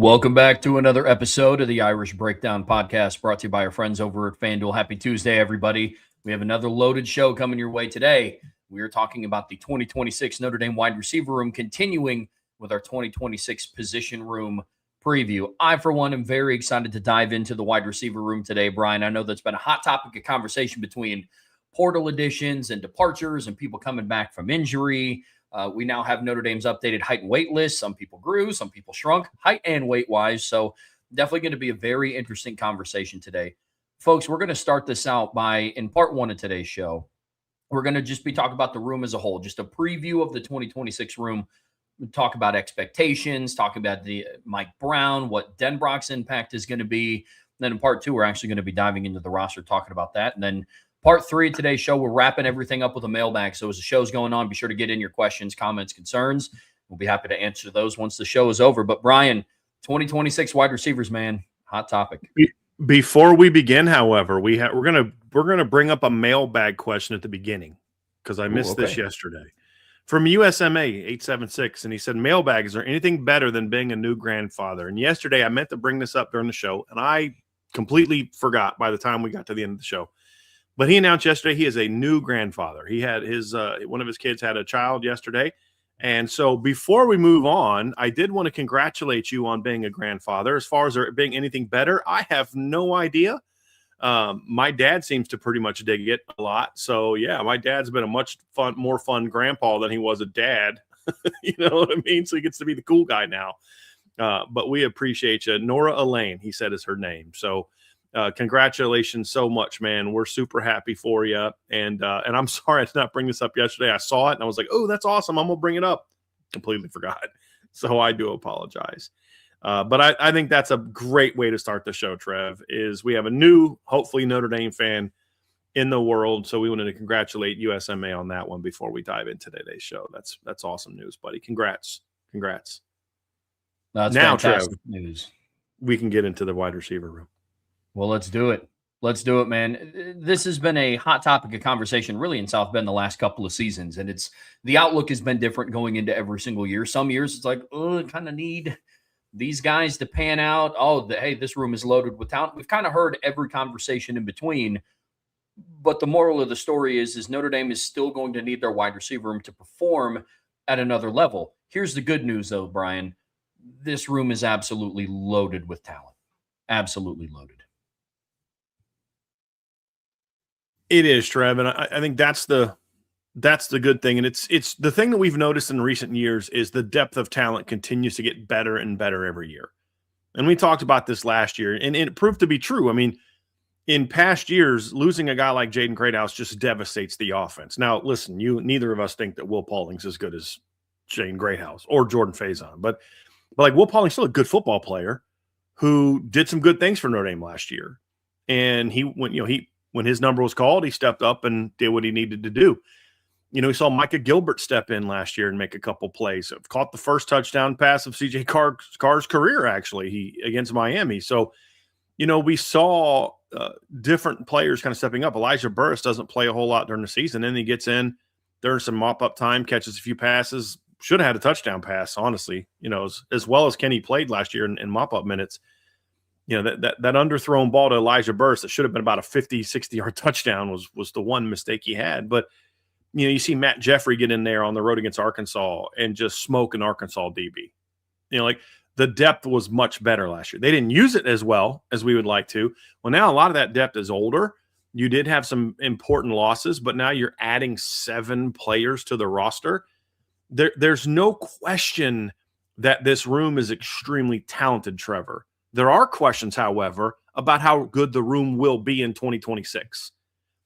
Welcome back to another episode of the Irish Breakdown Podcast, brought to you by our friends over at FanDuel. Happy Tuesday, everybody. We have another loaded show coming your way today. We are talking about the 2026 Notre Dame wide receiver room, continuing with our 2026 position room preview. I, for one, am very excited to dive into the wide receiver room today, Brian. I know that's been a hot topic of conversation between portal additions and departures and people coming back from injury. We now have Notre Dame's updated height and weight list. Some people grew, some people shrunk, height and weight wise. So definitely going to be a very interesting conversation today. Folks, we're going to start this out by, in part one of today's show, we're going to just be talking about the room as a whole, just a preview of the 2026 room. We'll talk about expectations, talk about the Mike Brown, what Denbrock's impact is going to be. And then in part two, we're actually going to be diving into the roster, talking about that. And then part three of today's show, we're wrapping everything up with a mailbag. So as the show's going on, be sure to get in your questions, comments, concerns. We'll be happy to answer those once the show is over. But Brian, 2026 wide receivers, man, hot topic. Before we begin, however, we're gonna bring up a mailbag question at the beginning because I missed this yesterday from USMA 876, and he said, "Mailbag, is there anything better than being a new grandfather?" And yesterday I meant to bring this up during the show, and I completely forgot by the time we got to the end of the show. But he announced yesterday he is a new grandfather. He had his one of his kids had a child yesterday. And so before we move on, I did want to congratulate you on being a grandfather. As far as there being anything better, I have no idea. My dad seems to pretty much dig it a lot. So, yeah, my dad's been a more fun grandpa than he was a dad. You know what I mean? So he gets to be the cool guy now. But we appreciate you. Nora Elaine, he said, is her name. So, congratulations so much, man. We're super happy for you. And I'm sorry I did not bring this up yesterday. I saw it and I was like, oh, that's awesome. I'm going to bring it up. Completely forgot. So I do apologize. But I think that's a great way to start the show, Trev, is we have a new, hopefully Notre Dame fan in the world. So we wanted to congratulate USMA on that one before we dive into today's show. That's awesome news, buddy. Congrats. That's now, fantastic Trev, news. We can get into the wide receiver room. Well, let's do it. Let's do it, man. This has been a hot topic of conversation really in South Bend the last couple of seasons. And the outlook has been different going into every single year. Some years it's like, oh, kind of need these guys to pan out. Oh, hey, this room is loaded with talent. We've kind of heard every conversation in between. But the moral of the story is Notre Dame is still going to need their wide receiver room to perform at another level. Here's the good news, though, Brian. This room is absolutely loaded with talent. Absolutely loaded. It is, Trev, and I think that's the good thing. And it's the thing that we've noticed in recent years is the depth of talent continues to get better and better every year. And we talked about this last year, and it proved to be true. I mean, in past years, losing a guy like Jaden Greathouse just devastates the offense. Now, listen, neither of us think that Will Pauling's as good as Jaden Greathouse or Jordan Faison, but like Will Pauling's still a good football player who did some good things for Notre Dame last year. And when his number was called, he stepped up and did what he needed to do. We saw Micah Gilbert step in last year and make a couple plays. Caught the first touchdown pass of C.J. Carr's career, actually, against Miami. So, we saw different players kind of stepping up. Elijah Burris doesn't play a whole lot during the season. Then he gets in during some mop-up time, catches a few passes. Should have had a touchdown pass, honestly, as well as Kenny played last year in mop-up minutes. That underthrown ball to Elijah Burris that should have been about a 50, 60-yard touchdown was the one mistake he had. But, you see Matt Jeffrey get in there on the road against Arkansas and just smoke an Arkansas DB. Like the depth was much better last year. They didn't use it as well as we would like to. Well, now a lot of that depth is older. You did have some important losses, but now you're adding 7 players to the roster. There's no question that this room is extremely talented, Trevor. There are questions, however, about how good the room will be in 2026,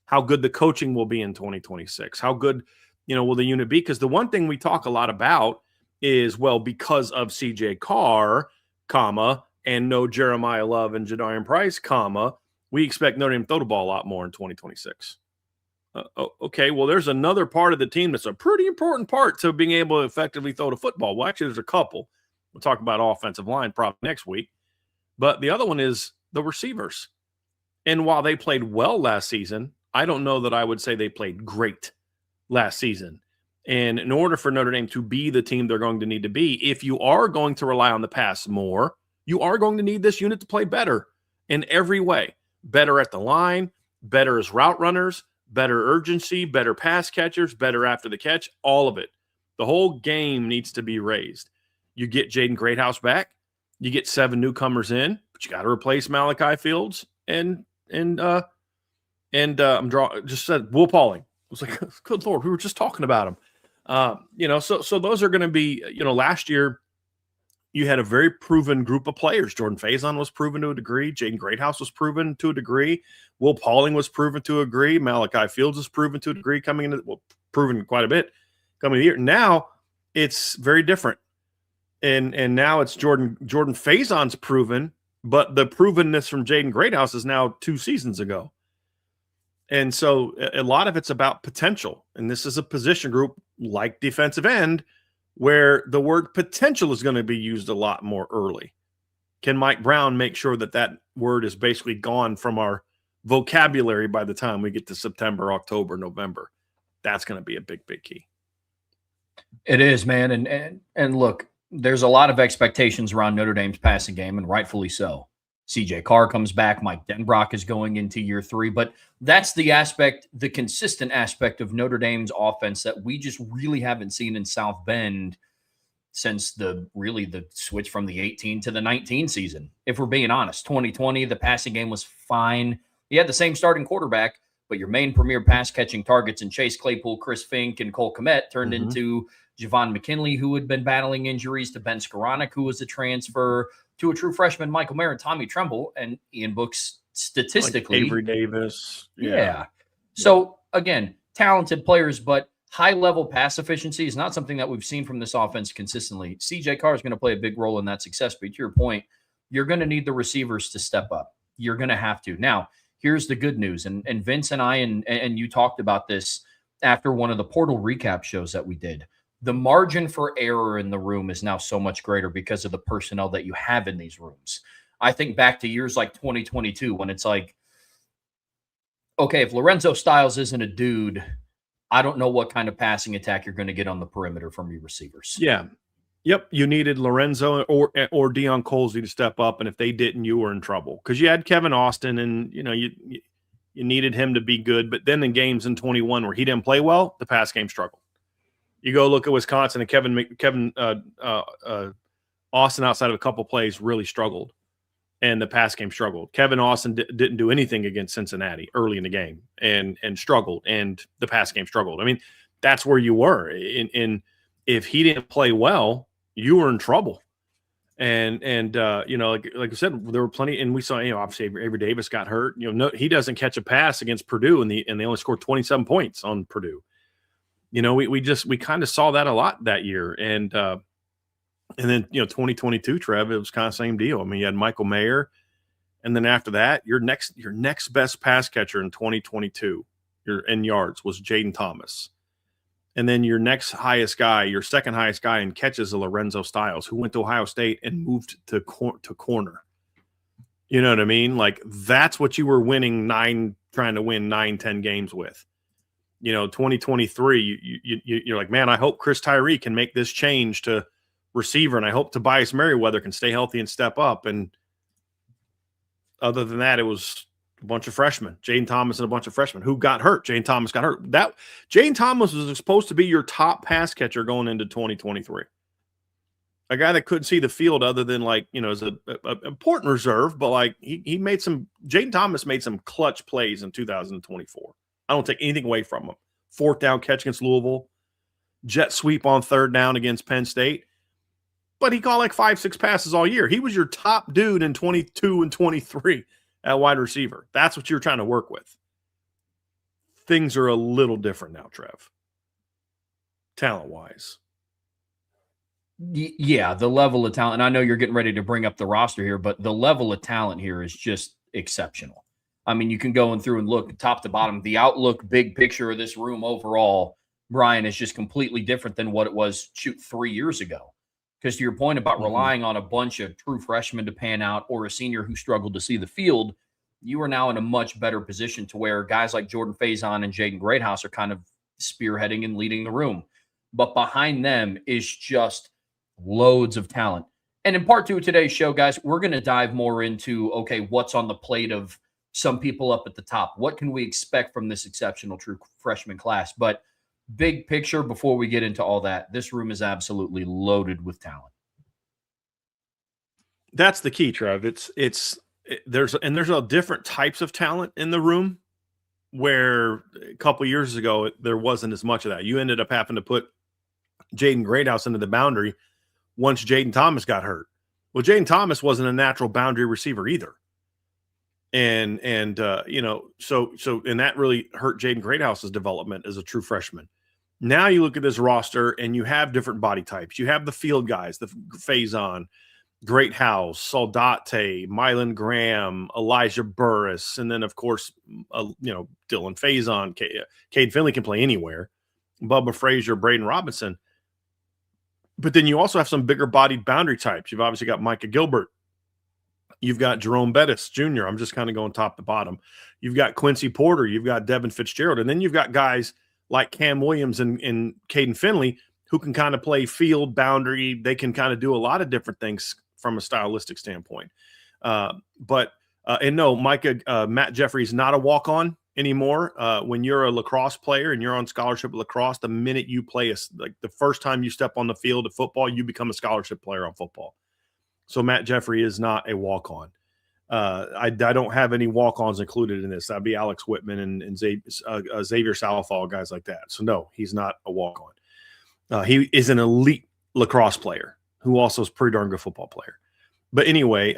how good the coaching will be in 2026, how good, will the unit be? Because the one thing we talk a lot about is, well, because of C.J. Carr, and no Jeremiah Love and Jadarian Price, we expect Notre Dame to throw the ball a lot more in 2026. Okay, well, there's another part of the team that's a pretty important part to being able to effectively throw the football. Well, actually, there's a couple. We'll talk about offensive line probably next week. But the other one is the receivers. And while they played well last season, I don't know that I would say they played great last season. And in order for Notre Dame to be the team they're going to need to be, if you are going to rely on the pass more, You are going to need this unit to play better in every way. Better at the line, better as route runners, better urgency, better pass catchers, better after the catch, all of it. The whole game needs to be raised. You get Jaden Greathouse back, you get 7 newcomers in, but you got to replace Malachi Fields and just said Will Pauling. I was like, good Lord, we were just talking about him. So those are going to be, last year you had a very proven group of players. Jordan Faison was proven to a degree. Jaden Greathouse was proven to a degree. Will Pauling was proven to a degree. Malachi Fields was proven to a degree proven quite a bit coming to the year. Now it's very different. And now it's Jordan Faison's proven, but the provenness from Jaden Greathouse is now 2 seasons ago. And so a lot of it's about potential. And this is a position group like defensive end where the word potential is going to be used a lot more early. Can Mike Brown make sure that word is basically gone from our vocabulary by the time we get to September, October, November? That's going to be a big, big key. It is, man. And look, there's a lot of expectations around Notre Dame's passing game, and rightfully so. CJ Carr comes back. Mike Denbrock is going into year 3. But that's the consistent aspect of Notre Dame's offense that we just really haven't seen in South Bend since the switch from the 18 to the 19 season. If we're being honest, 2020, the passing game was fine. You had the same starting quarterback, but your main premier pass catching targets in Chase Claypool, Chris Fink, and Cole Kmet turned into Javon McKinley, who had been battling injuries, to Ben Skoranek, who was a transfer, to a true freshman, Michael Mayer and Tommy Tremble, and Ian Book's statistically. Like Avery Davis. Yeah. So, again, talented players, but high-level pass efficiency is not something that we've seen from this offense consistently. CJ Carr is going to play a big role in that success, but to your point, you're going to need the receivers to step up. You're going to have to. Now, here's the good news, and Vince and I and you talked about this after one of the portal recap shows that we did. The margin for error in the room is now so much greater because of the personnel that you have in these rooms. I think back to years like 2022 when it's like, okay, if Lorenzo Styles isn't a dude, I don't know what kind of passing attack you're going to get on the perimeter from your receivers. Yeah. Yep. You needed Lorenzo or Deion Colsey to step up, and if they didn't, you were in trouble because you had Kevin Austin, and you needed him to be good. But then in games in 21 where he didn't play well, the pass game struggled. You go look at Wisconsin, and Kevin Austin, outside of a couple plays, really struggled, and the pass game struggled. Kevin Austin didn't do anything against Cincinnati early in the game, and struggled, and the pass game struggled. I mean, that's where you were. And if he didn't play well, you were in trouble. And like I said, there were plenty, and we saw, obviously Avery Davis got hurt. He doesn't catch a pass against Purdue, and they only scored 27 points on Purdue. We kind of saw that a lot that year. And then 2022, Trev, it was kind of the same deal. I mean, you had Michael Mayer, and then after that, your next best pass catcher in 2022 in yards was Jaden Thomas. And then your second highest guy in catches is Lorenzo Styles, who went to Ohio State and moved to corner. You know what I mean? Like, that's what you were trying to win 9-10 games with. 2023, you're like, man, I hope Chris Tyree can make this change to receiver, and I hope Tobias Merriweather can stay healthy and step up. And other than that, it was a bunch of freshmen, Jaden Thomas and a bunch of freshmen who got hurt. Jaden Thomas got hurt. Jaden Thomas was supposed to be your top pass catcher going into 2023. A guy that couldn't see the field other than as an important reserve, but Jaden Thomas made some clutch plays in 2024. I don't take anything away from him. 4th down catch against Louisville, jet sweep on 3rd down against Penn State. But he caught 5-6 passes all year. He was your top dude in 22 and 23 at wide receiver. That's what you're trying to work with. Things are a little different now, Trev. Talent-wise. Yeah, the level of talent. And I know you're getting ready to bring up the roster here, but the level of talent here is just exceptional. I mean, you can go through and look top to bottom. The outlook, big picture of this room overall, Brian, is just completely different than what it was 3 years ago. Because to your point about relying on a bunch of true freshmen to pan out or a senior who struggled to see the field, you are now in a much better position to where guys like Jordan Faison and Jaden Greathouse are kind of spearheading and leading the room. But behind them is just loads of talent. And in part two of today's show, guys, we're going to dive more into, okay, what's on the plate of some people up at the top? What can we expect from this exceptional true freshman class? But big picture, before we get into all that, this room is absolutely loaded with talent. That's the key, Trev. There's a different types of talent in the room where a couple years ago there wasn't as much of that. You ended up having to put Jaden Greathouse into the boundary once Jaden Thomas got hurt. Well, Jaden Thomas wasn't a natural boundary receiver either. And so that really hurt Jaden Greathouse's development as a true freshman. Now you look at this roster and you have different body types. You have the field guys, the Faison, Greathouse, Soldate, Mylan Graham, Elijah Burris, and then of course, Dylan Faison, Cade Finley can play anywhere, Bubba Frazier, Braden Robinson. But then you also have some bigger bodied boundary types. You've obviously got Micah Gilbert. You've got Jerome Bettis Jr. I'm just kind of going top to bottom. You've got Quincy Porter. You've got Devin Fitzgerald. And then you've got guys like Cam Williams and Caden Finley who can kind of play field boundary. They can kind of do a lot of different things from a stylistic standpoint. Matt Jeffrey is not a walk-on anymore. When you're a lacrosse player and you're on scholarship lacrosse, the minute you play, the first time you step on the field of football, you become a scholarship player on football. So Matt Jeffrey is not a walk-on. I don't have any walk-ons included in this. That'd be Alex Whitman and Xavier Salafall, guys like that. So no, he's not a walk-on. He is an elite lacrosse player who also is a pretty darn good football player. But anyway,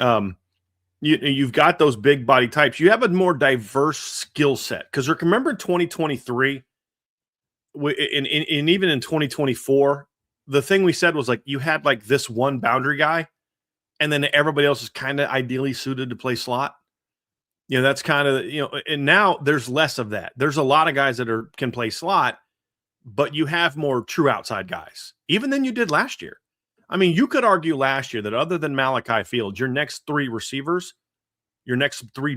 you've got those big body types. You have a more diverse skill set. Because remember in 2023, and even in 2024, the thing we said was like you had like this one boundary guy, and then everybody else is kind of ideally suited to play slot. That's kind of, and now there's less of that. There's a lot of guys that can play slot, but you have more true outside guys, even than you did last year. I mean, you could argue last year that other than Malachi Fields, your next three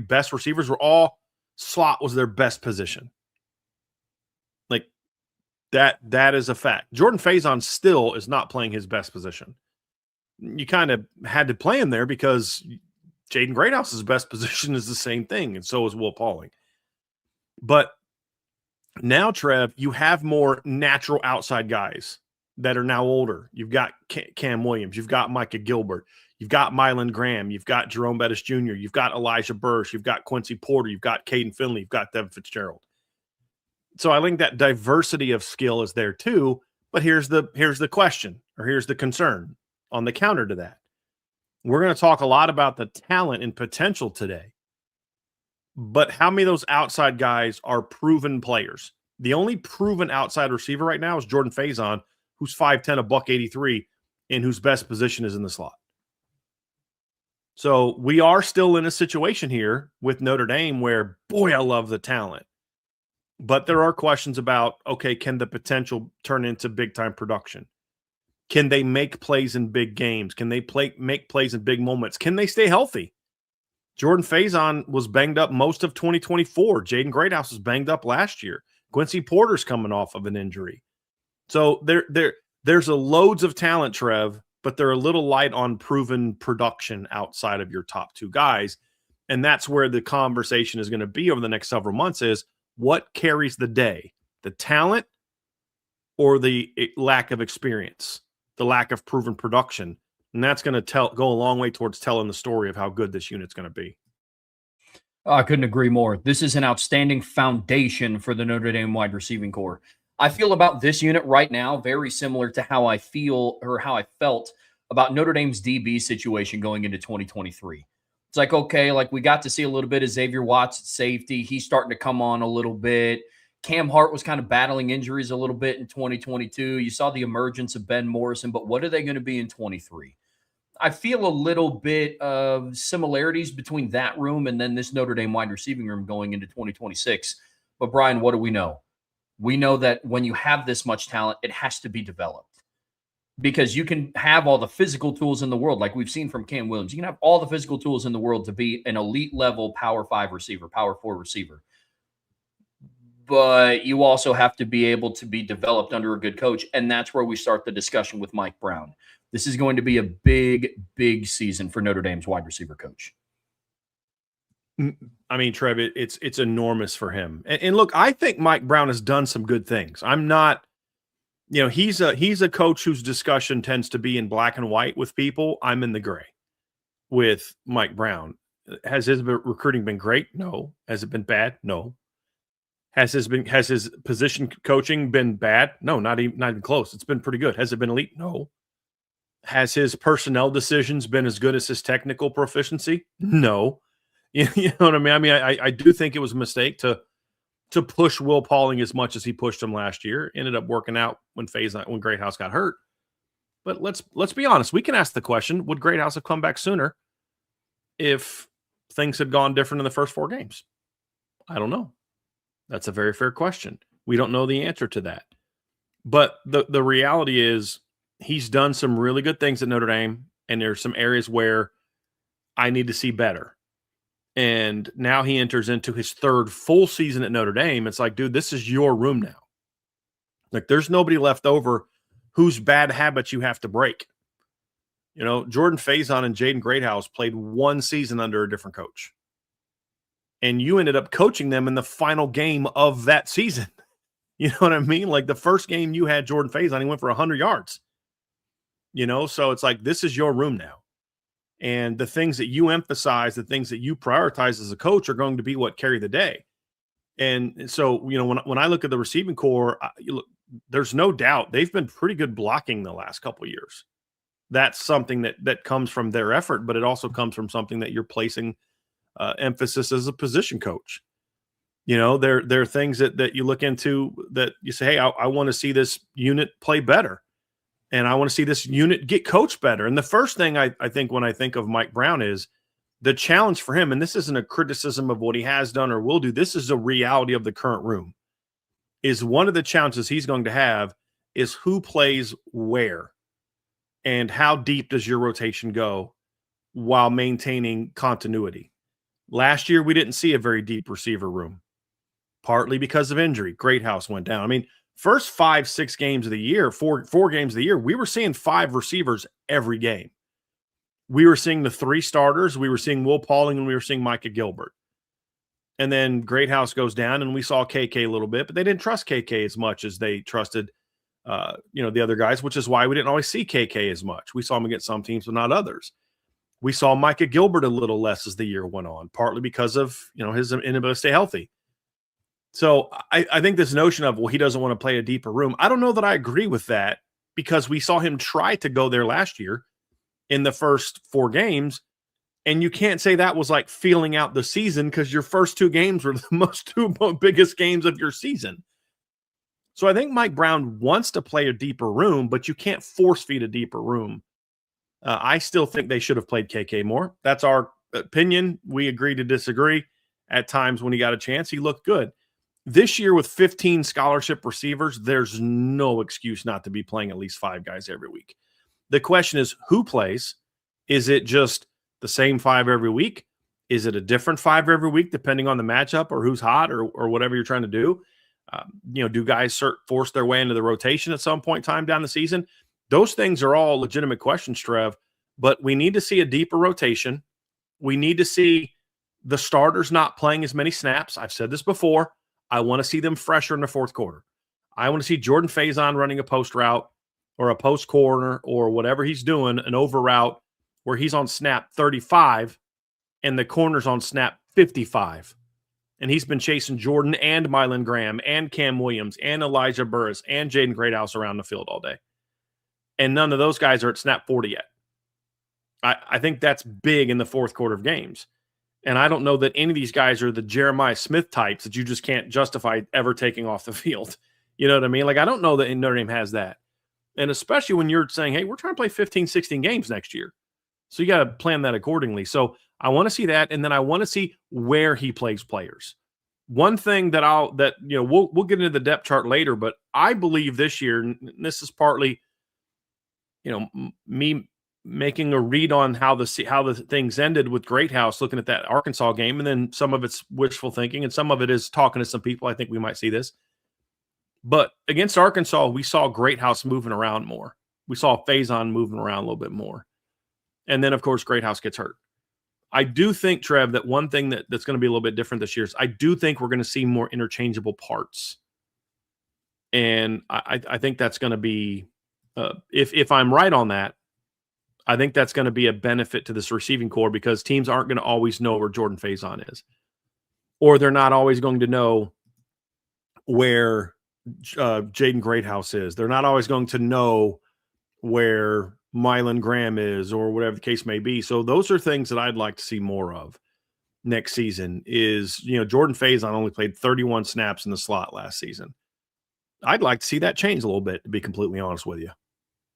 best receivers were all slot was their best position. Like that is a fact. Jordan Faison still is not playing his best position. You kind of had to play him there because Jaden Greathouse's best position is the same thing, and so is Will Pauling. But now, Trev, you have more natural outside guys that are now older. You've got Cam Williams. You've got Micah Gilbert. You've got Mylan Graham. You've got Jerome Bettis Jr. You've got Elijah Burris. You've got Quincy Porter. You've got Caden Finley. You've got Devin Fitzgerald. So I think that diversity of skill is there too. But here's the question, or here's the concern on the counter to that. We're going to talk a lot about the talent and potential today. But how many of those outside guys are proven players? The only proven outside receiver right now is Jordan Faison, who's 5'10", $183, and whose best position is in the slot. So we are still in a situation here with Notre Dame where, boy, I love the talent. But there are questions about, okay, can the potential turn into big-time production? Can they make plays in big games? Can they make plays in big moments? Can they stay healthy? Jordan Faison was banged up most of 2024. Jaden Greathouse was banged up last year. Quincy Porter's coming off of an injury. So there's a loads of talent, Trev, but they're a little light on proven production outside of your top two guys. And that's where the conversation is going to be over the next several months is what carries the day, the talent or the lack of experience, the lack of proven production. And that's going to go a long way towards telling the story of how good this unit's going to be. I couldn't agree more. This is an outstanding foundation for the Notre Dame wide receiving corps. I feel about this unit right now very similar to how I feel or how I felt about Notre Dame's DB situation going into 2023. It's like, okay, like we got to see a little bit of Xavier Watts at safety. He's starting to come on a little bit. Cam Hart was kind of battling injuries a little bit in 2022. You saw the emergence of Ben Morrison, but what are they going to be in 23? I feel a little bit of similarities between that room and then this Notre Dame wide receiving room going into 2026. But Brian, what do we know? We know that when you have this much talent, it has to be developed because you can have all the physical tools in the world, like we've seen from Cam Williams. You can have all the physical tools in the world to be an elite level Power 5 receiver, Power 4 receiver. but you also have to be able to be developed under a good coach. And that's where we start the discussion with Mike Brown. This is going to be a big, big season for Notre Dame's wide receiver coach. I mean, Trev, it's enormous for him. And look, I think Mike Brown has done some good things. I'm not, he's a coach whose discussion tends to be in black and white with people. I'm in the gray with Mike Brown. Has his recruiting been great? No. Has it been bad? No. Has his position coaching been bad? No, not even close. It's been pretty good. Has it been elite? No. Has his personnel decisions been as good as his technical proficiency? No. You know what I mean? I mean, I do think it was a mistake to push Will Pauling as much as he pushed him last year. Ended up working out when Greathouse got hurt. But let's be honest. We can ask the question: would Greathouse have come back sooner if things had gone different in the first 4 games? I don't know. That's a very fair question. We don't know the answer to that. But the reality is he's done some really good things at Notre Dame, and there's some areas where I need to see better. And now he enters into his 3rd full season at Notre Dame. It's like, dude, this is your room now. Like, there's nobody left over whose bad habits you have to break. Jordan Faison and Jaden Greathouse played 1 season under a different coach. And you ended up coaching them in the final game of that season. You know what I mean? Like, the first game you had Jordan Faison, he went for 100 yards. So it's like, this is your room now. And the things that you emphasize, the things that you prioritize as a coach are going to be what carry the day. And so, when I look at the receiving core, there's no doubt they've been pretty good blocking the last couple of years. That's something that comes from their effort, but it also comes from something that you're placing emphasis as a position coach. There are things that you look into that you say, hey, I want to see this unit play better. And I want to see this unit get coached better. And the first thing I think when I think of Mike Brown is the challenge for him, and this isn't a criticism of what he has done or will do, this is a reality of the current room, is one of the challenges he's going to have is who plays where and how deep does your rotation go while maintaining continuity. Last year, we didn't see a very deep receiver room, partly because of injury. Greathouse went down. I mean, first 5-6 games of the year, four games of the year, we were seeing 5 receivers every game. We were seeing the 3 starters. We were seeing Will Pauling and we were seeing Micah Gilbert. And then Greathouse goes down and we saw KK a little bit, but they didn't trust KK as much as they trusted, the other guys, which is why we didn't always see KK as much. We saw him against some teams, but not others. We saw Micah Gilbert a little less as the year went on, partly because of, his inability to stay healthy. So I think this notion of, well, he doesn't want to play a deeper room, I don't know that I agree with that, because we saw him try to go there last year in the first 4 games. And you can't say that was like feeling out the season, because your first 2 games were the 2 biggest games of your season. So I think Mike Brown wants to play a deeper room, but you can't force feed a deeper room. I still think they should have played KK more. That's our opinion. We agree to disagree. At times when he got a chance, he looked good. This year with 15 scholarship receivers, there's no excuse not to be playing at least 5 guys every week. The question is, who plays? Is it just the same 5 every week? Is it a different 5 every week depending on the matchup or who's hot or whatever you're trying to do? Do guys force their way into the rotation at some point in time down the season? Those things are all legitimate questions, Trev, but we need to see a deeper rotation. We need to see the starters not playing as many snaps. I've said this before. I want to see them fresher in the 4th quarter. I want to see Jordan Faison running a post route or a post corner or whatever he's doing, an over route where he's on snap 35 and the corner's on snap 55. And he's been chasing Jordan and Mylan Graham and Cam Williams and Elijah Burris and Jaden Greathouse around the field all day. And none of those guys are at snap 40 yet. I think that's big in the 4th quarter of games. And I don't know that any of these guys are the Jeremiah Smith types that you just can't justify ever taking off the field. You know what I mean? Like, I don't know that Notre Dame has that. And especially when you're saying, hey, we're trying to play 15, 16 games next year. So you got to plan that accordingly. So I want to see that. And then I want to see where he plays players. One thing that we'll get into the depth chart later, but I believe this year, and this is partly, me making a read on how the things ended with Greathouse, looking at that Arkansas game, and then some of it's wishful thinking, and some of it is talking to some people. I think we might see this. But against Arkansas, we saw Greathouse moving around more. We saw Faison moving around a little bit more. And then, of course, Greathouse gets hurt. I do think, Trev, that one thing that's going to be a little bit different this year is I do think we're going to see more interchangeable parts. And I think that's going to be, if I'm right on that, I think that's going to be a benefit to this receiving core because teams aren't going to always know where Jordan Faison is. Or they're not always going to know where Jaden Greathouse is. They're not always going to know where Mylan Graham is or whatever the case may be. So those are things that I'd like to see more of next season is, Jordan Faison only played 31 snaps in the slot last season. I'd like to see that change a little bit, to be completely honest with you.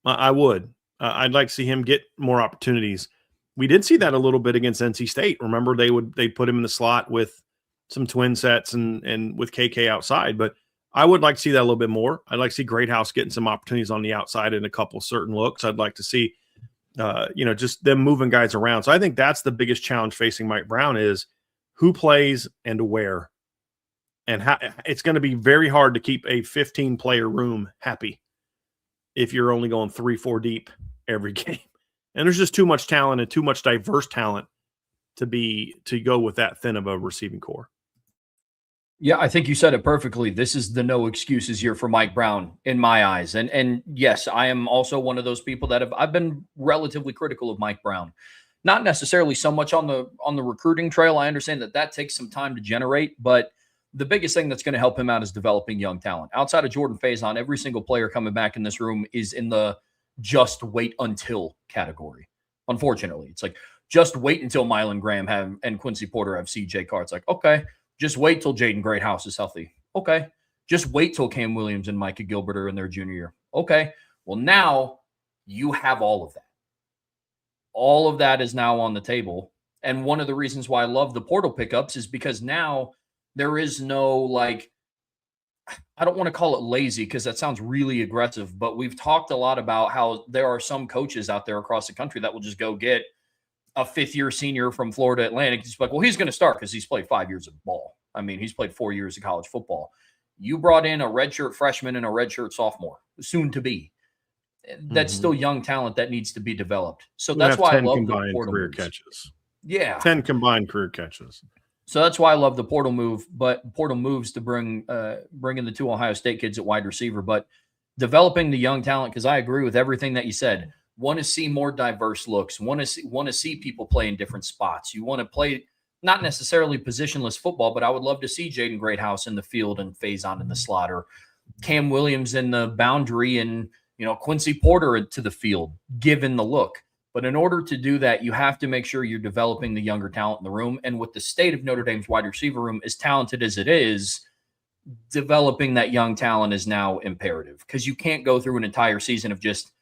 I would. I'd like to see him get more opportunities. We did see that a little bit against NC State. Remember, they put him in the slot with some twin sets and with KK outside, but I would like to see that a little bit more. I'd like to see Greathouse getting some opportunities on the outside in a couple certain looks. I'd like to see, just them moving guys around. So I think that's the biggest challenge facing Mike Brown is who plays and where. And how, it's going to be very hard to keep a 15-player room happy if you're only going 3-4 deep every game. And there's just too much talent and too much diverse talent to go with that thin of a receiving core. Yeah, I think you said it perfectly. This is the no excuses year for Mike Brown in my eyes. And yes, I am also one of those people that I've been relatively critical of Mike Brown. Not necessarily so much on the recruiting trail. I understand that takes some time to generate, but the biggest thing that's going to help him out is developing young talent. Outside of Jordan Faison, every single player coming back in this room is in the just wait until category. Unfortunately, it's like just wait until Mylan Graham and Quincy Porter have CJ Carr. It's like, okay, just wait till Jaden Greathouse is healthy. Okay. Just wait till Cam Williams and Micah Gilbert are in their junior year. Okay. Well, now you have all of that. All of that is now on the table. And one of the reasons why I love the portal pickups is because now there is no, I don't want to call it lazy because that sounds really aggressive, but we've talked a lot about how there are some coaches out there across the country that will just go get a fifth-year senior from Florida Atlantic. He's like, well, he's going to start because he's played 5 years of ball. I mean, he's played 4 years of college football. You brought in a redshirt freshman and a redshirt sophomore, soon to be. That's still young talent that needs to be developed. So that's why I love the portal career moves. Catches. Yeah. 10 combined career catches. So that's why I love the portal move, but portal moves to bring in the two Ohio State kids at wide receiver, but developing the young talent, because I agree with everything that you said. Want to see more diverse looks. Want to see people play in different spots. You want to play not necessarily positionless football, but I would love to see Jaden Greathouse in the field and Faison in the slot, or Cam Williams in the boundary and Quincy Porter to the field, given the look. But in order to do that, you have to make sure you're developing the younger talent in the room. And with the state of Notre Dame's wide receiver room, as talented as it is, developing that young talent is now imperative because you can't go through an entire season of just,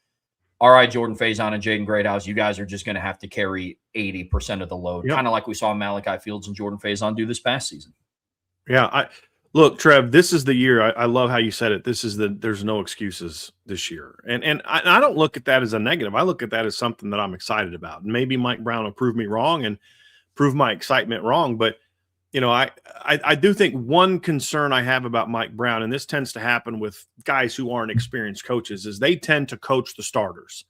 all right, Jordan Faison and Jaden Greathouse, you guys are just going to have to carry 80% of the load, kind of like we saw Malachi Fields and Jordan Faison do this past season. Yeah, look, Trev, this is the year. I love how you said it. There's no excuses this year. And I don't look at that as a negative. I look at that as something that I'm excited about. Maybe Mike Brown will prove me wrong and prove my excitement wrong. But, I do think one concern I have about Mike Brown, and this tends to happen with guys who aren't experienced coaches, is they tend to coach the starters.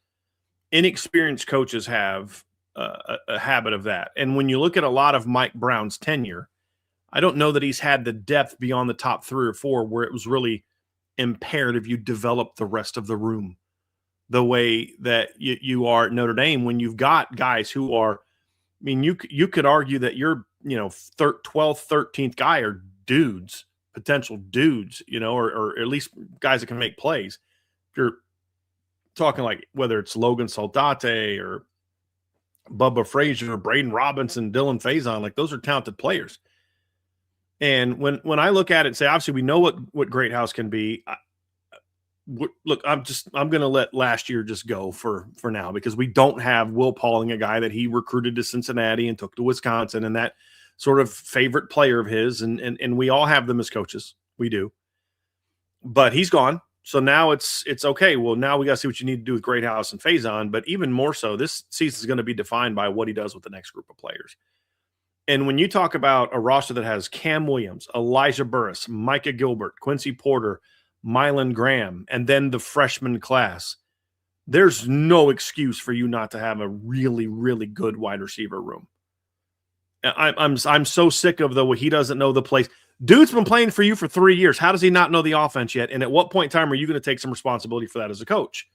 Inexperienced coaches have a habit of that. And when you look at a lot of Mike Brown's tenure, I don't know that he's had the depth beyond the top 3 or 4 where it was really imperative you develop the rest of the room the way that you are at Notre Dame when you've got guys who are, I mean, you could argue that your 12th, 13th guy are dudes, potential dudes, or at least guys that can make plays. If you're talking like whether it's Logan Soldate or Bubba Frazier or Braden Robinson, Dylan Faison, like those are talented players. And when I look at it and say, obviously we know what Greathouse can be. Look, I'm going to let last year just go for now because we don't have Will Pauling, a guy that he recruited to Cincinnati and took to Wisconsin, and that sort of favorite player of his. And we all have them as coaches. We do. But he's gone. So now it's okay. Well, now we got to see what you need to do with Greathouse and Faison. But even more so, this season is going to be defined by what he does with the next group of players. And when you talk about a roster that has Cam Williams, Elijah Burris, Micah Gilbert, Quincy Porter, Mylan Graham, and then the freshman class, there's no excuse for you not to have a really, really good wide receiver room. I'm so sick of he doesn't know the place. Dude's been playing for you for 3 years. How does he not know the offense yet? And at what point in time are you going to take some responsibility for that as a coach?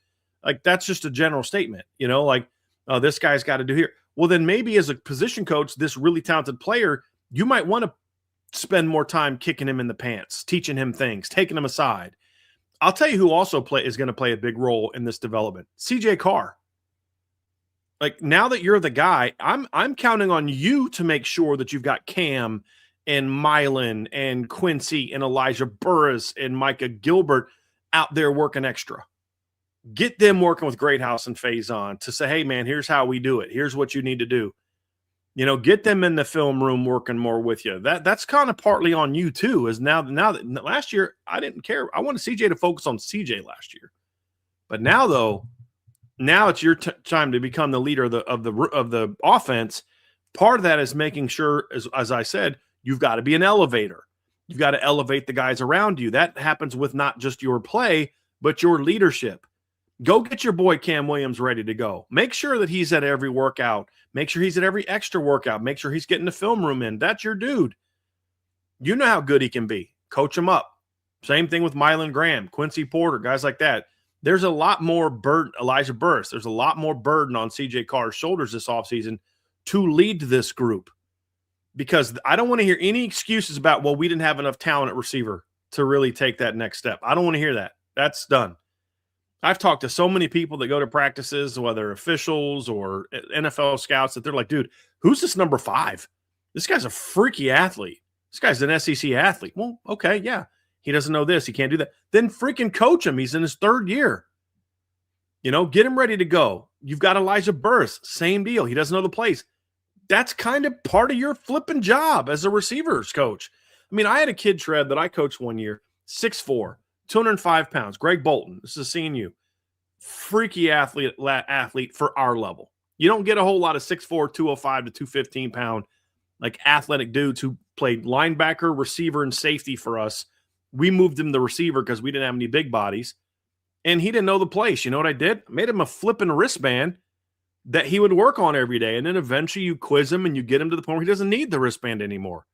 Like, that's just a general statement, this guy's got to do here. Well, then maybe as a position coach, this really talented player, you might want to spend more time kicking him in the pants, teaching him things, taking him aside. I'll tell you who also is going to play a big role in this development. CJ Carr. Like, now that you're the guy, I'm counting on you to make sure that you've got Cam and Mylan and Quincy and Elijah Burris and Micah Gilbert out there working extra. Get them working with Greathouse and Faison to say, hey, man, here's how we do it. Here's what you need to do. Get them in the film room working more with you. That's kind of partly on you too, is now that last year I didn't care. I wanted CJ to focus on CJ last year. But now, though, it's your time to become the leader of the offense. Part of that is making sure, as I said, you've got to be an elevator. You've got to elevate the guys around you. That happens with not just your play, but your leadership. Go get your boy Cam Williams ready to go. Make sure that he's at every workout. Make sure he's at every extra workout. Make sure he's getting the film room in. That's your dude. You know how good he can be. Coach him up. Same thing with Mylan Graham, Quincy Porter, guys like that. There's a lot more burden, Elijah Burris. There's a lot more burden on CJ Carr's shoulders this offseason to lead this group, because I don't want to hear any excuses about, well, we didn't have enough talent at receiver to really take that next step. I don't want to hear that. That's done. I've talked to so many people that go to practices, whether officials or NFL scouts, that they're like, dude, who's this number 5? This guy's a freaky athlete. This guy's an SEC athlete. Well, okay, yeah. He doesn't know this. He can't do that. Then freaking coach him. He's in his 3rd year. Get him ready to go. You've got Elijah Burris. Same deal. He doesn't know the place. That's kind of part of your flipping job as a receivers coach. I mean, I had a kid, Trev, that I coached one year, 6'4", 205 pounds, Greg Bolton. This is CNU. Freaky athlete for our level. You don't get a whole lot of 6'4", 205 to 215 pound, like, athletic dudes who played linebacker, receiver, and safety for us. We moved him to receiver because we didn't have any big bodies, and he didn't know the place. You know what I did? I made him a flipping wristband that he would work on every day, and then eventually you quiz him and you get him to the point where he doesn't need the wristband anymore.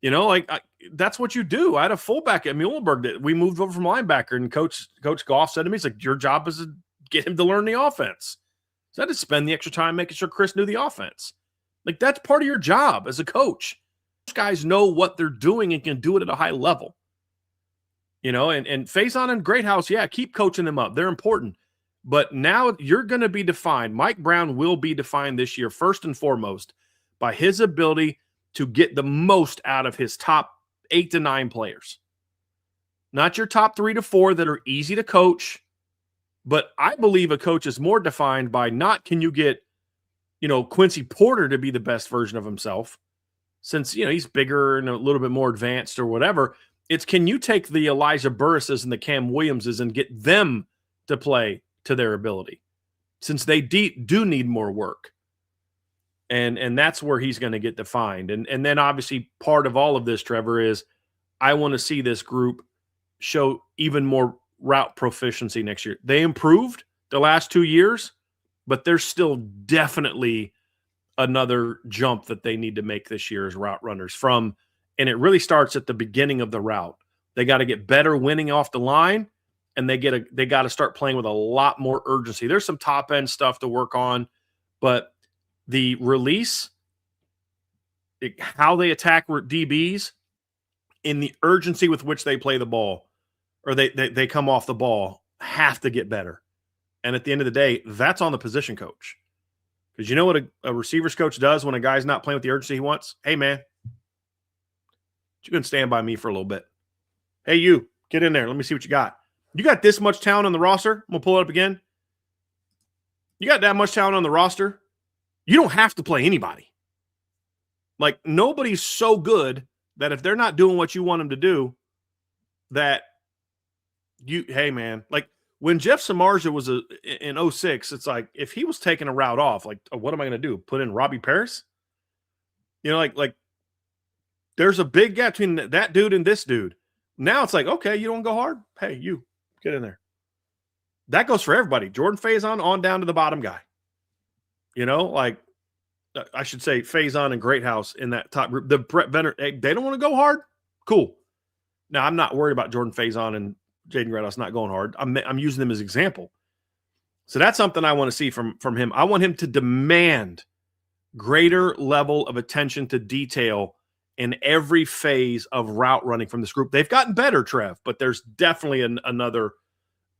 That's what you do. I had a fullback at Muhlenberg that we moved over from linebacker, and Coach Goff said to me, he's like, your job is to get him to learn the offense. So I had to spend the extra time making sure Chris knew the offense. Like, that's part of your job as a coach. Those guys know what they're doing and can do it at a high level. And Faison and Greathouse, yeah, keep coaching them up. They're important. But now you're going to be defined. Mike Brown will be defined this year, first and foremost, by his ability to get the most out of his top 8 to 9 players. Not your top 3 to 4 that are easy to coach, but I believe a coach is more defined by not, can you get, Quincy Porter to be the best version of himself, since, he's bigger and a little bit more advanced or whatever. It's, can you take the Elijah Burrises and the Cam Williamses and get them to play to their ability, since they do need more work. And that's where he's going to get defined. And then obviously part of all of this, Trevor, is I want to see this group show even more route proficiency next year. They improved the last 2 years, but there's still definitely another jump that they need to make this year as route runners and it really starts at the beginning of the route. They got to get better winning off the line, and they got to start playing with a lot more urgency. There's some top end stuff to work on, but the release, how they attack DBs, in the urgency with which they play the ball, or they come off the ball, have to get better. And at the end of the day, that's on the position coach. Because you know what a receivers coach does when a guy's not playing with the urgency he wants? Hey, man, you can stand by me for a little bit. Hey, you, get in there. Let me see what you got. You got this much talent on the roster? I'm going to pull it up again. You got that much talent on the roster? You don't have to play anybody. Like, nobody's so good that if they're not doing what you want them to do, that hey man, like when Jeff Samardzija was in 06, it's like if he was taking a route off, like what am I going to do? Put in Robbie Paris? Like there's a big gap between that dude and this dude. Now it's like, okay, you don't go hard? Hey, you get in there. That goes for everybody. Jordan Faison on down to the bottom guy. Like I should say Faison and Greathouse in that top group. The Brett Venner, they don't want to go hard. Cool. Now I'm not worried about Jordan Faison and Jaden Greathouse not going hard. I'm using them as example. So that's something I want to see from him. I want him to demand greater level of attention to detail in every phase of route running from this group. They've gotten better, Trev, but there's definitely another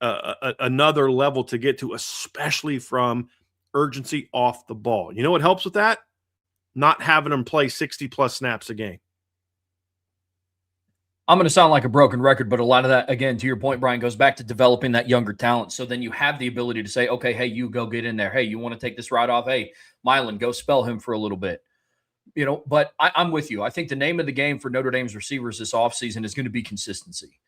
level to get to, especially from urgency off the ball. You know what helps with that? Not having them play 60-plus snaps a game. I'm going to sound like a broken record, but a lot of that, again, to your point, Brian, goes back to developing that younger talent. So then you have the ability to say, okay, hey, you go get in there. Hey, you want to take this route off? Hey, Milan, go spell him for a little bit. But I'm with you. I think the name of the game for Notre Dame's receivers this offseason is going to be consistency,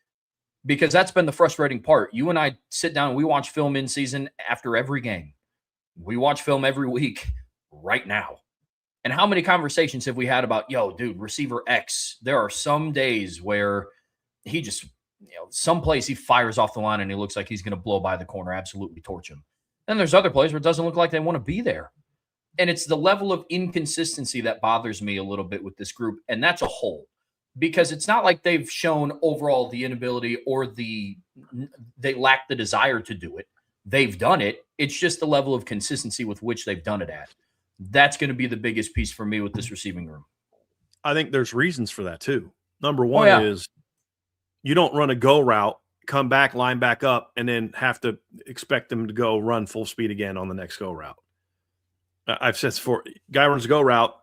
because that's been the frustrating part. You and I sit down and we watch film in season after every game. We watch film every week right now. And how many conversations have we had about, yo, dude, receiver X, there are some days where he just, some plays he fires off the line and he looks like he's going to blow by the corner, absolutely torch him. Then there's other plays where it doesn't look like they want to be there. And it's the level of inconsistency that bothers me a little bit with this group. And that's a whole, because it's not like they've shown overall the inability or they lack the desire to do it. They've done it. It's just the level of consistency with which they've done it at. That's going to be the biggest piece for me with this receiving room. I think there's reasons for that too. Number one is you don't run a go route, come back, line back up, and then have to expect them to go run full speed again on the next go route. I've said before, guy runs a go route,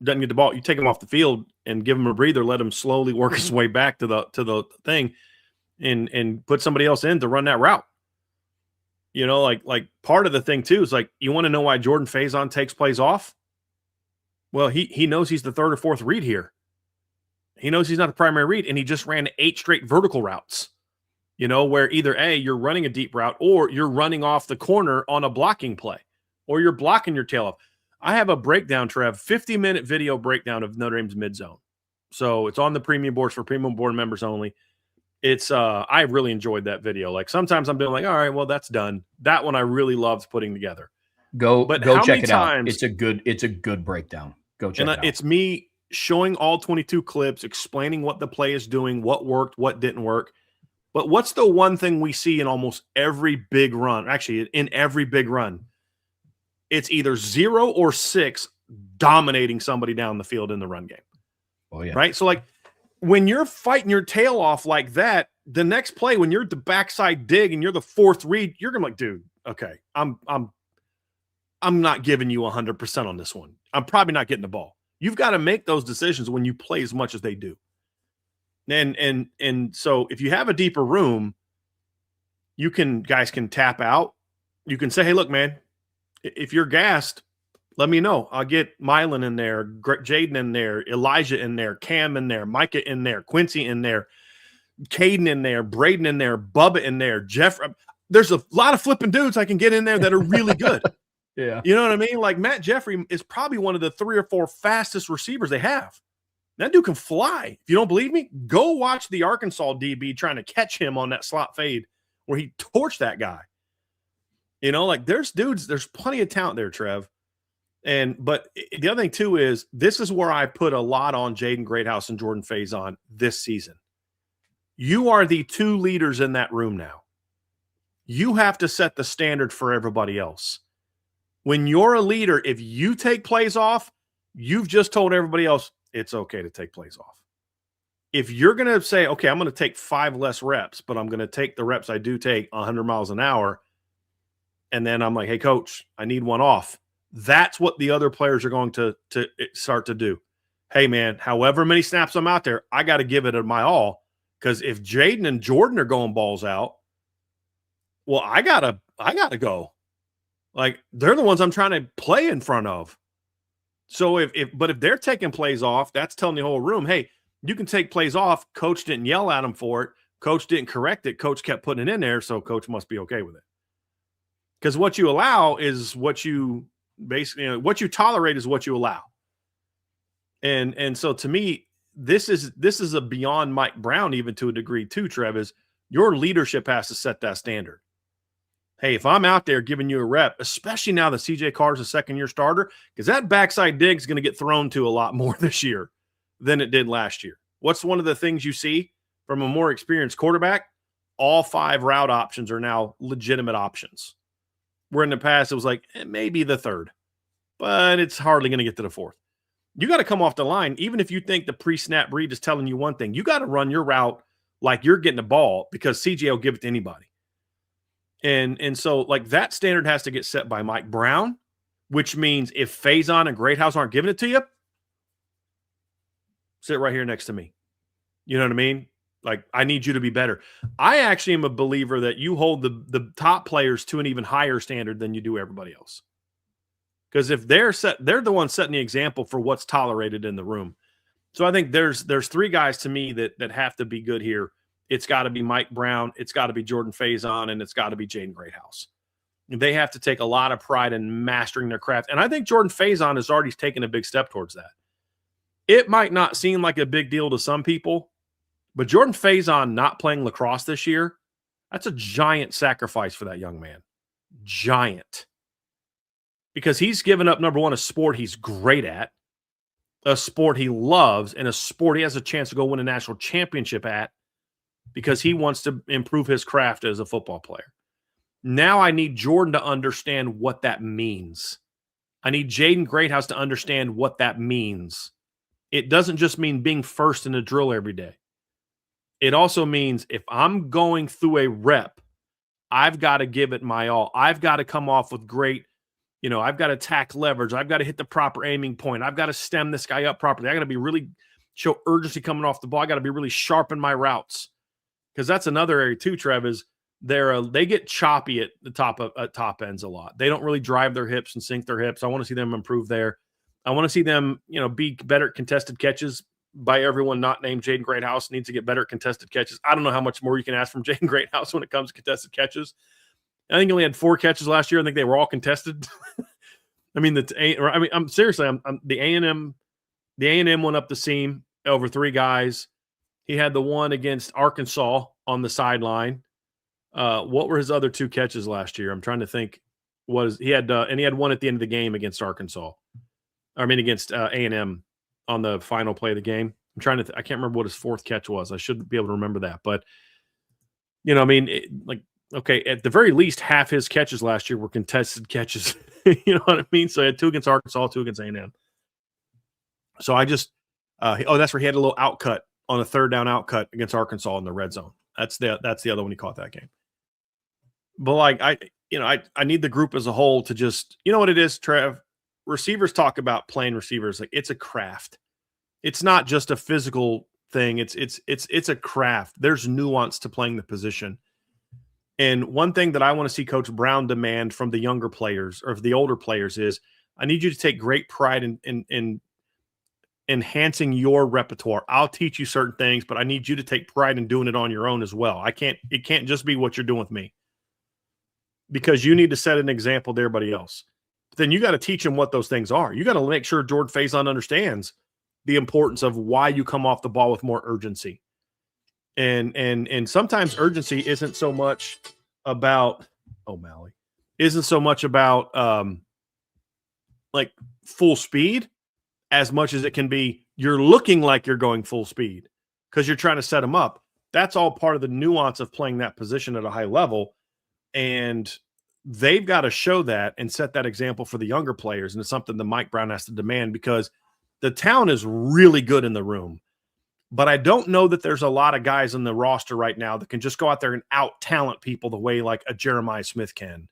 doesn't get the ball. You take him off the field and give him a breather, let him slowly work his way back to the thing and put somebody else in to run that route. Like part of the thing too is like, you want to know why Jordan Faison takes plays off? Well, he knows he's the third or fourth read here. He knows he's not the primary read, and he just ran 8 straight vertical routes, where either A, you're running a deep route, or you're running off the corner on a blocking play, or you're blocking your tail off. I have a breakdown, Trev, 50-minute video breakdown of Notre Dame's mid zone. So it's on the premium boards for premium board members only. It's I really enjoyed that video. Like sometimes I'm doing like, all right, well, that's done. That one I really loved putting together. Go check it out. It's a good breakdown. Go check it out. It's me showing all 22 clips, explaining what the play is doing, what worked, what didn't work. But what's the one thing we see in almost every big run? Actually, in every big run, it's either 0 or 6 dominating somebody down the field in the run game. Oh yeah. Right? So like when you're fighting your tail off like that, the next play, when you're the backside dig and you're the fourth read, you're gonna be like, dude, okay, I'm not giving you 100% on this one. I'm probably not getting the ball. You've got to make those decisions when you play as much as they do. And so if you have a deeper room, guys can tap out. You can say, hey, look, man, if you're gassed, let me know. I'll get Milan in there, Jaden in there, Elijah in there, Cam in there, Micah in there, Quincy in there, Caden in there, Braden in there, Bubba in there, Jeff. There's a lot of flipping dudes I can get in there that are really good. Yeah. You know what I mean? Like Matt Jeffrey is probably one of the 3 or 4 fastest receivers they have. That dude can fly. If you don't believe me, go watch the Arkansas DB trying to catch him on that slot fade where he torched that guy. Like there's plenty of talent there, Trev. But the other thing too is this is where I put a lot on Jaden Greathouse and Jordan Faison this season. You are the 2 leaders in that room now. You have to set the standard for everybody else. When you're a leader, if you take plays off, you've just told everybody else it's okay to take plays off. If you're going to say, okay, I'm going to take 5 less reps, but I'm going to take the reps I do take 100 miles an hour, and then I'm like, hey, coach, I need one off. That's what the other players are going to start to do. Hey, man, however many snaps I'm out there, I got to give it my all, because if Jaden and Jordan are going balls out, well, I gotta go. Like they're the ones I'm trying to play in front of. So if they're taking plays off, that's telling the whole room, hey, you can take plays off. Coach didn't yell at them for it. Coach didn't correct it. Coach kept putting it in there, so Coach must be okay with it. Because what you allow is what you basically, what you tolerate is what you allow. And so to me, this is a beyond Mike Brown even to a degree too, Trev, is your leadership has to set that standard. Hey, if I'm out there giving you a rep, especially now that CJ Carr's a second-year starter, because that backside dig is going to get thrown to a lot more this year than it did last year. What's one of the things you see from a more experienced quarterback? All 5 route options are now legitimate options. Where in the past it was like maybe the 3rd, but it's hardly going to get to the 4th. You got to come off the line, even if you think the pre-snap read is telling you one thing. You got to run your route like you're getting the ball because CJ will give it to anybody. And so like that standard has to get set by Mike Brown, which means if Faison and Greathouse aren't giving it to you, sit right here next to me. You know what I mean? Like, I need you to be better. I actually am a believer that you hold the top players to an even higher standard than you do everybody else. Because if they're the ones setting the example for what's tolerated in the room. So I think there's 3 guys to me that have to be good here. It's got to be Mike Brown, it's got to be Jordan Faison, and it's got to be Jaden Greathouse. They have to take a lot of pride in mastering their craft. And I think Jordan Faison has already taken a big step towards that. It might not seem like a big deal to some people, but Jordan Faison not playing lacrosse this year, that's a giant sacrifice for that young man. Giant. Because he's given up, number one, a sport he's great at, a sport he loves, and a sport he has a chance to go win a national championship at because he wants to improve his craft as a football player. Now I need Jordan to understand what that means. I need Jaden Greathouse to understand what that means. It doesn't just mean being first in a drill every day. It also means if I'm going through a rep, I've got to give it my all. I've got to come off with great, I've got to attack leverage. I've got to hit the proper aiming point. I've got to stem this guy up properly. I got to be really show urgency coming off the ball. I got to be really sharp in my routes. Because that's another area too, Trev, is they get choppy at the top ends a lot. They don't really drive their hips and sink their hips. I want to see them improve there. I want to see them, be better at contested catches. By everyone not named Jaden Greathouse needs to get better at contested catches. I don't know how much more you can ask from Jaden Greathouse when it comes to contested catches. I think he only had 4 catches last year. I think they were all contested. I'm seriously, the A&M went up the seam over 3 guys. He had the one against Arkansas on the sideline. What were his other 2 catches last year? I'm trying to think. He had one at the end of the game against Arkansas. Against A&M on the final play of the game. I'm trying to I can't remember what his 4th catch was. I should be able to remember that. But, okay, at the very least, half his catches last year were contested catches. You know what I mean? So he had 2 against Arkansas, 2 against A&M. So I just that's where he had a little outcut on a 3rd down outcut against Arkansas in the red zone. That's the other one he caught that game. But I need the group as a whole to just, what it is, Trev? Receivers talk about playing receivers like it's a craft. It's not just a physical thing. It's a craft. There's nuance to playing the position. And one thing that I want to see Coach Brown demand from the younger players or the older players is I need you to take great pride in enhancing your repertoire. I'll teach you certain things, but I need you to take pride in doing it on your own as well. It can't just be what you're doing with me because you need to set an example to everybody else. Then you got to teach him what those things are. You got to make sure Jordan Faison understands the importance of why you come off the ball with more urgency. And sometimes urgency isn't so much about like full speed as much as it can be you're looking like you're going full speed because you're trying to set them up. That's all part of the nuance of playing that position at a high level. And they've got to show that and set that example for the younger players. And it's something that Mike Brown has to demand because the talent is really good in the room. But I don't know that there's a lot of guys in the roster right now that can just go out there and out-talent people the way like a Jeremiah Smith can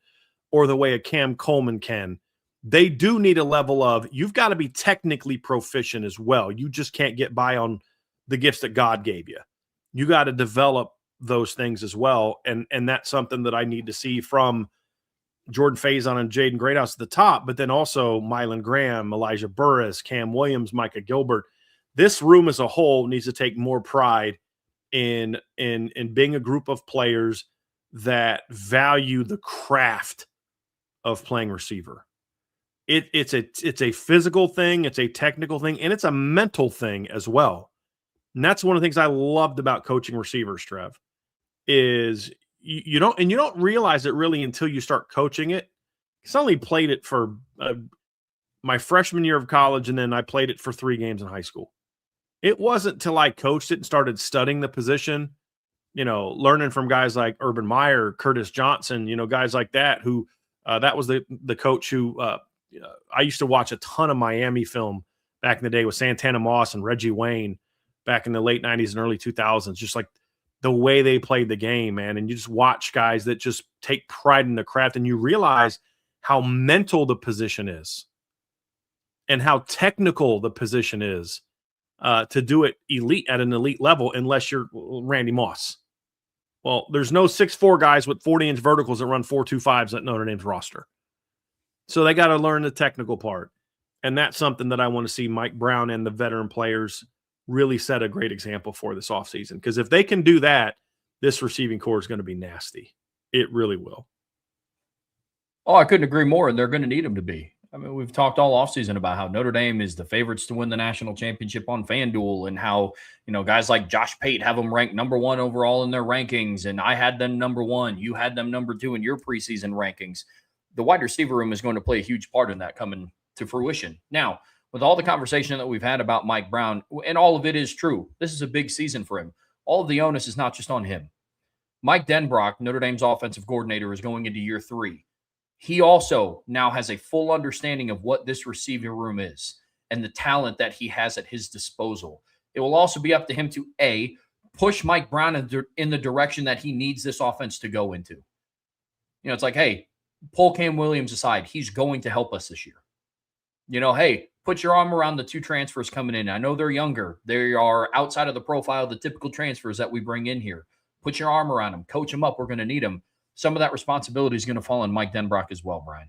or the way a Cam Coleman can. They do need a level of you've got to be technically proficient as well. You just can't get by on the gifts that God gave you. You got to develop those things as well. And that's something that I need to see from Jordan Faison and Jaden Greathouse at the top, but then also Mylan Graham, Elijah Burris, Cam Williams, Micah Gilbert. This room as a whole needs to take more pride in being a group of players that value the craft of playing receiver. It's a physical thing, it's a technical thing, and it's a mental thing as well. And that's one of the things I loved about coaching receivers, Trev, is you don't realize it really until you start coaching it. I only played it for my freshman year of college, and then I played it for 3 games in high school. It wasn't till I coached it and started studying the position, learning from guys like Urban Meyer, Curtis Johnson, guys like that, who that was the coach who I used to watch a ton of Miami film back in the day with Santana Moss and Reggie Wayne back in the late 90s and early 2000s, just like the way they played the game, man. And you just watch guys that just take pride in the craft, and you realize how mental the position is and how technical the position is to do it at an elite level, unless you're Randy Moss. Well, there's no 6'4" guys with 40-inch verticals that run 4.25s at Notre Dame's roster. So they got to learn the technical part. And that's something that I want to see Mike Brown and the veteran players really set a great example for this offseason. Because if they can do that, this receiving core is going to be nasty. It really will. Oh, I couldn't agree more. And they're going to need them to be. I mean, we've talked all offseason about how Notre Dame is the favorites to win the national championship on FanDuel, and how, guys like Josh Pate have them ranked number 1 overall in their rankings. And I had them number 1. You had them number 2 in your preseason rankings. The wide receiver room is going to play a huge part in that coming to fruition. Now, with all the conversation that we've had about Mike Brown, and all of it is true, this is a big season for him. All of the onus is not just on him. Mike Denbrock, Notre Dame's offensive coordinator, is going into year 3. He also now has a full understanding of what this receiving room is and the talent that he has at his disposal. It will also be up to him to, A, push Mike Brown in the direction that he needs this offense to go into. It's like, hey, pull Cam Williams aside. He's going to help us this year. Hey, put your arm around the 2 transfers coming in. I know they're younger. They are outside of the profile of the typical transfers that we bring in here. Put your arm around them. Coach them up. We're going to need them. Some of that responsibility is going to fall on Mike Denbrock as well, Brian.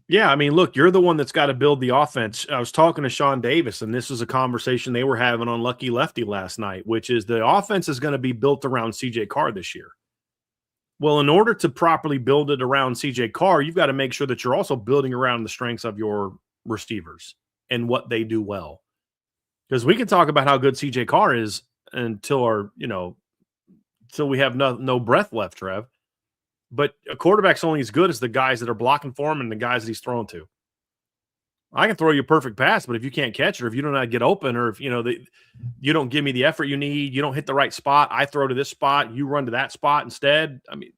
Yeah, I mean, look, you're the one that's got to build the offense. I was talking to Sean Davis, and this was a conversation they were having on Lucky Lefty last night, which is the offense is going to be built around C.J. Carr this year. Well, in order to properly build it around C.J. Carr, you've got to make sure that you're also building around the strengths of your receivers and what they do well. Because we can talk about how good C.J. Carr is until we have no breath left, Trev. But a quarterback's only as good as the guys that are blocking for him and the guys that he's throwing to. I can throw you a perfect pass, but if you can't catch it, or if you don't know how to get open, or if you don't give me the effort you need, you don't hit the right spot, I throw to this spot, you run to that spot instead. I mean,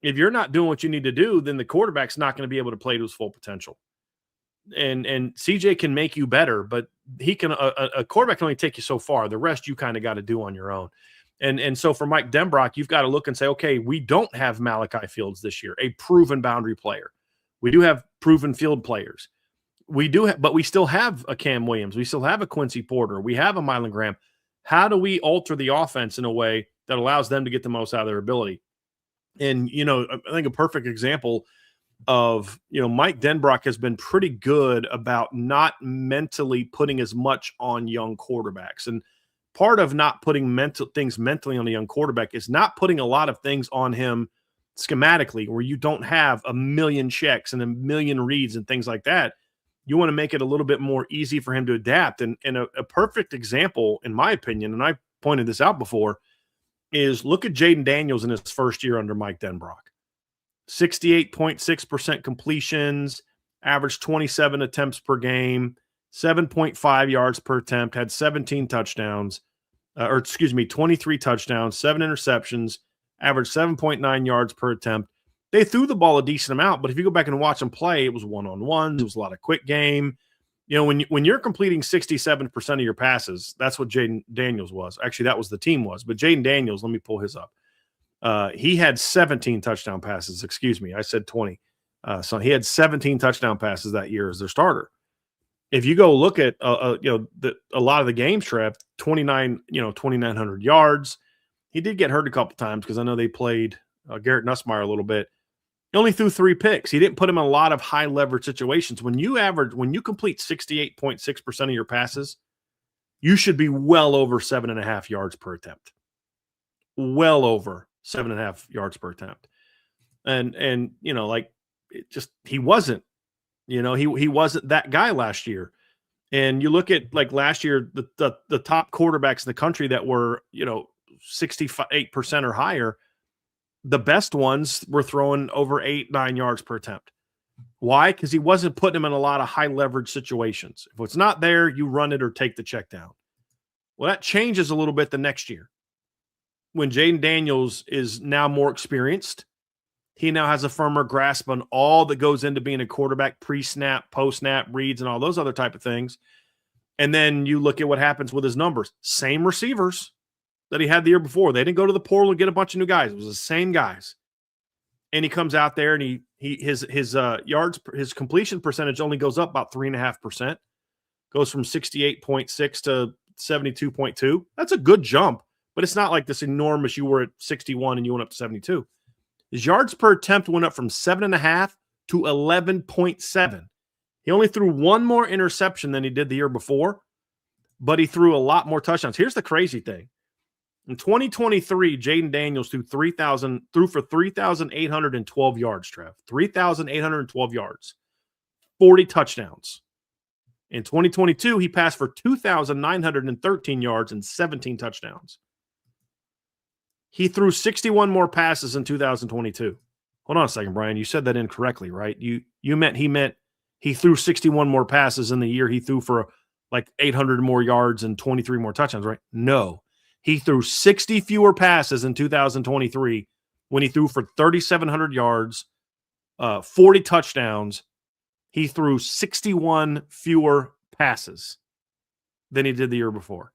if you're not doing what you need to do, then the quarterback's not going to be able to play to his full potential. And CJ can make you better, but he can a quarterback can only take you so far. The rest you kind of got to do on your own. And so for Mike Denbrock, you've got to look and say, okay, we don't have Malachi Fields this year, a proven boundary player. We do have proven field players. But we still have a Cam Williams. We still have a Quincy Porter. We have a Mylan Graham. How do we alter the offense in a way that allows them to get the most out of their ability? And, I think a perfect example of, Mike Denbrock has been pretty good about not mentally putting as much on young quarterbacks. And part of not putting things mentally on a young quarterback is not putting a lot of things on him schematically, where you don't have a million checks and a million reads and things like that. You want to make it a little bit more easy for him to adapt. And a perfect example, in my opinion, and I pointed this out before, is look at Jaden Daniels in his first year under Mike Denbrock. 68.6% completions, averaged 27 attempts per game, 7.5 yards per attempt, had 23 touchdowns, 7 interceptions, averaged 7.9 yards per attempt. They threw the ball a decent amount, but if you go back and watch them play, it was one-on-ones. It was a lot of quick game. When you're completing 67% of your passes, that's what Jaden Daniels was. Actually, that was the team was. But Jaden Daniels, let me pull his up. He had 17 touchdown passes. Excuse me, I said 20. So he had 17 touchdown passes that year as their starter. If you go look at a lot of the games, Trev, 2,900 yards. He did get hurt a couple times because I know they played Garrett Nussmeier a little bit. He only threw 3 picks. He didn't put him in a lot of high leverage situations. When you complete 68.6% of your passes, you should be well over 7.5 yards per attempt. Well over 7.5 yards per attempt. And like it just he wasn't. He wasn't that guy last year. And you look at like last year, the top quarterbacks in the country that were 68% or higher, the best ones were throwing over 8-9 yards per attempt. Why? Because he wasn't putting them in a lot of high leverage situations. If it's not there, you run it or take the check down. Well, that changes a little bit the next year. When Jaden Daniels is now more experienced, he now has a firmer grasp on all that goes into being a quarterback, pre-snap, post-snap, reads, and all those other type of things. And then you look at what happens with his numbers. Same receivers that he had the year before. They didn't go to the portal and get a bunch of new guys. It was the same guys. And he comes out there and his yards, his completion percentage only goes up about 3.5%. Goes from 68.6 to 72.2. That's a good jump, but it's not like this enormous. You were at 61 and you went up to 72. His yards per attempt went up from 7.5 to 11.7. He only threw one more interception than he did the year before, but he threw a lot more touchdowns. Here's the crazy thing. In 2023, Jaden Daniels threw for 3,812 yards, Trev. 3,812 yards. 40 touchdowns. In 2022, he passed for 2,913 yards and 17 touchdowns. He threw 61 more passes in 2022. Hold on a second, Brian. You said that incorrectly, right? You meant he threw 61 more passes in the year he threw for like 800 more yards and 23 more touchdowns, right? No. He threw 60 fewer passes in 2023 when he threw for 3,700 yards, 40 touchdowns. He threw 61 fewer passes than he did the year before.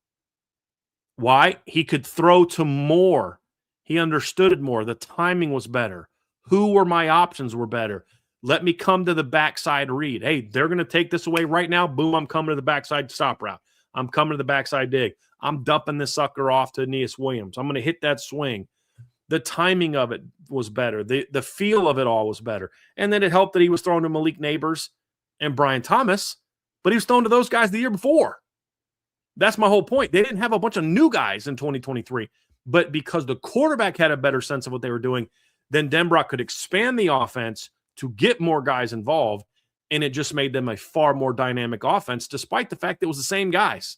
Why? He could throw to more. He understood it more. The timing was better. Who were my options were better. Let me come to the backside read. Hey, they're going to take this away right now. Boom, I'm coming to the backside stop route. I'm coming to the backside dig. I'm dumping this sucker off to Aeneas Williams. I'm going to hit that swing. The timing of it was better. The feel of it all was better. And then it helped that he was throwing to Malik Neighbors and Brian Thomas, but he was throwing to those guys the year before. That's my whole point. They didn't have a bunch of new guys in 2023, but because the quarterback had a better sense of what they were doing, then Denbrock could expand the offense to get more guys involved, and it just made them a far more dynamic offense, despite the fact that it was the same guys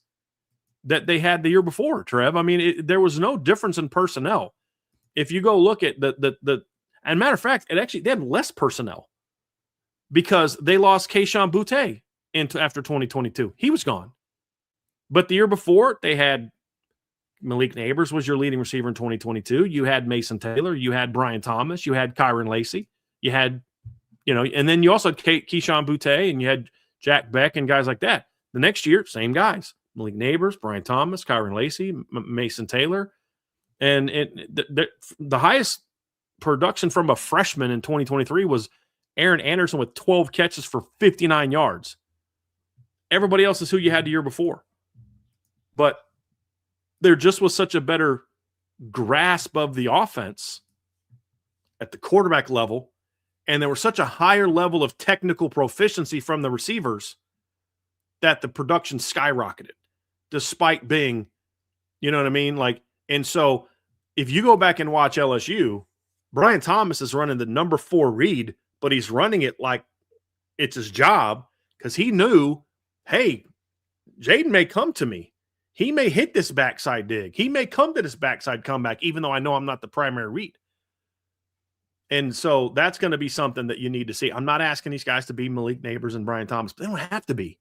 that they had the year before, Trev. I mean, there was no difference in personnel. If you go look at and matter of fact, they had less personnel because they lost Keyshawn Boutte after 2022. He was gone. But the year before, they had Malik Neighbors was your leading receiver in 2022. You had Mason Taylor. You had Brian Thomas. You had Kyron Lacey. You had, and then you also had Keyshawn Boutte and you had Jack Beck and guys like that. The next year, same guys. Malik Neighbors, Brian Thomas, Kyron Lacey, Mason Taylor. And the highest production from a freshman in 2023 was Aaron Anderson with 12 catches for 59 yards. Everybody else is who you had the year before. But there just was such a better grasp of the offense at the quarterback level, and there was such a higher level of technical proficiency from the receivers that the production skyrocketed, despite being, you know what I mean? And so if you go back and watch LSU, Brian Thomas is running the number 4 read, but he's running it like it's his job because he knew, hey, Jaden may come to me. He may hit this backside dig. He may come to this backside comeback, even though I know I'm not the primary read. And so that's going to be something that you need to see. I'm not asking these guys to be Malik Neighbors and Brian Thomas, but they don't have to be.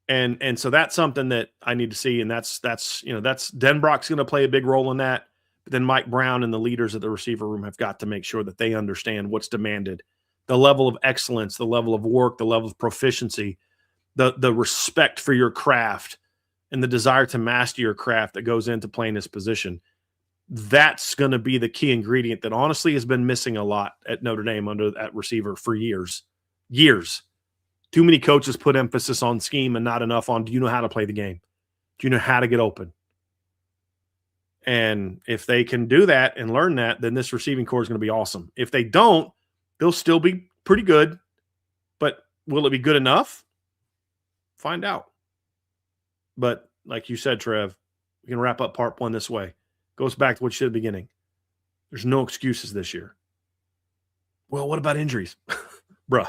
And so that's something that I need to see. And that's Denbrock's going to play a big role in that. But then Mike Brown and the leaders of the receiver room have got to make sure that they understand what's demanded, the level of excellence, the level of work, the level of proficiency, the respect for your craft, and the desire to master your craft that goes into playing this position. That's going to be the key ingredient that honestly has been missing a lot at Notre Dame under that receiver for years. Too many coaches put emphasis on scheme and not enough on, do you know how to play the game? Do you know how to get open? And if they can do that and learn that, then this receiving core is going to be awesome. If they don't, they'll still be pretty good. But will it be good enough? Find out. But like you said, Trev, we can wrap up part one this way. Goes back to what you said at the beginning. There's no excuses this year. Well, what about injuries? Bruh.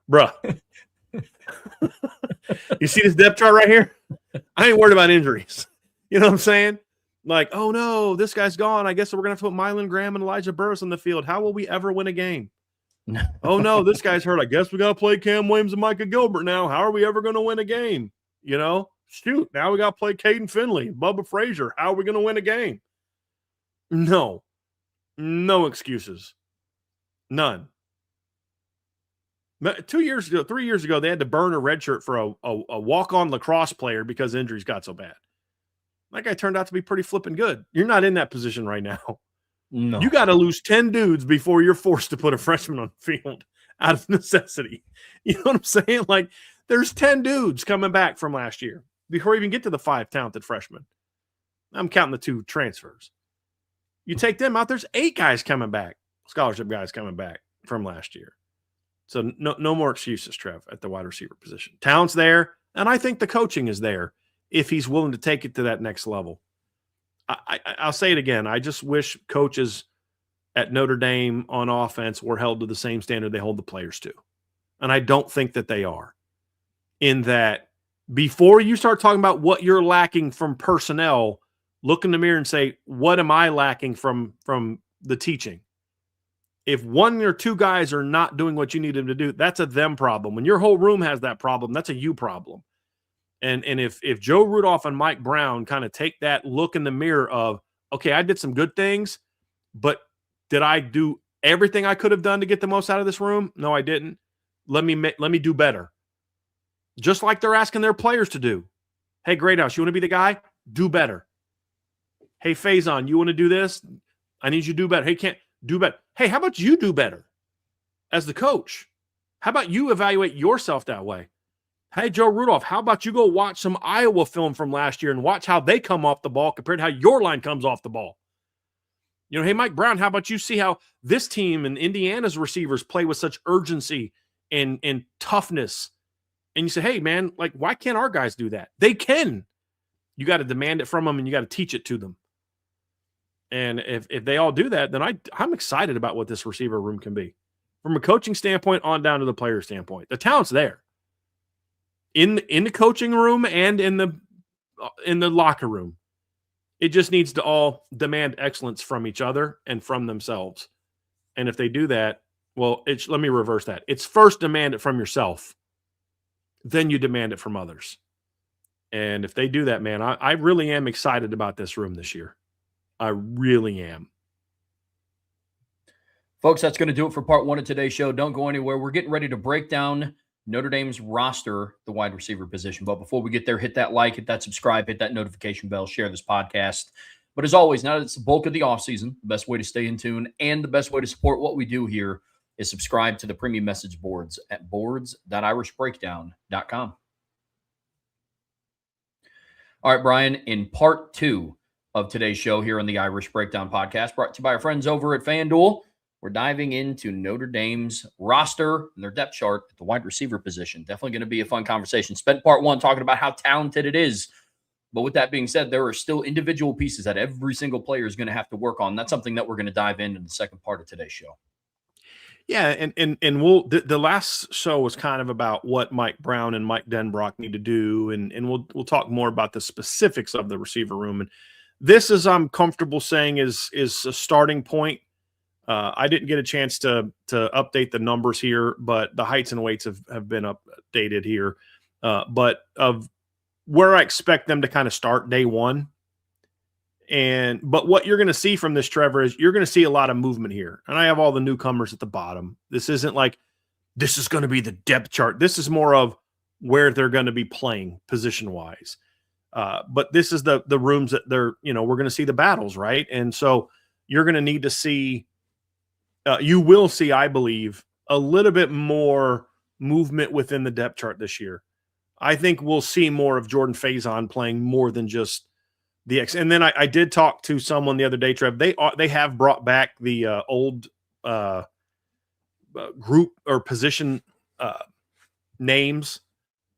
Bruh. You see this depth chart right here? I ain't worried about injuries. You know what I'm saying? Like, oh no, this guy's gone. I guess we're going to have to put Mylan Graham and Elijah Burris on the field. How will we ever win a game? Oh no, this guy's hurt. I guess we got to play Cam Williams and Micah Gilbert now. How are we ever going to win a game? You know, shoot, now we got to play Caden Finley, Bubba Frazier. How are we going to win a game? No excuses. None. 3 years ago, they had to burn a red shirt for a walk-on lacrosse player because injuries got so bad. That guy turned out to be pretty flipping good. You're not in that position right now. No. You got to lose 10 dudes before you're forced to put a freshman on the field out of necessity. You know what I'm saying? Like, there's 10 dudes coming back from last year before you even get to the 5 talented freshmen. I'm counting the 2 transfers. You take them out, there's 8 guys coming back, scholarship guys coming back from last year. So no more excuses, Trev, at the wide receiver position. Talent's there, and I think the coaching is there if he's willing to take it to that next level. I'll say it again. I just wish coaches at Notre Dame on offense were held to the same standard they hold the players to. And I don't think that they are. In that, before you start talking about what you're lacking from personnel, look in the mirror and say, what am I lacking from the teaching? If 1 or 2 guys are not doing what you need them to do, that's a them problem. When your whole room has that problem, that's a you problem. And if Joe Rudolph and Mike Brown kind of take that look in the mirror of, okay, I did some good things, but did I do everything I could have done to get the most out of this room? No, I didn't. Let me do better. Just like they're asking their players to do. Hey, Greathouse, you want to be the guy? Do better. Hey, Faison, you want to do this? I need you to do better. Hey, can't do better. Hey, how about you do better as the coach? How about you evaluate yourself that way? Hey, Joe Rudolph, how about you go watch some Iowa film from last year and watch how they come off the ball compared to how your line comes off the ball? You know, hey, Mike Brown, how about you see how this team and Indiana's receivers play with such urgency and toughness? And you say, hey, man, like, why can't our guys do that? They can. You got to demand it from them, and you got to teach it to them. And if they all do that, then I'm excited about what this receiver room can be. From a coaching standpoint on down to the player standpoint. The talent's there. In the coaching room and in the locker room. It just needs to all demand excellence from each other and from themselves. And if they do that, well, let me reverse that. It's first demand it from yourself. Then you demand it from others. And if they do that, man, I really am excited about this room this year. I really am. Folks, that's going to do it for part 1 of today's show. Don't go anywhere. We're getting ready to break down Notre Dame's roster, the wide receiver position. But before we get there, hit that like, hit that subscribe, hit that notification bell, share this podcast. But as always, now that it's the bulk of the offseason, the best way to stay in tune and the best way to support what we do here is subscribe to the premium message boards at boards.irishbreakdown.com. All right, Brian, in part 2 of today's show here on the Irish Breakdown podcast, brought to you by our friends over at FanDuel, we're diving into Notre Dame's roster and their depth chart at the wide receiver position. Definitely going to be a fun conversation. Spent part 1 talking about how talented it is. But with that being said, there are still individual pieces that every single player is going to have to work on. That's something that we're going to dive into in the second part of today's show. Yeah, and the last show was kind of about what Mike Brown and Mike Denbrock need to do, and we'll talk more about the specifics of the receiver room. And this, as I'm comfortable saying, is a starting point. I didn't get a chance to update the numbers here, but the heights and weights have been updated here. But of where I expect them to kind of start day one. But what you're going to see from this, Trevor, is you're going to see a lot of movement here. And I have all the newcomers at the bottom. This isn't like this is going to be the depth chart. This is more of where they're going to be playing position-wise. But this is the rooms that we're going to see the battles, right? And so you're going to need to see you will see, I believe, a little bit more movement within the depth chart this year. I think we'll see more of Jordan Faison playing more than just the X. And then I did talk to someone the other day, Trev. They have brought back the old group or position names.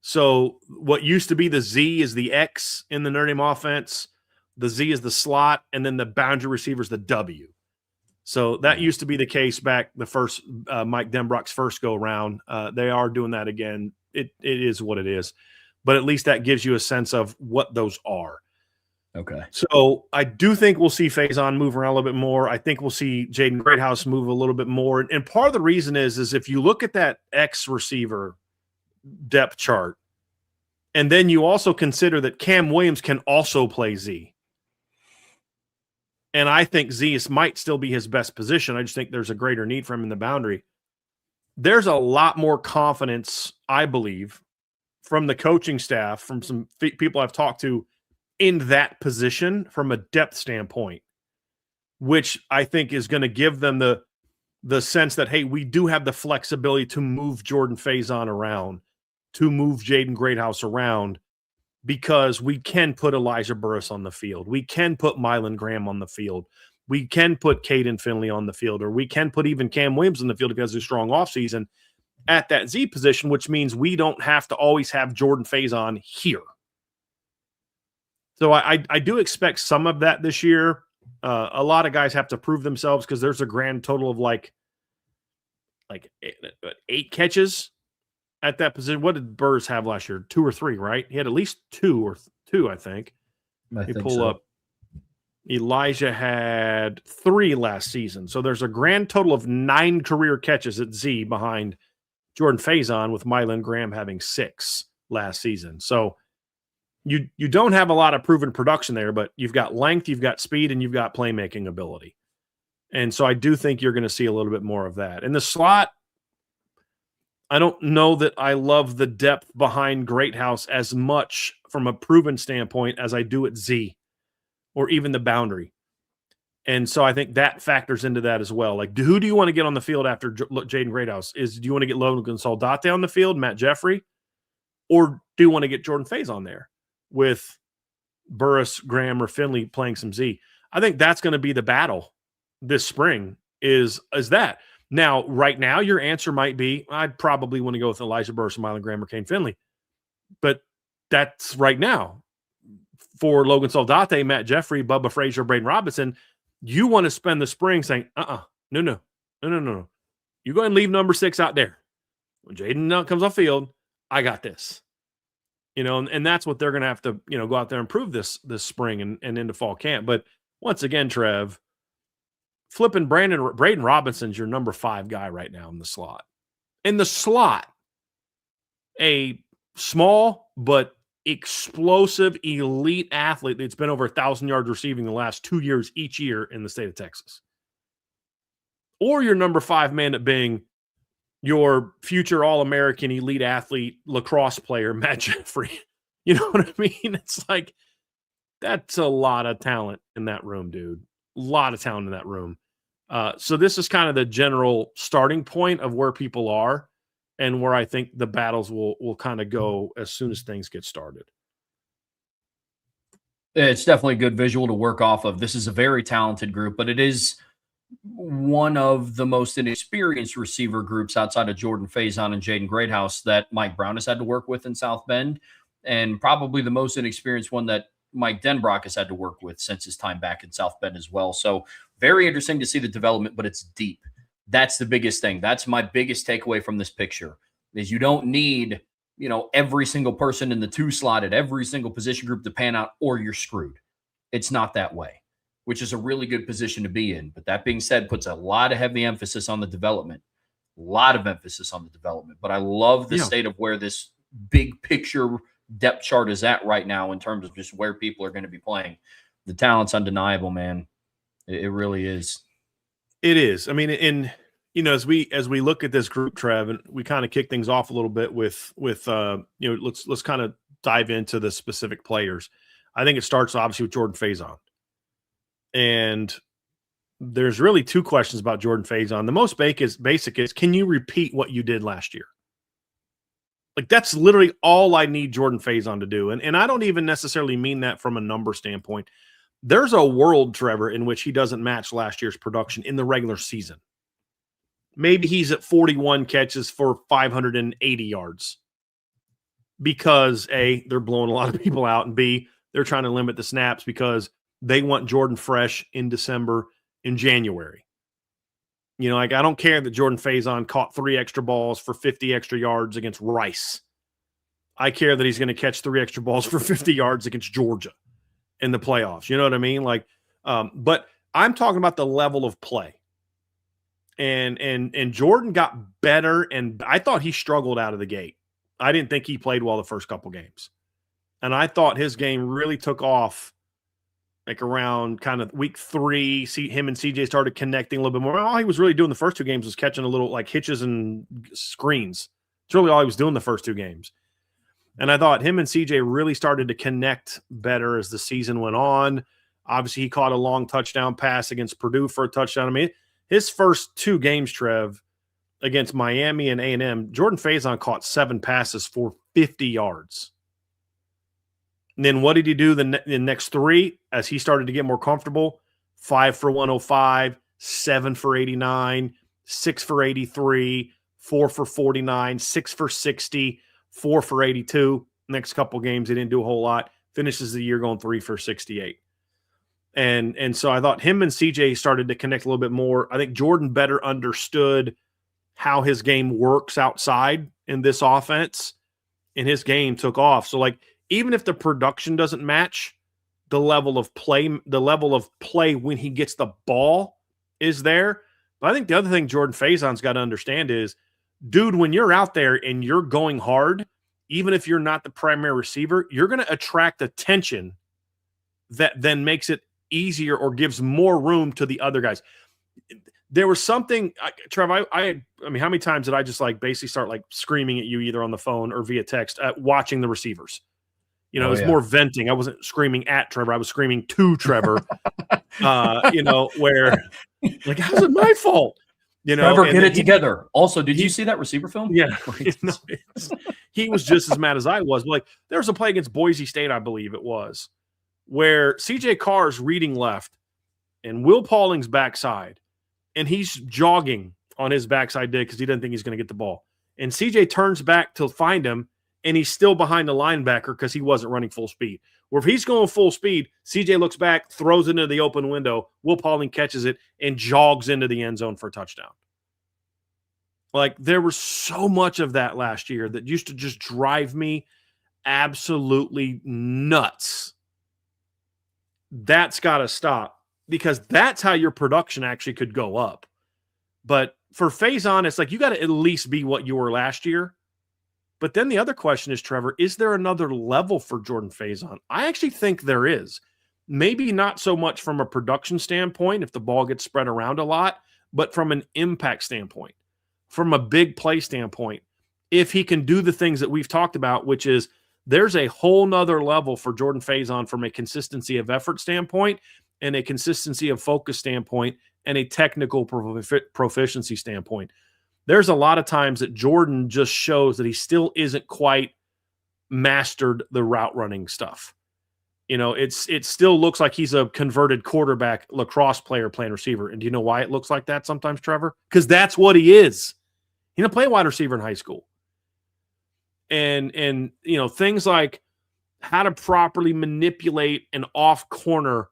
So what used to be the Z is the X in the Notre Dame offense. The Z is the slot, and then the boundary receiver is the W. So that used to be the case back the first Mike Denbrock's first go around. They are doing that again. It is what it is, but at least that gives you a sense of what those are. Okay. So I do think we'll see Faison move around a little bit more. I think we'll see Jaden Greathouse move a little bit more. And part of the reason is if you look at that X receiver depth chart, and then you also consider that Cam Williams can also play Z. And I think Z might still be his best position. I just think there's a greater need for him in the boundary. There's a lot more confidence, I believe, from the coaching staff, from some people I've talked to in that position from a depth standpoint, which I think is going to give them the sense that, hey, we do have the flexibility to move Jordan Faison around, to move Jaden Greathouse around, because we can put Elijah Burris on the field. We can put Mylan Graham on the field. We can put Caden Finley on the field, or we can put even Cam Williams on the field because of a strong offseason at that Z position, which means we don't have to always have Jordan Faison here. So I do expect some of that this year. A lot of guys have to prove themselves because there's a grand total of like 8 catches at that position. What did Burris have last year? 2 or 3, right? He had at least 2, I think. I think pull so. up. Elijah had 3 last season. So there's a grand total of 9 career catches at Z behind Jordan Faison, with Mylan Graham having 6 last season. So you don't have a lot of proven production there, but you've got length, you've got speed, and you've got playmaking ability. And so I do think you're going to see a little bit more of that. In the slot, I don't know that I love the depth behind Greathouse as much from a proven standpoint as I do at Z or even the boundary. And so I think that factors into that as well. Like, who do you want to get on the field after Jaden Greathouse? Do you want to get Logan Soldate on the field, Matt Jeffrey, or do you want to get Jordan Faison there with Burris, Graham, or Finley playing some Z? I think that's going to be the battle this spring is that. Now, right now, your answer might be, I'd probably want to go with Elijah Burris, Mylan Graham, or Kane Finley. But that's right now. For Logan Soldate, Matt Jeffrey, Bubba Frazier, Braden Robinson, you want to spend the spring saying, no. You go ahead and leave number 6 out there. When Jaden comes off field, I got this. And that's what they're going to have to, go out there and prove this spring and into fall camp. But once again, Trev, flipping Braden Robinson's your number 5 guy right now in the slot. In the slot, a small but explosive elite athlete that's been over 1,000 yards receiving the last 2 years each year in the state of Texas. Or your number 5 man at being your future All-American elite athlete, lacrosse player, Matt Jeffrey. You know what I mean? It's like, that's a lot of talent in that room, dude. A lot of talent in that room. So this is kind of the general starting point of where people are and where I think the battles will kind of go as soon as things get started. It's definitely a good visual to work off of. This is a very talented group, but it is one of the most inexperienced receiver groups outside of Jordan Faison and Jaden Greathouse that Mike Brown has had to work with in South Bend, and probably the most inexperienced one that Mike Denbrock has had to work with since his time back in South Bend as well. So very interesting to see the development, but it's deep. That's the biggest thing. That's my biggest takeaway from this picture is you don't need, every single person in the 2 slot at every single position group to pan out, or you're screwed. It's not that way, which is a really good position to be in. But that being said, puts a lot of heavy emphasis on the development, But I love the state of where this big picture depth chart is at right now in terms of just where people are going to be playing. The talent's undeniable, man. It really is. It is. I mean, as we look at this group, Trev, and we kind of kick things off a little bit with let's kind of dive into the specific players. I think it starts obviously with Jordan Faison. And there's really 2 questions about Jordan Faison. The most basic is, can you repeat what you did last year? Like, that's literally all I need Jordan Faison to do. And I don't even necessarily mean that from a number standpoint. There's a world, Trevor, in which he doesn't match last year's production in the regular season. Maybe he's at 41 catches for 580 yards because A, they're blowing a lot of people out, and B, they're trying to limit the snaps because they want Jordan fresh in December, in January. You know, like I don't care that Jordan Faison caught 3 extra balls for 50 extra yards against Rice. I care that he's going to catch 3 extra balls for 50 yards against Georgia in the playoffs. You know what I mean? Like, but I'm talking about the level of play. And Jordan got better, and I thought he struggled out of the gate. I didn't think he played well the first couple games. And I thought his game really took off like around kind of week 3. Him and CJ started connecting a little bit more. All he was really doing the first 2 games was catching a little like hitches and screens. It's really all he was doing the first 2 games. And I thought him and CJ really started to connect better as the season went on. Obviously, he caught a long touchdown pass against Purdue for a touchdown. I mean, his first 2 games, Trev, against Miami and A&M, Jordan Faison caught 7 passes for 50 yards. And then what did he do the next 3 as he started to get more comfortable? 5 for 105, 7 for 89, 6 for 83, 4 for 49, 6 for 60, 4 for 82. Next couple games, he didn't do a whole lot. Finishes the year going 3 for 68. And so I thought him and CJ started to connect a little bit more. I think Jordan better understood how his game works outside in this offense, and his game took off. So like, even if the production doesn't match, the level of play when he gets the ball is there. But I think the other thing Jordan Faison's got to understand is, dude, when you're out there and you're going hard, even if you're not the primary receiver, you're going to attract attention that then makes it easier or gives more room to the other guys. There was something, Trev, I mean, how many times did I just like basically start like screaming at you either on the phone or via text watching the receivers? You know, it was more venting. I wasn't screaming at Trevor. I was screaming to Trevor, you know, where like, how's it my fault? You know, Trevor, get it together. Also, did you see that receiver film? Yeah. He was just as mad as I was. But like, there was a play against Boise State, I believe it was, where CJ Carr's reading left and Will Pauling's backside, and he's jogging on his backside dig because he doesn't think he's going to get the ball. And CJ turns back to find him, and he's still behind the linebacker because he wasn't running full speed. Where if he's going full speed, CJ looks back, throws it into the open window, Will Pauling catches it, and jogs into the end zone for a touchdown. Like, there was so much of that last year that used to just drive me absolutely nuts. That's got to stop, because that's how your production actually could go up. But for Faison, it's like you got to at least be what you were last year. But then the other question is, Trevor, is there another level for Jordan Faison? I actually think there is. Maybe not so much from a production standpoint if the ball gets spread around a lot, but from an impact standpoint, from a big play standpoint, if he can do the things that we've talked about, which is there's a whole nother level for Jordan Faison from a consistency of effort standpoint and a consistency of focus standpoint and a technical proficiency standpoint. There's a lot of times that Jordan just shows that he still isn't quite mastered the route running stuff. You know, it still looks like he's a converted quarterback lacrosse player playing receiver. And do you know why it looks like that sometimes, Trevor? Because that's what he is. He didn't play wide receiver in high school. And you know, things like how to properly manipulate an off corner,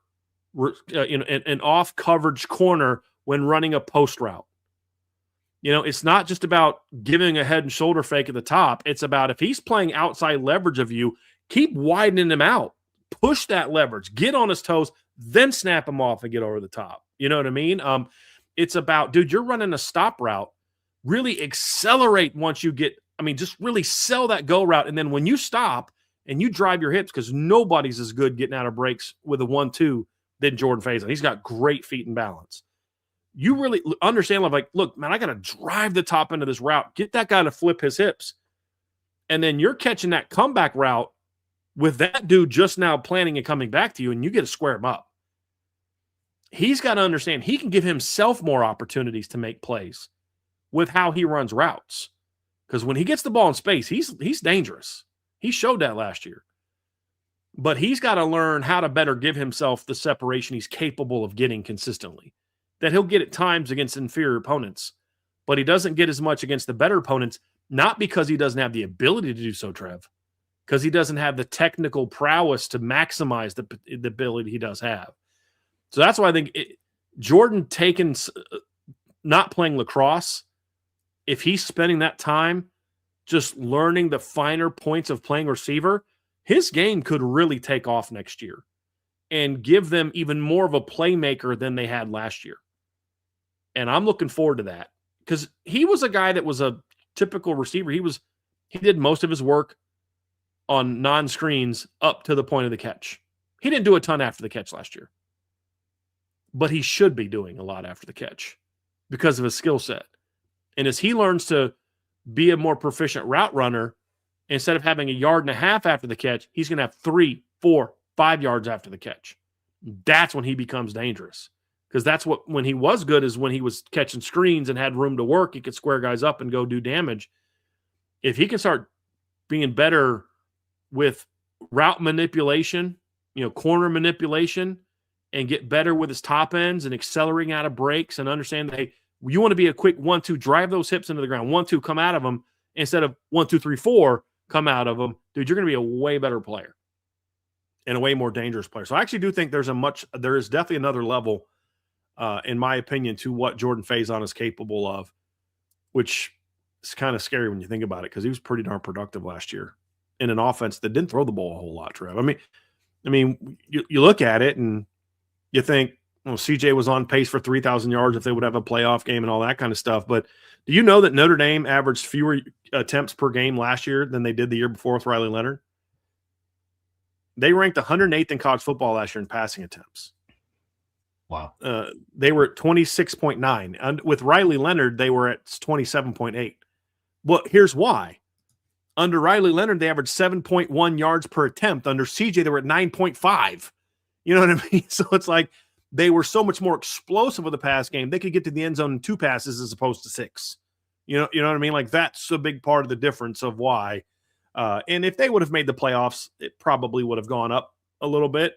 an off coverage corner when running a post route. You know, it's not just about giving a head and shoulder fake at the top. It's about if he's playing outside leverage of you, keep widening him out. Push that leverage. Get on his toes, then snap him off and get over the top. You know what I mean? It's about, dude, you're running a stop route. Really accelerate once you get, just really sell that go route. And then when you stop and you drive your hips, because nobody's as good getting out of breaks with a 1-2 than Jordan Faison. He's got great feet and balance. You really understand, like, look, man, I got to drive the top end of this route. Get that guy to flip his hips. And then you're catching that comeback route with that dude just now planning and coming back to you, and you get to square him up. He's got to understand he can give himself more opportunities to make plays with how he runs routes. Because when he gets the ball in space, he's dangerous. He showed that last year. But he's got to learn how to better give himself the separation he's capable of getting consistently. That he'll get at times against inferior opponents, but he doesn't get as much against the better opponents, not because he doesn't have the ability to do so, Trev, because he doesn't have the technical prowess to maximize the ability he does have. So that's why I think Jordan not playing lacrosse, if he's spending that time just learning the finer points of playing receiver, his game could really take off next year and give them even more of a playmaker than they had last year. And I'm looking forward to that because he was a guy that was a typical receiver. He did most of his work on non-screens up to the point of the catch. He didn't do a ton after the catch last year, but he should be doing a lot after the catch because of his skill set. And as he learns to be a more proficient route runner, instead of having 1.5 yards after the catch, he's going to have 3, 4, 5 yards after the catch. That's when he becomes dangerous. Because that's when he was good is when he was catching screens and had room to work. He could square guys up and go do damage. If he can start being better with route manipulation, corner manipulation, and get better with his top ends and accelerating out of breaks and understand that, hey, you want to be a quick 1-2, drive those hips into the ground, 1-2, come out of them instead of 1-2, 3, 4, come out of them. Dude, you're going to be a way better player and a way more dangerous player. So I actually do think there is definitely another level, in my opinion, to what Jordan Faison is capable of, which is kind of scary when you think about it because he was pretty darn productive last year in an offense that didn't throw the ball a whole lot, Trev. I mean, you look at it and you think, well, CJ was on pace for 3,000 yards if they would have a playoff game and all that kind of stuff. But do you know that Notre Dame averaged fewer attempts per game last year than they did the year before with Riley Leonard? They ranked 108th in college football last year in passing attempts. Wow. They were at 26.9. And with Riley Leonard, they were at 27.8. Well, here's why. Under Riley Leonard, they averaged 7.1 yards per attempt. Under CJ, they were at 9.5. You know what I mean? So it's like they were so much more explosive with the pass game. They could get to the end zone in 2 passes as opposed to 6. You know what I mean? Like that's a big part of the difference of why. And if they would have made the playoffs, it probably would have gone up a little bit.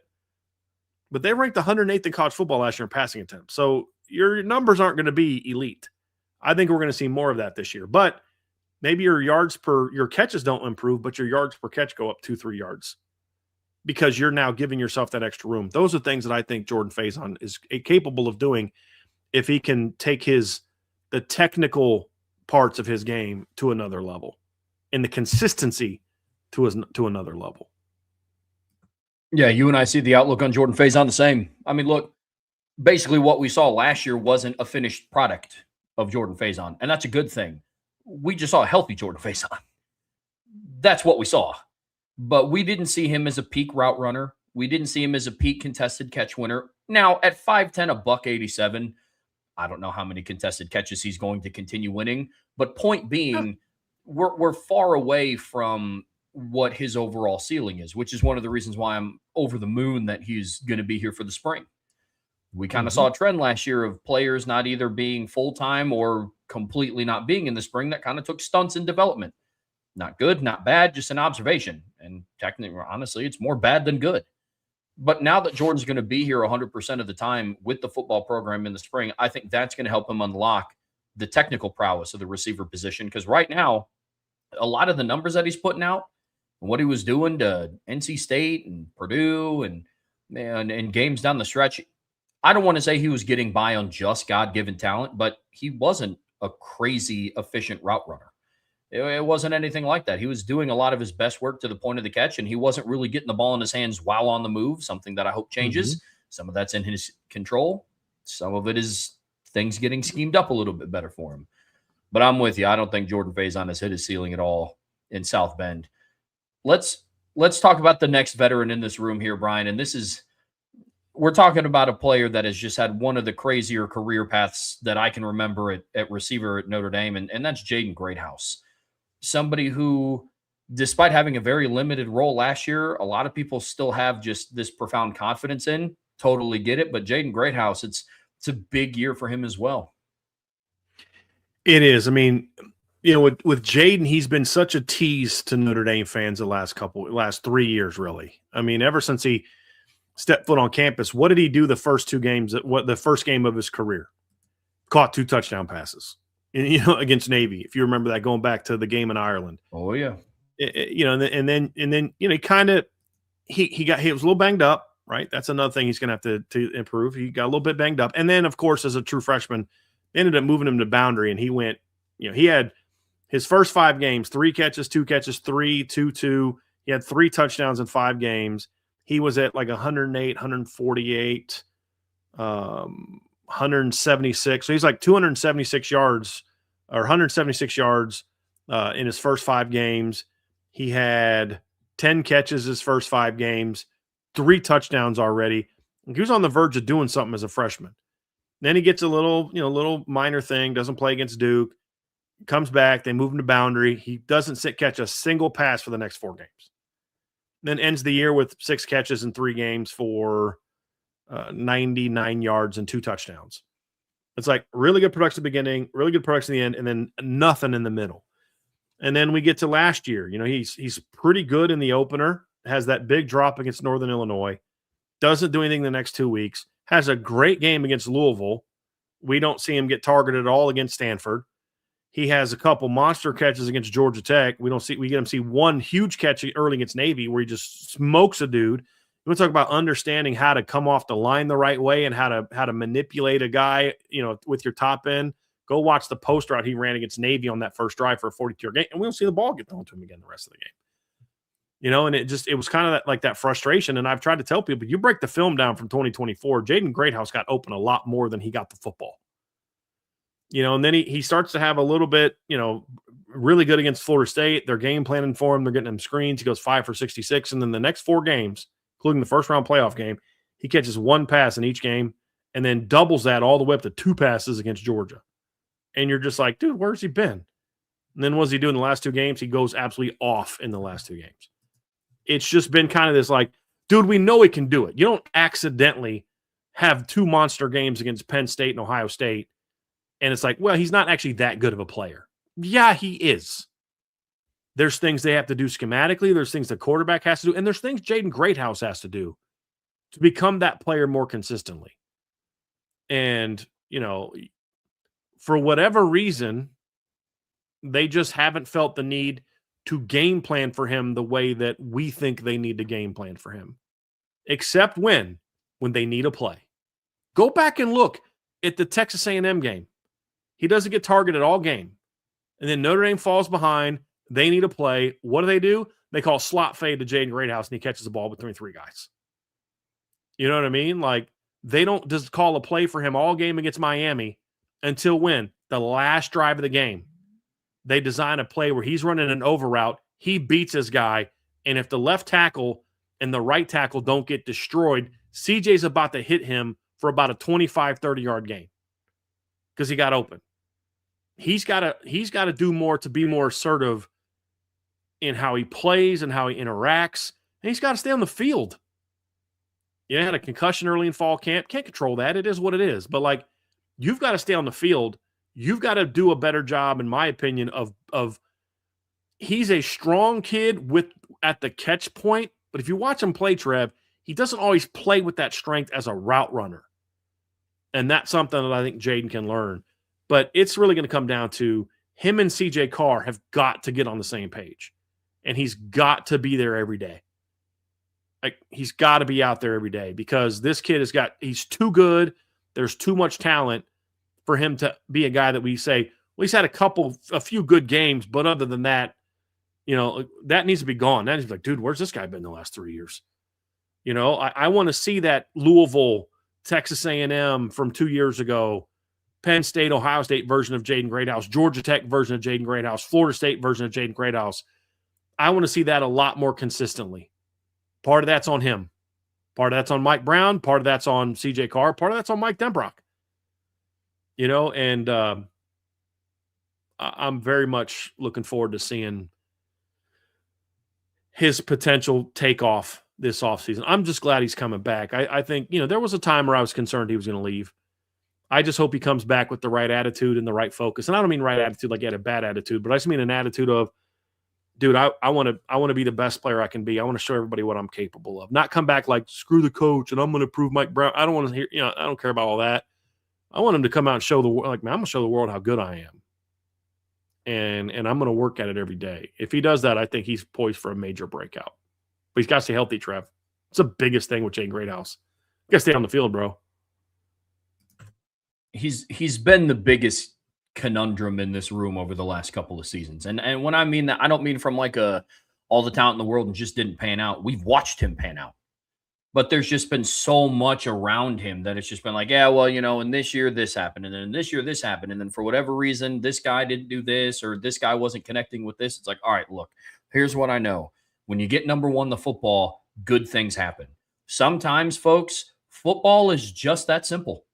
But they ranked 108th in college football last year in passing attempts. So your numbers aren't going to be elite. I think we're going to see more of that this year. But maybe your catches don't improve, but your yards per catch go up 2-3 yards because you're now giving yourself that extra room. Those are things that I think Jordan Faison is capable of doing if he can take the technical parts of his game to another level and the consistency to another level. Yeah, you and I see the outlook on Jordan Faison the same. I mean, look, basically what we saw last year wasn't a finished product of Jordan Faison, and that's a good thing. We just saw a healthy Jordan Faison. That's what we saw. But we didn't see him as a peak route runner. We didn't see him as a peak contested catch winner. Now, at 5'10", $187, I don't know how many contested catches he's going to continue winning. But point being, we're far away from what his overall ceiling is, which is one of the reasons why I'm over the moon that he's going to be here for the spring. We kind of saw a trend last year of players not either being full-time or completely not being in the spring that kind of took stunts in development. Not good, not bad, just an observation. And technically, honestly, it's more bad than good. But now that Jordan's going to be here 100% of the time with the football program in the spring, I think that's going to help him unlock the technical prowess of the receiver position. Because right now, a lot of the numbers that he's putting out and what he was doing to NC State and Purdue and games down the stretch, I don't want to say he was getting by on just God-given talent, but he wasn't a crazy efficient route runner. It wasn't anything like that. He was doing a lot of his best work to the point of the catch, and he wasn't really getting the ball in his hands while on the move, something that I hope changes. Some of that's in his control. Some of it is things getting schemed up a little bit better for him. But I'm with you. I don't think Jordan Faison has hit his ceiling at all in South Bend. Let's talk about the next veteran in this room here, Brian. And we're talking about a player that has just had one of the crazier career paths that I can remember at receiver at Notre Dame, and that's Jaden Greathouse. Somebody who, despite having a very limited role last year, a lot of people still have just this profound confidence in. Totally get it. But Jaden Greathouse, it's a big year for him as well. It is. I mean, with Jaden, he's been such a tease to Notre Dame fans the last 3 years, really. I mean, ever since he stepped foot on campus, what did he do the first 2 games? The first game of his career? Caught 2 touchdown passes. Against Navy, if you remember that, going back to the game in Ireland. Oh, yeah. And then he kind of he was a little banged up, right? That's another thing he's going to have to improve. He got a little bit banged up, and then of course as a true freshman, they ended up moving him to boundary, and he went. He had his first 5 games, 3 catches, 2 catches, 3, 2, 2. He had 3 touchdowns in 5 games. He was at like 108, 148, 176. So he's like 276 yards or 176 yards in his first 5 games. He had 10 catches his first 5 games, 3 touchdowns already. He was on the verge of doing something as a freshman. Then he gets a little minor thing, doesn't play against Duke, comes back, they move him to boundary. He doesn't catch a single pass for the next 4 games. Then ends the year with 6 catches in 3 games for 99 yards and 2 touchdowns. It's like really good production at the beginning, really good production at the end, and then nothing in the middle. And then we get to last year. He's pretty good in the opener, has that big drop against Northern Illinois, doesn't do anything the next 2 weeks, has a great game against Louisville. We don't see him get targeted at all against Stanford. He has a couple monster catches against Georgia Tech. We get him see 1 huge catch early against Navy where he just smokes a dude. You want to talk about understanding how to come off the line the right way and how to manipulate a guy, with your top end. Go watch the post route he ran against Navy on that first drive for a 42-yard game, and we don't see the ball get thrown to him again the rest of the game. And it was kind of that frustration. And I've tried to tell people, you break the film down from 2024, Jaden Greathouse got open a lot more than he got the football. And then he starts to have a little bit, really good against Florida State. They're game planning for him. They're getting him screens. He goes 5 for 66. And then the next 4 games, including the first round playoff game, he catches 1 pass in each game and then doubles that all the way up to 2 passes against Georgia. And you're just like, dude, where's he been? And then what's he doing in the last 2 games? He goes absolutely off in the last 2 games. It's just been kind of this like, dude, we know he can do it. You don't accidentally have 2 monster games against Penn State and Ohio State. And it's like, well, he's not actually that good of a player. Yeah, he is. There's things they have to do schematically. There's things the quarterback has to do. And there's things Jaden Greathouse has to do to become that player more consistently. And, for whatever reason, they just haven't felt the need to game plan for him the way that we think they need to game plan for him. Except when they need a play. Go back and look at the Texas A&M game. He doesn't get targeted all game. And then Notre Dame falls behind. They need a play. What do? They call slot fade to Jaden Greathouse, and he catches the ball between 3 guys. You know what I mean? Like, they don't just call a play for him all game against Miami until when? The last drive of the game. They design a play where he's running an over route. He beats his guy. And if the left tackle and the right tackle don't get destroyed, CJ's about to hit him for about a 25, 30-yard gain because he got open. He's got to do more to be more assertive in how he plays and how he interacts. And he's got to stay on the field. He had a concussion early in fall camp. Can't control that. It is what it is. But, you've got to stay on the field. You've got to do a better job, in my opinion, of he's a strong kid at the catch point. But if you watch him play, Trev, he doesn't always play with that strength as a route runner. And that's something that I think Jaden can learn. But it's really going to come down to him and CJ Carr have got to get on the same page. And he's got to be there every day. He's got to be out there every day because this kid he's too good. There's too much talent for him to be a guy that we say, well, he's had a few good games, but other than that, that needs to be gone. That is like, dude, where's this guy been the last 3 years? I want to see that Louisville, Texas A&M from 2 years ago, Penn State, Ohio State version of Jaden Greathouse, Georgia Tech version of Jaden Greathouse, Florida State version of Jaden Greathouse. I want to see that a lot more consistently. Part of that's on him. Part of that's on Mike Brown. Part of that's on CJ Carr. Part of that's on Mike Denbrock. And I'm very much looking forward to seeing his potential take off this offseason. I'm just glad he's coming back. I think, there was a time where I was concerned he was going to leave. I just hope he comes back with the right attitude and the right focus. And I don't mean right attitude like he had a bad attitude, but I just mean an attitude of, dude, I want to be the best player I can be. I want to show everybody what I'm capable of. Not come back like, screw the coach and I'm going to prove Mike Brown. I don't want to hear, I don't care about all that. I want him to come out and show the world, man, I'm going to show the world how good I am. and I'm going to work at it every day. If he does that, I think he's poised for a major breakout. But he's got to stay healthy, Trev. It's the biggest thing with Jaden Greathouse. You got to stay on the field, bro. He's been the biggest conundrum in this room over the last couple of seasons. And when I mean that, I don't mean from like all the talent in the world and just didn't pan out. We've watched him pan out. But there's just been so much around him that it's just been like, yeah, well, and this year this happened, and then this year this happened, and then for whatever reason, this guy didn't do this, or this guy wasn't connecting with this. It's like, all right, look, here's what I know. When you get number one, the football, good things happen. Sometimes, folks, football is just that simple.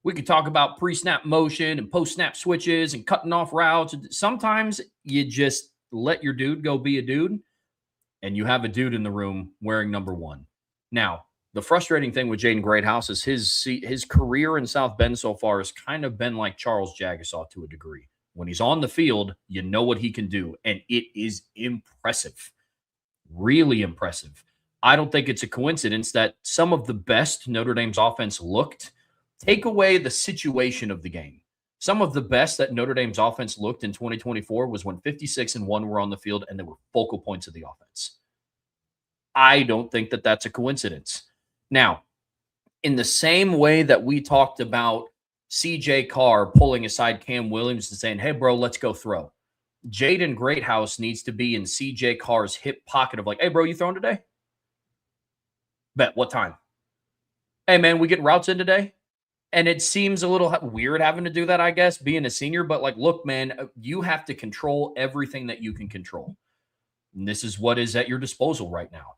We could talk about pre-snap motion and post-snap switches and cutting off routes. Sometimes you just let your dude go be a dude, and you have a dude in the room wearing number one. Now, the frustrating thing with Jaden Greathouse is his career in South Bend so far has kind of been like Charles Jagasaw to a degree. When he's on the field, you know what he can do, and it is impressive, really impressive. I don't think it's a coincidence that some of the best Notre Dame's offense looked. Take away the situation of the game. Some of the best that Notre Dame's offense looked in 2024 was when 56 and 1 were on the field and they were focal points of the offense. I don't think that that's a coincidence. Now, in the same way that we talked about CJ Carr pulling aside Cam Williams and saying, hey, bro, let's go throw. Jaden Greathouse needs to be in CJ Carr's hip pocket of like, hey, bro, you throwing today? Bet. What time? Hey, man, we get routes in today? And it seems a little weird having to do that, I guess, being a senior. But like, look, man, you have to control everything that you can control. And this is what is at your disposal right now.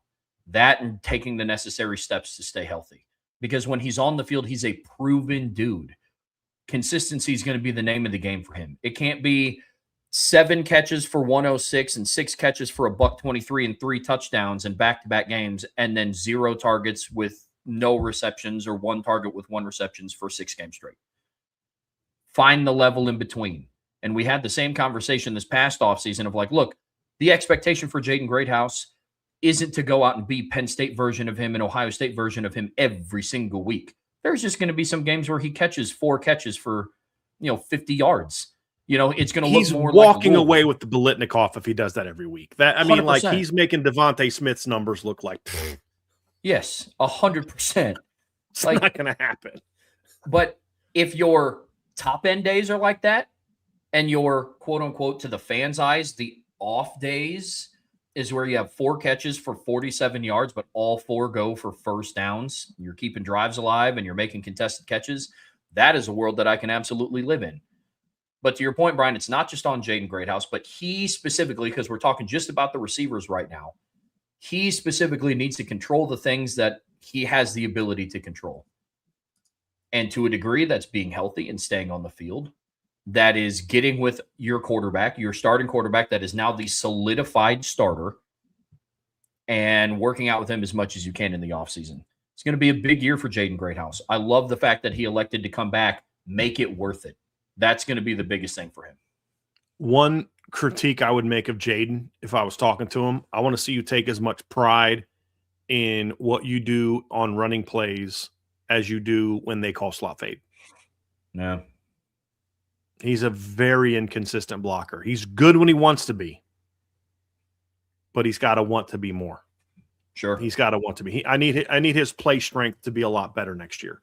That and taking the necessary steps to stay healthy. Because when he's on the field, he's a proven dude. Consistency is going to be the name of the game for him. It can't be 7 catches for 106 and 6 catches for $123 and 3 touchdowns in back-to-back games, and then 0 targets with no receptions or 1 target with 1 receptions for 6 games straight. Find the level in between. And we had the same conversation this past offseason of like, look, the expectation for Jaden Greathouse isn't to go out and be Penn State version of him and Ohio State version of him every single week. There's just going to be some games where he catches 4 catches for, 50 yards. It's going to look more like walking away with the Biletnikoff if he does that every week. That I mean, 100%. like he's making Devontae Smith's numbers look like. Yes, 100%. It's not going to happen. But if your top end days are like that, and your quote unquote to the fans' eyes, the off days is where you have 4 catches for 47 yards, but all 4 go for first downs. You're keeping drives alive and you're making contested catches. That is a world that I can absolutely live in. But to your point, Brian, it's not just on Jaden Greathouse, but he specifically, because we're talking just about the receivers right now, he specifically needs to control the things that he has the ability to control. And to a degree, that's being healthy and staying on the field. That is getting with your quarterback, your starting quarterback that is now the solidified starter, and working out with him as much as you can in the offseason. It's going to be a big year for Jaden Greathouse. I love the fact that he elected to come back, make it worth it. That's going to be the biggest thing for him. One critique I would make of Jaden, if I was talking to him, I want to see you take as much pride in what you do on running plays as you do when they call slot fade. Yeah. He's a very inconsistent blocker. He's good when he wants to be, but he's got to want to be more. Sure. He's got to want to be. I need his play strength to be a lot better next year.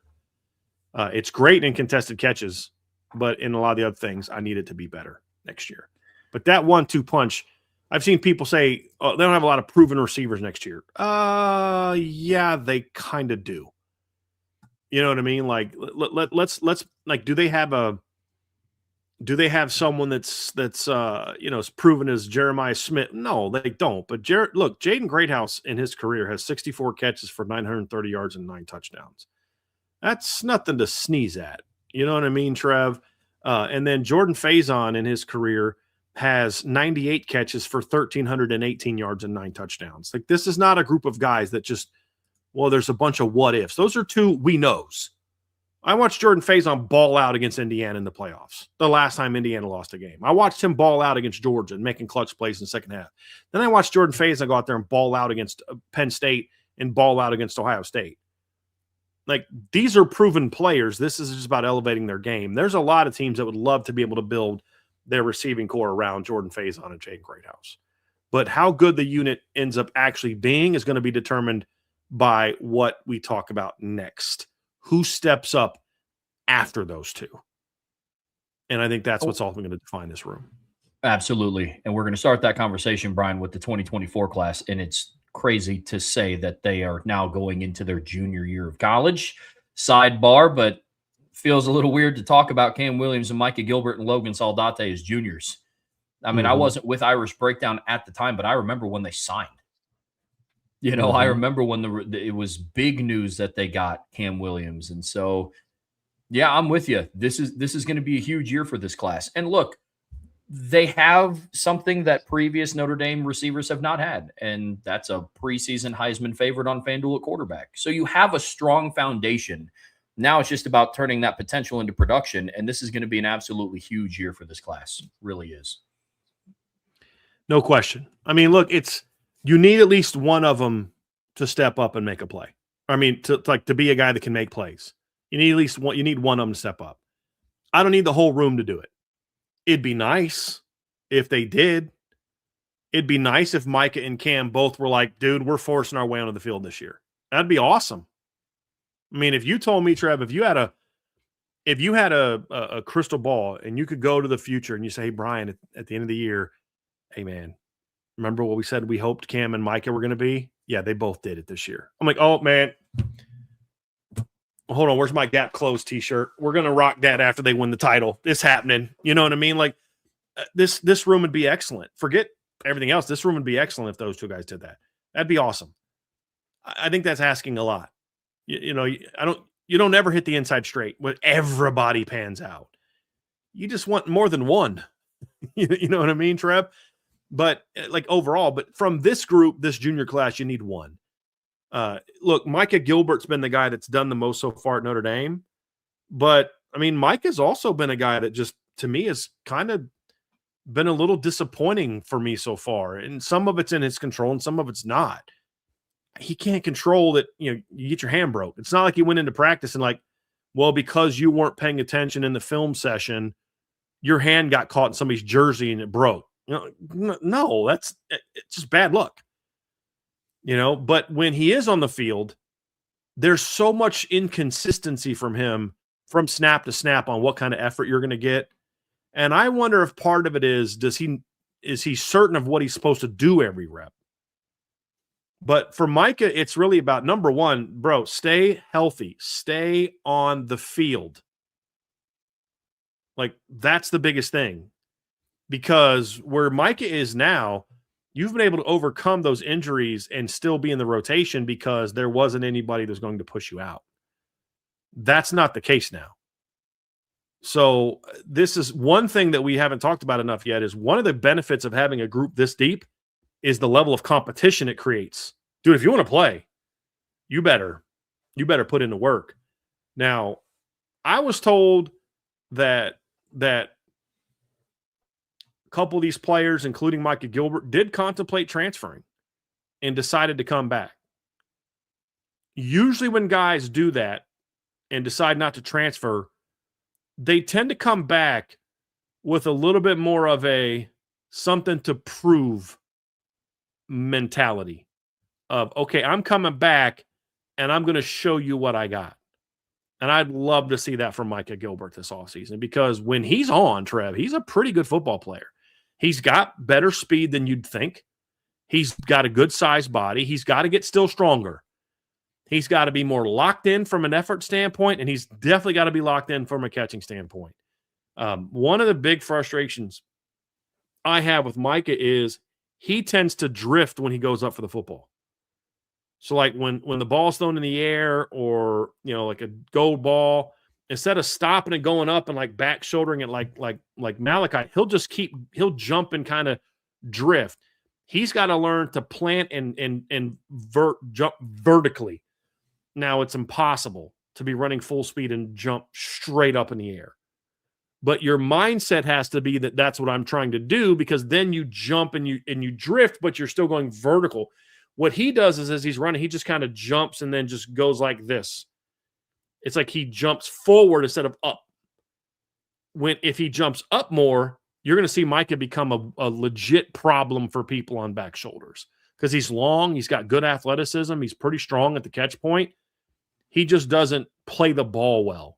It's great in contested catches, but in a lot of the other things, I need it to be better next year. But that 1-2 punch, I've seen people say, oh, they don't have a lot of proven receivers next year. Yeah, they kind of do. You know what I mean? Like, let's like, do they have someone that's as proven as Jeremiah Smith? No, they don't. But Jaden Greathouse in his career has 64 catches for 930 yards and 9 touchdowns. That's nothing to sneeze at. You know what I mean, Trev? And then Jordan Faison in his career has 98 catches for 1,318 yards and 9 touchdowns. Like, this is not a group of guys that just, there's a bunch of what ifs. Those are 2 we knows. I watched Jordan Faison ball out against Indiana in the playoffs the last time Indiana lost a game. I watched him ball out against Georgia and making clutch plays in the second half. Then I watched Jordan Faison go out there and ball out against Penn State and ball out against Ohio State. Like, these are proven players. This is just about elevating their game. There's a lot of teams that would love to be able to build their receiving core around Jordan Faison and Jaden Greathouse. But how good the unit ends up actually being is going to be determined by what we talk about next. Who steps up after those two? And I think that's what's ultimately going to define this room. Absolutely. And we're going to start that conversation, Brian, with the 2024 class. And it's crazy to say that they are now going into their junior year of college. Sidebar, but feels a little weird to talk about Cam Williams and Micah Gilbert and Logan Saldate as juniors. I mean, I wasn't with Irish Breakdown at the time, but I remember when they signed. You know, I remember when it was big news that they got Cam Williams. And so, yeah, I'm with you. This is going to be a huge year for this class. And look, they have something that previous Notre Dame receivers have not had, and that's a preseason Heisman favorite on FanDuel at quarterback. So you have a strong foundation. Now it's just about turning that potential into production, and this is going to be an absolutely huge year for this class. Really is. No question. I mean, look, you need at least one of them to step up and make a play. I mean, to be a guy that can make plays. You need at least one. You need one of them to step up. I don't need the whole room to do it. It'd be nice if they did. It'd be nice if Micah and Cam both were like, dude, we're forcing our way onto the field this year. That'd be awesome. I mean, if you told me, Trev, if you had a crystal ball and you could go to the future and you say, hey, Brian, at the end of the year, hey, man, remember what we said we hoped Cam and Micah were going to be? Yeah, they both did it this year. I'm like, oh, man. Hold on, where's my Gap Closed t-shirt? We're going to rock that after they win the title. It's happening. You know what I mean? Like, this room would be excellent. Forget everything else. This room would be excellent if those two guys did that. That'd be awesome. I think that's asking a lot. You don't ever hit the inside straight when everybody pans out. You just want more than one. You know what I mean, Trev? But like overall, but from this group, this junior class, you need one. Look, Micah Gilbert's been the guy that's done the most so far at Notre Dame. But, I mean, Micah's also been a guy that just, to me, has kind of been a little disappointing for me so far. And some of it's in his control and some of it's not. He can't control that, you get your hand broke. It's not like he went into practice and like, well, because you weren't paying attention in the film session, your hand got caught in somebody's jersey and it broke. No, it's just bad luck. But when he is on the field, there's so much inconsistency from him from snap to snap on what kind of effort you're going to get. And I wonder if part of it is he certain of what he's supposed to do every rep? But for Micah, it's really about, number one, bro, stay healthy, stay on the field. Like, that's the biggest thing. Because where Micah is now, you've been able to overcome those injuries and still be in the rotation because there wasn't anybody that's going to push you out. That's not the case now. So this is one thing that we haven't talked about enough yet, is one of the benefits of having a group this deep is the level of competition it creates. Dude, if you want to play, you better put in the work. Now, I was told that a couple of these players, including Micah Gilbert, did contemplate transferring and decided to come back. Usually when guys do that and decide not to transfer, they tend to come back with a little bit more of a something to prove mentality of, okay, I'm coming back and I'm going to show you what I got. And I'd love to see that from Micah Gilbert this offseason, because when he's on, Trev, he's a pretty good football player. He's got better speed than you'd think. He's got a good sized body. He's got to get still stronger. He's got to be more locked in from an effort standpoint, and he's definitely got to be locked in from a catching standpoint. One of the big frustrations I have with Micah is he tends to drift when he goes up for the football. So like when the ball's thrown in the air, or, like a gold ball, instead of stopping and going up and like back shouldering it like Malachi, he'll jump and kind of drift. He's got to learn to plant and jump vertically. Now, it's impossible to be running full speed and jump straight up in the air. But your mindset has to be that that's what I'm trying to do, because then you jump and you drift, but you're still going vertical. What he does is, as he's running, he just kind of jumps and then just goes like this. It's like he jumps forward instead of up. If he jumps up more, you're going to see Micah become a legit problem for people on back shoulders because he's long. He's got good athleticism. He's pretty strong at the catch point. He just doesn't play the ball well.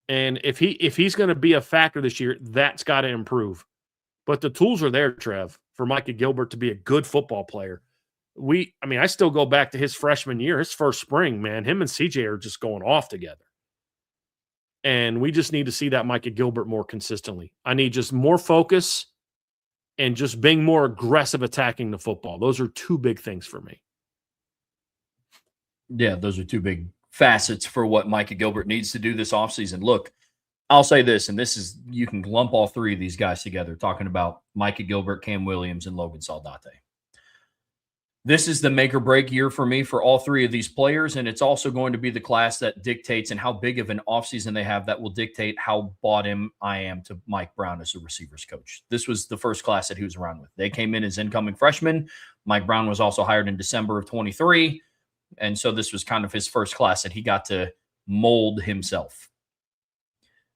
And if he's going to be a factor this year, that's got to improve. But the tools are there, Trev, for Micah Gilbert to be a good football player. I still go back to his freshman year, his first spring, man. Him and CJ are just going off together. And we just need to see that Micah Gilbert more consistently. I need just more focus and just being more aggressive attacking the football. Those are two big things for me. Yeah, those are two big facets for what Micah Gilbert needs to do this offseason. Look, I'll say this, and this is, you can lump all three of these guys together, talking about Micah Gilbert, Cam Williams, and Logan Saldate. This is the make or break year for me for all three of these players, and it's also going to be the class that dictates and how big of an offseason they have that will dictate how bought in I am to Mike Brown as a receivers coach. This was the first class that he was around with. They came in as incoming freshmen. Mike Brown was also hired in December of 23, and so this was kind of his first class that he got to mold himself.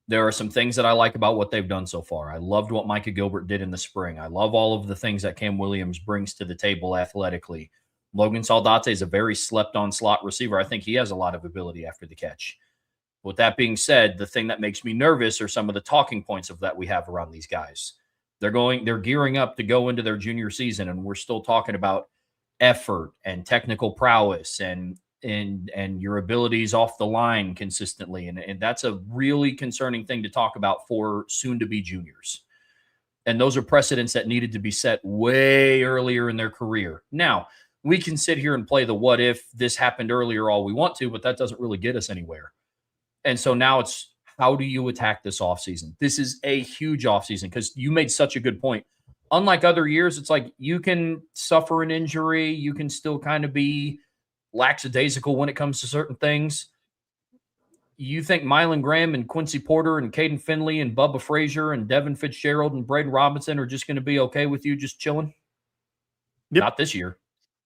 There are some things that I like about what they've done so far. I loved what Micah Gilbert did in the spring. I love all of the things that Cam Williams brings to the table athletically. Logan Saldate is a very slept-on slot receiver. I think he has a lot of ability after the catch. With that being said, the thing that makes me nervous are some of the talking points of that we have around these guys. They're gearing up to go into their junior season, and we're still talking about effort and technical prowess and your abilities off the line consistently. And that's a really concerning thing to talk about for soon-to-be juniors. And those are precedents that needed to be set way earlier in their career. Now, we can sit here and play the what if this happened earlier all we want to, but that doesn't really get us anywhere. And so now it's, how do you attack this offseason? This is a huge offseason because you made such a good point. Unlike other years, it's like you can suffer an injury. You can still kind of be lackadaisical when it comes to certain things. You think Mylan Graham and Quincy Porter and Caden Finley and Bubba Frazier and Devin Fitzgerald and Braden Robinson are just going to be okay with you just chilling? Yep. Not this year.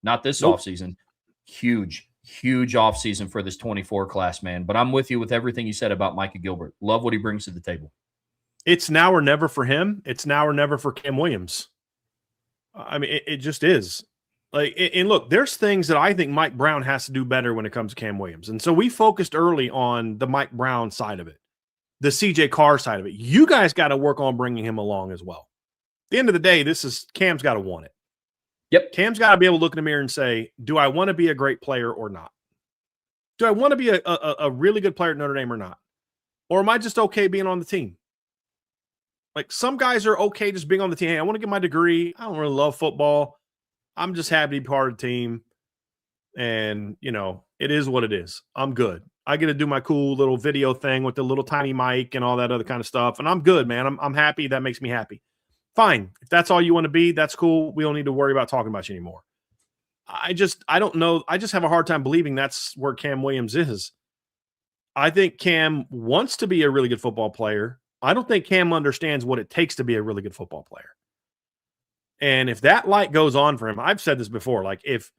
Not this offseason. Huge offseason for this 24 class, man. But I'm with you with everything you said about Micah Gilbert. Love what he brings to the table. It's now or never for him. It's now or never for Cam Williams. I mean, it just is. And look, there's things that I think Mike Brown has to do better when it comes to Cam Williams. And so we focused early on the Mike Brown side of it, the CJ Carr side of it. You guys got to work on bringing him along as well. At the end of the day, Cam's got to want it. Yep. Cam's got to be able to look in the mirror and say, do I want to be a great player or not? Do I want to be a really good player at Notre Dame or not? Or am I just okay being on the team? Like, some guys are okay just being on the team. Hey, I want to get my degree. I don't really love football. I'm just happy to be part of the team. And, it is what it is. I'm good. I get to do my cool little video thing with the little tiny mic and all that other kind of stuff. And I'm good, man. I'm happy. That makes me happy. Fine. If that's all you want to be, that's cool. We don't need to worry about talking about you anymore. I don't know. I just have a hard time believing that's where Cam Williams is. I think Cam wants to be a really good football player. I don't think Cam understands what it takes to be a really good football player. And if that light goes on for him, I've said this before, like if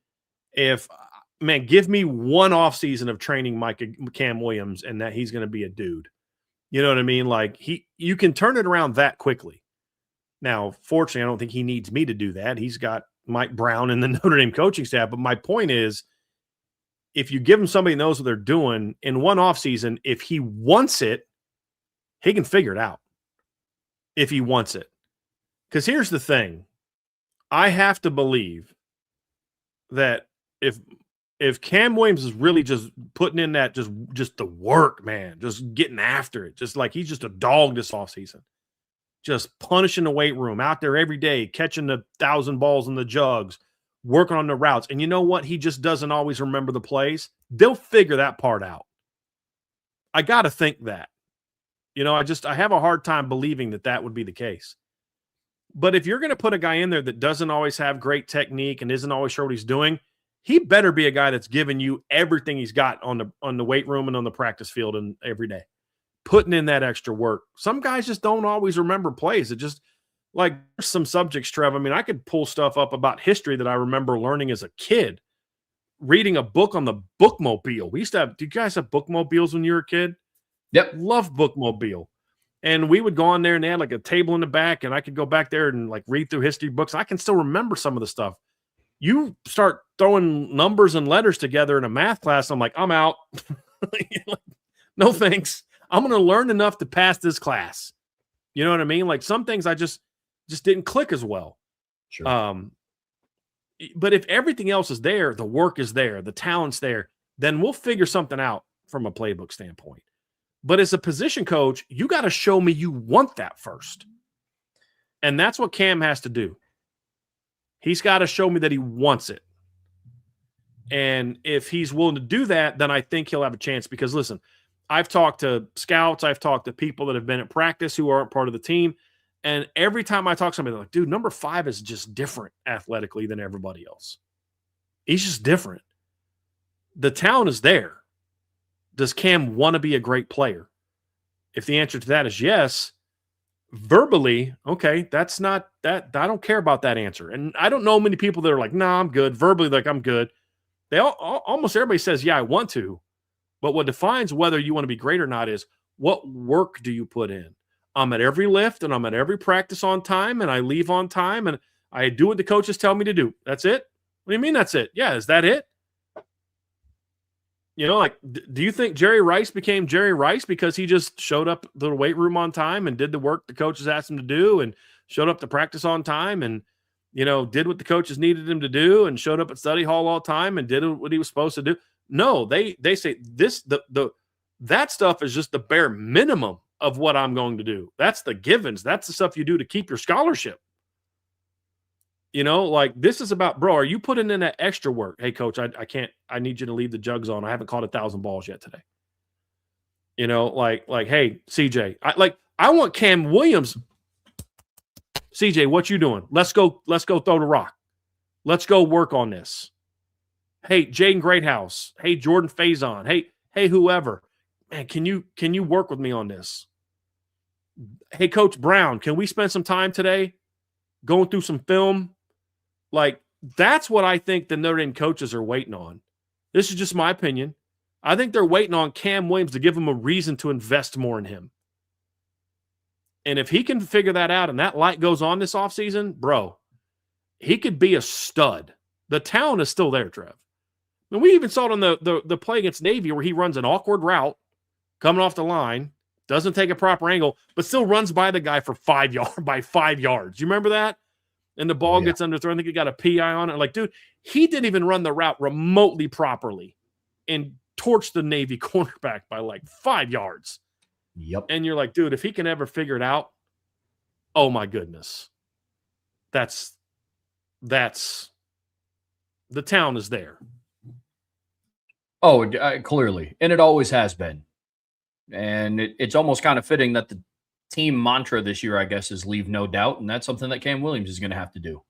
man, give me one offseason of training Cam Williams and that he's going to be a dude. You know what I mean? Like you can turn it around that quickly. Now, fortunately, I don't think he needs me to do that. He's got Mike Brown and the Notre Dame coaching staff. But my point is, if you give him somebody who knows what they're doing in one offseason, if he wants it, he can figure it out if he wants it. Because here's the thing. I have to believe that if Cam Williams is really just putting in that just the work, man, just getting after it, just like he's just a dog this offseason, just punishing the weight room, out there every day, catching the 1,000 balls in the jugs, working on the routes. And you know what? He just doesn't always remember the plays. They'll figure that part out. I got to think that. I have a hard time believing that would be the case. But if you're going to put a guy in there that doesn't always have great technique and isn't always sure what he's doing, he better be a guy that's giving you everything he's got on the weight room and on the practice field and every day, putting in that extra work. Some guys just don't always remember plays. It just, like, there's some subjects, Trev. I mean, I could pull stuff up about history that I remember learning as a kid, reading a book on the bookmobile. We used to have, do you guys have bookmobiles when you were a kid? Yep. Love bookmobile. And we would go on there and they had like a table in the back and I could go back there and like read through history books. I can still remember some of the stuff. You start throwing numbers and letters together in a math class, I'm like, I'm out. No thanks. I'm going to learn enough to pass this class. You know what I mean? Like some things I just didn't click as well. Sure. But if everything else is there, the work is there, the talent's there, then we'll figure something out from a playbook standpoint. But as a position coach, you got to show me you want that first. And that's what Cam has to do. He's got to show me that he wants it. And if he's willing to do that, then I think he'll have a chance. Because, listen, I've talked to scouts. I've talked to people that have been at practice who aren't part of the team. And every time I talk to somebody, they're like, dude, number 5 is just different athletically than everybody else. He's just different. The talent is there. Does Cam want to be a great player? If the answer to that is yes, verbally, okay, that's not that. I don't care about that answer. And I don't know many people that are like, nah, I'm good. Verbally, like, I'm good. They almost everybody says, yeah, I want to. But what defines whether you want to be great or not is what work do you put in? I'm at every lift and I'm at every practice on time and I leave on time and I do what the coaches tell me to do. That's it? What do you mean that's it? Yeah, is that it? You know, like, do you think Jerry Rice became Jerry Rice because he just showed up to the weight room on time and did the work the coaches asked him to do and showed up to practice on time and, you know, did what the coaches needed him to do and showed up at study hall all time and did what he was supposed to do? No, they say this, that stuff is just the bare minimum of what I'm going to do. That's the givens. That's the stuff you do to keep your scholarship. You know, like this is about, bro, are you putting in that extra work? Hey, coach, I can't, I need you to leave the jugs on. I haven't caught 1,000 balls yet today. You know, like, hey, CJ, I want Cam Williams. CJ, what you doing? Let's go throw the rock. Let's go work on this. Hey, Jaden Greathouse. Hey, Jordan Faison. Hey, whoever. Man, can you work with me on this? Hey, Coach Brown, can we spend some time today going through some film? Like, that's what I think the Notre Dame coaches are waiting on. This is just my opinion. I think they're waiting on Cam Williams to give them a reason to invest more in him. And if he can figure that out and that light goes on this offseason, bro, he could be a stud. The talent is still there, Trev. And we even saw it on the play against Navy where he runs an awkward route coming off the line, doesn't take a proper angle, but still runs by the guy for 5 yards. You remember that? And the ball gets underthrown. I think he got a PI on it. Like, dude, he didn't even run the route remotely properly and torched the Navy cornerback by like 5 yards. Yep. And you're like, dude, if he can ever figure it out, oh my goodness. That's the town is there. Oh, clearly. And it always has been. And it's almost kind of fitting that the team mantra this year, I guess, is leave no doubt. And that's something that Cam Williams is going to have to do.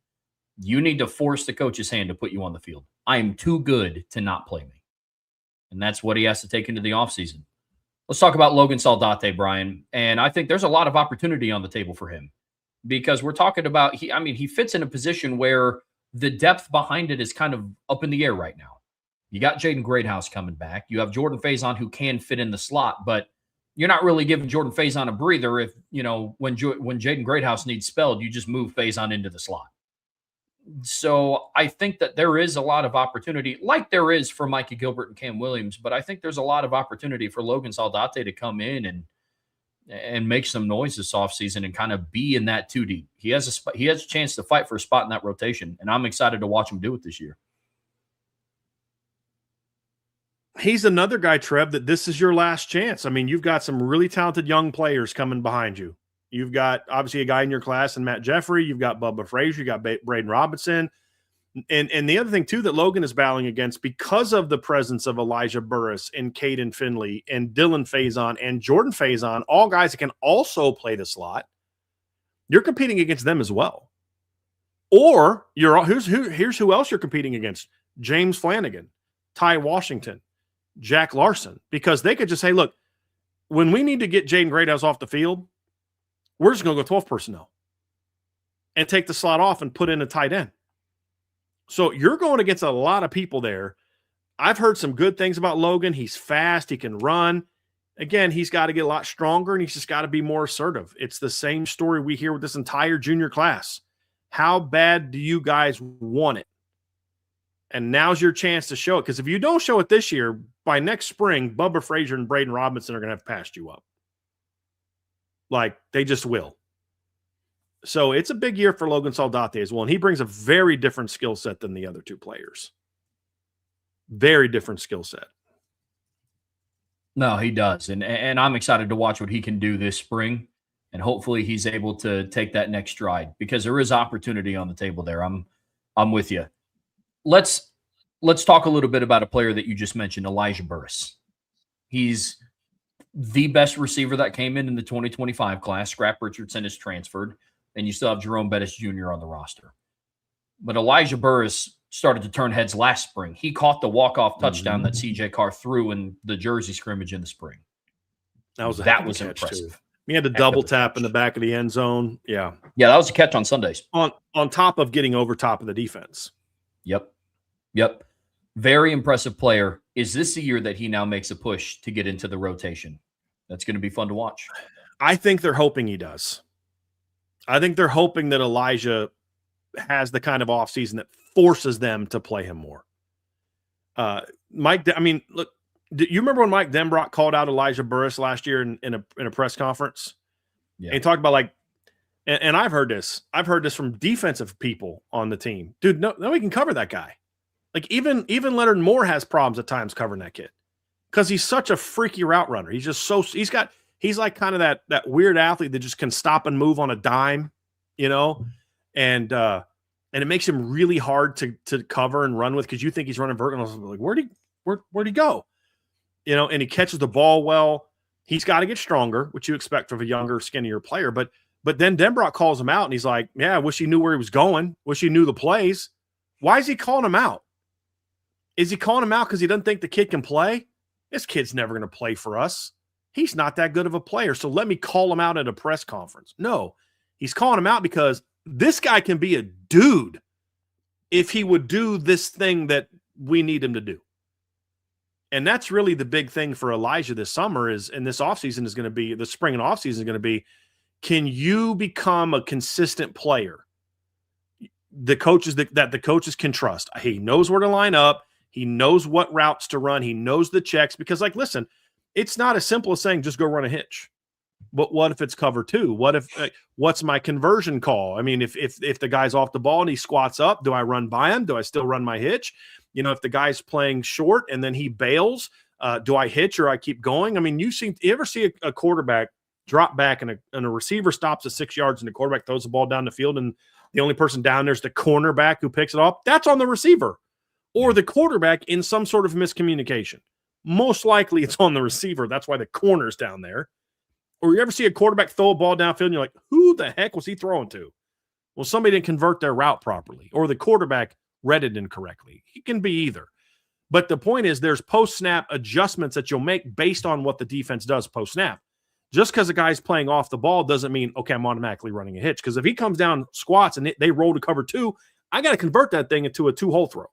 You need to force the coach's hand to put you on the field. I am too good to not play me. And that's what he has to take into the offseason. Let's talk about Logan Saldate, Brian. And I think there's a lot of opportunity on the table for him because we're talking about, he fits in a position where the depth behind it is kind of up in the air right now. You got Jaden Greathouse coming back. You have Jordan Faison who can fit in the slot, but you're not really giving Jordan Faison a breather if, you know, when Jaden Greathouse needs spelled, you just move Faison into the slot. So I think that there is a lot of opportunity, like there is for Micah Gilbert and Cam Williams, but I think there's a lot of opportunity for Logan Saldate to come in and make some noise this offseason and kind of be in that 2 deep. He has a chance to fight for a spot in that rotation, and I'm excited to watch him do it this year. He's another guy, Trev, that this is your last chance. I mean, you've got some really talented young players coming behind you. You've got, obviously, a guy in your class and Matt Jeffrey. You've got Bubba Frazier. You got Braden Robinson. And the other thing, too, that Logan is battling against because of the presence of Elijah Burris and Caden Finley and Dylan Faison and Jordan Faison, all guys that can also play the slot, you're competing against them as well. Or here's who else you're competing against. James Flanagan, Ty Washington, Jack Larson, because they could just say, look, when we need to get Jaden Greathouse off the field, we're just going to go 12 personnel and take the slot off and put in a tight end. So you're going against a lot of people there. I've heard some good things about Logan. He's fast. He can run. Again, he's got to get a lot stronger, and he's just got to be more assertive. It's the same story we hear with this entire junior class. How bad do you guys want it? And now's your chance to show it. Because if you don't show it this year, by next spring, Bubba Frazier and Braden Robinson are going to have passed you up. Like, they just will. So it's a big year for Logan Saldate as well. And he brings a very different skill set than the other two players. Very different skill set. No, he does. And I'm excited to watch what he can do this spring. And hopefully he's able to take that next stride, because there is opportunity on the table there. I'm with you. Let's talk a little bit about a player that you just mentioned, Elijah Burris. He's the best receiver that came in the 2025 class. Scrap Richardson is transferred, and you still have Jerome Bettis Jr. on the roster. But Elijah Burris started to turn heads last spring. He caught the walk-off touchdown that CJ Carr threw in the Jersey scrimmage in the spring. That was impressive. Too. He had the double tap in the back of the end zone. Yeah. Yeah, that was a catch on Sundays. On top of getting over top of the defense. Yep. Very impressive player. Is this the year that he now makes a push to get into the rotation? That's going to be fun to watch. I think they're hoping he does. I think they're hoping that Elijah has the kind of offseason that forces them to play him more. Look, do you remember when Mike Denbrock called out Elijah Burris last year in a press conference? Yeah. And he talked about, like, and I've heard this. I've heard this from defensive people on the team. Dude, no, we can cover that guy. Like, even Leonard Moore has problems at times covering that kid because he's such a freaky route runner. He's just he's like kind of that weird athlete that just can stop and move on a dime, and it makes him really hard to cover and run with, because you think he's running vertical. Like, where'd he go? And he catches the ball well. He's got to get stronger, which you expect from a younger, skinnier player. But then Denbrock calls him out, and he's like, yeah, I wish he knew where he was going. Wish he knew the plays. Why is he calling him out? Is he calling him out because he doesn't think the kid can play? This kid's never going to play for us. He's not that good of a player, so let me call him out at a press conference. No, he's calling him out because this guy can be a dude if he would do this thing that we need him to do. And that's really the big thing for Elijah this summer and this offseason is going to be, the spring and offseason is going to be, can you become a consistent player? The coaches that the coaches can trust. He knows where to line up. He knows what routes to run. He knows the checks, because, like, listen, it's not as simple as saying just go run a hitch. But what if it's cover two? What if what's my conversion call? I mean, if the guy's off the ball and he squats up, do I run by him? Do I still run my hitch? If the guy's playing short and then he bails, do I hitch or I keep going? I mean, you ever see a quarterback drop back and a receiver stops at 6 yards and the quarterback throws the ball down the field and the only person down there is the cornerback who picks it up? That's on the receiver or the quarterback in some sort of miscommunication. Most likely it's on the receiver. That's why the corner's down there. Or you ever see a quarterback throw a ball downfield and you're like, who the heck was he throwing to? Well, somebody didn't convert their route properly, or the quarterback read it incorrectly. He can be either. But the point is, there's post-snap adjustments that you'll make based on what the defense does post-snap. Just because a guy's playing off the ball doesn't mean, okay, I'm automatically running a hitch. Because if he comes down squats and they roll to cover two, I got to convert that thing into a two-hole throw.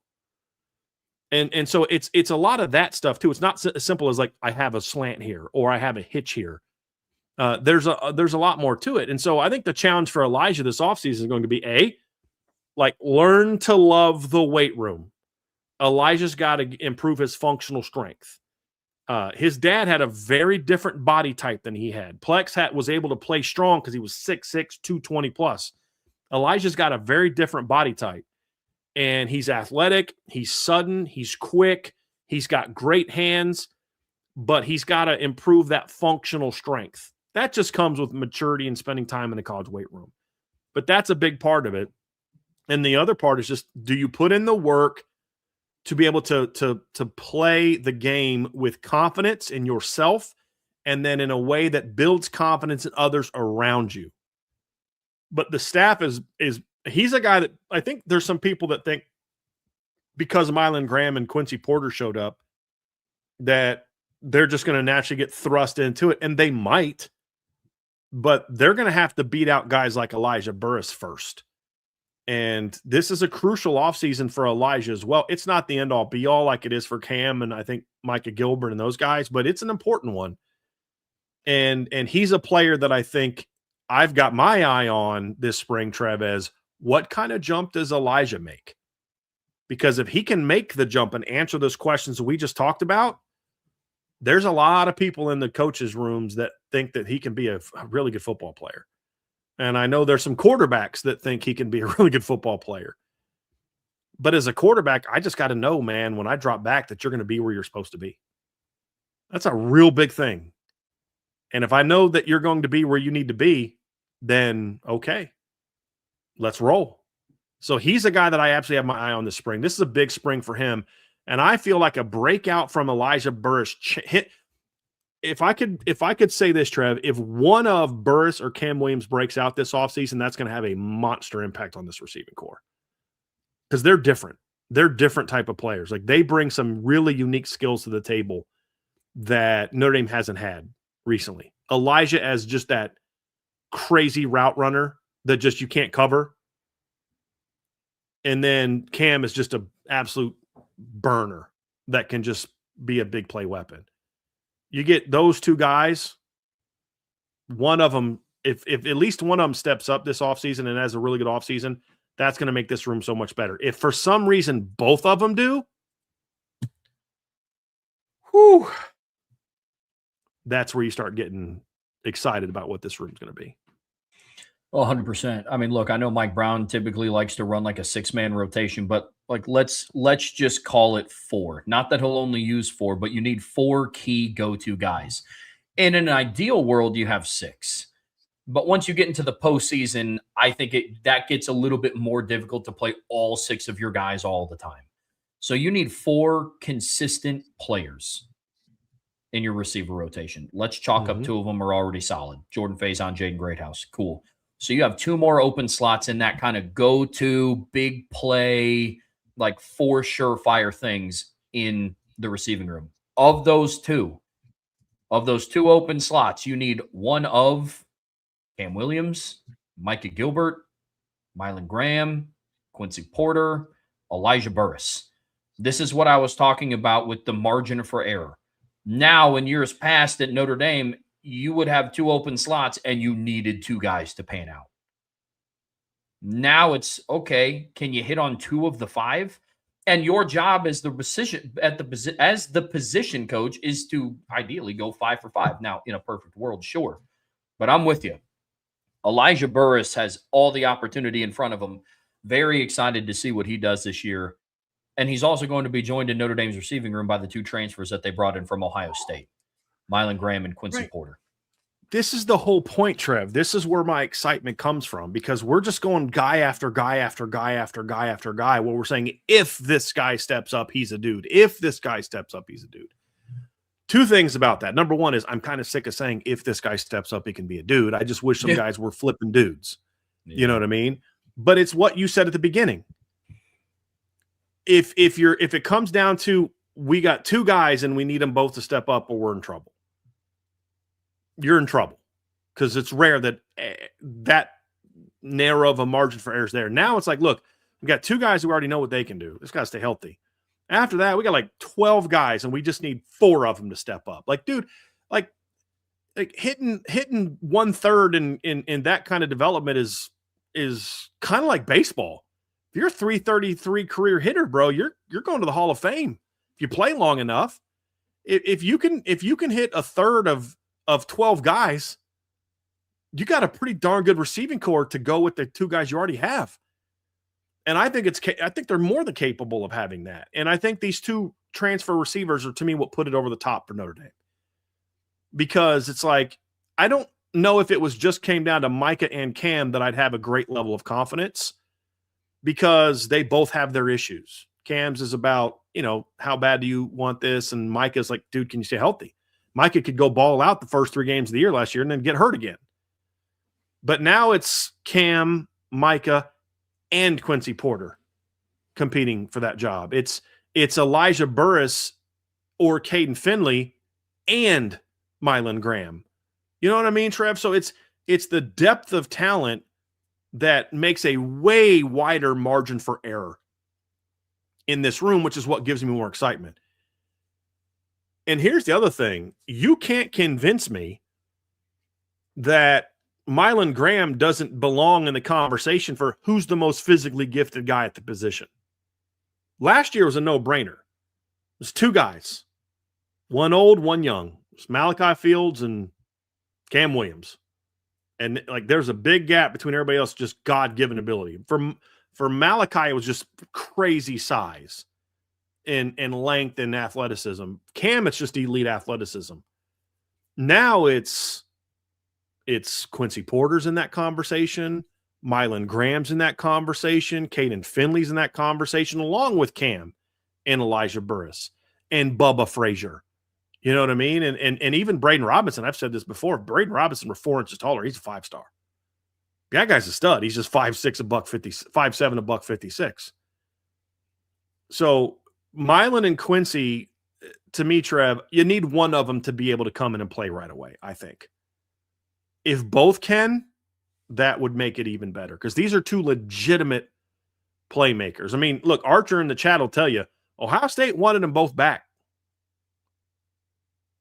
And so it's a lot of that stuff too. It's not as simple as like I have a slant here or I have a hitch here. There's a lot more to it. And so I think the challenge for Elijah this offseason is going to be learn to love the weight room. Elijah's got to improve his functional strength. His dad had a very different body type than he had. Plex was able to play strong because he was 6'6", 220 plus. Elijah's got a very different body type. And he's athletic, he's sudden, he's quick, he's got great hands, but he's got to improve that functional strength. That just comes with maturity and spending time in the college weight room. But that's a big part of it. And the other part is just, do you put in the work to be able to play the game with confidence in yourself and then in a way that builds confidence in others around you? But the staff he's a guy that I think there's some people that think because Mylan Graham and Quincy Porter showed up that they're just going to naturally get thrust into it. And they might, but they're going to have to beat out guys like Elijah Burris first. And this is a crucial offseason for Elijah as well. It's not the end all be all like it is for Cam and I think Micah Gilbert and those guys, but it's an important one And he's a player that I think I've got my eye on this spring, Trev, as what kind of jump does Elijah make? Because if he can make the jump and answer those questions that we just talked about, there's a lot of people in the coaches' rooms that think that he can be a really good football player. And I know there's some quarterbacks that think he can be a really good football player. But as a quarterback, I just got to know, man, when I drop back that you're going to be where you're supposed to be. That's a real big thing. And if I know that you're going to be where you need to be, then okay, let's roll. So he's a guy that I absolutely have my eye on this spring. This is a big spring for him. And I feel like a breakout from Elijah Burris hit. If I could say this, Trev, if one of Burris or Cam Williams breaks out this offseason, that's going to have a monster impact on this receiving core. Because they're different. They're different type of players. Like they bring some really unique skills to the table that Notre Dame hasn't had recently. Elijah as just that crazy route runner that just you can't cover. And then Cam is just an absolute burner that can just be a big play weapon. You get those two guys, one of them, if at least one of them steps up this offseason and has a really good offseason, that's going to make this room so much better. If for some reason both of them do, that's where you start getting excited about what this room's going to be. Well, 100%. I mean, look, I know Mike Brown typically likes to run like a 6-man rotation, but like let's just call it 4. Not that he'll only use 4, but you need 4 key go-to guys. In an ideal world, you have 6. But once you get into the postseason, I think that gets a little bit more difficult to play all 6 of your guys all the time. So you need 4 consistent players in your receiver rotation. Let's chalk up 2 of them are already solid. Jordan Faison, Jaden Greathouse. Cool. So you have 2 more open slots in that kind of go-to, big play, like 4 surefire things in the receiving room. Of those 2 open slots, you need one of Cam Williams, Micah Gilbert, Mylan Graham, Quincy Porter, Elijah Burris. This is what I was talking about with the margin for error. Now, in years past at Notre Dame, you would have 2 open slots and you needed 2 guys to pan out. Now it's okay. Can you hit on 2 of the 5? And your job as the position coach is to ideally go 5 for 5. Now, in a perfect world, sure. But I'm with you. Elijah Burris has all the opportunity in front of him. Very excited to see what he does this year. And he's also going to be joined in Notre Dame's receiving room by the 2 transfers that they brought in from Ohio State, Mylan Graham and Quincy Porter. This is the whole point, Trev. This is where my excitement comes from because we're just going guy after guy after guy after guy after guy where we're saying if this guy steps up, he's a dude. If this guy steps up, he's a dude. 2 things about that. Number 1 is I'm kind of sick of saying if this guy steps up, he can be a dude. I just wish some guys were flipping dudes. Yeah. You know what I mean? But it's what you said at the beginning. If it comes down to we got 2 guys and we need them both to step up or we're in trouble. You're in trouble because it's rare that that narrow of a margin for error is there. Now it's like, look, we got 2 guys who already know what they can do. This guy's stay healthy. After that, we got like 12 guys and we just need 4 of them to step up. Like, dude, like hitting 1/3 in that kind of development is kind of like baseball. If you're a 333 career hitter, bro, you're going to the Hall of Fame. If you play long enough, if you can hit 1/3 of 12 guys, you got a pretty darn good receiving core to go with the 2 guys you already have. And I think they're more than capable of having that. And I think these 2 transfer receivers are, to me, what put it over the top for Notre Dame. Because it's like, I don't know if it was just came down to Micah and Cam that I'd have a great level of confidence because they both have their issues. Cam's is about, how bad do you want this? And Micah's like, dude, can you stay healthy? Micah could go ball out the first 3 games of the year last year and then get hurt again. But now it's Cam, Micah, and Quincy Porter competing for that job. It's Elijah Burris or Caden Finley and Mylan Graham. You know what I mean, Trev? So it's the depth of talent that makes a way wider margin for error in this room, which is what gives me more excitement. And here's the other thing. You can't convince me that Mylan Graham doesn't belong in the conversation for who's the most physically gifted guy at the position. Last year was a no-brainer. There's two guys, one old, one young. It's Malachi Fields and Cam Williams. And like there's a big gap between everybody else, just God-given ability. For Malachi, it was just crazy size and length and athleticism. Cam, it's just elite athleticism. Now it's Quincy Porter's in that conversation. Mylan Graham's in that conversation. Caden Finley's in that conversation, along with Cam and Elijah Burris and Bubba Frazier. You know what I mean? And even Braden Robinson. I've said this before. If Braden Robinson were 4 inches taller, he's a 5-star. That guy's a stud. He's just 5'6", $5'7", $156. So Mylan and Quincy, to me, Trev, you need one of them to be able to come in and play right away, I think. If both can, that would make it even better because these are two legitimate playmakers. I mean, look, Archer in the chat will tell you, Ohio State wanted them both back.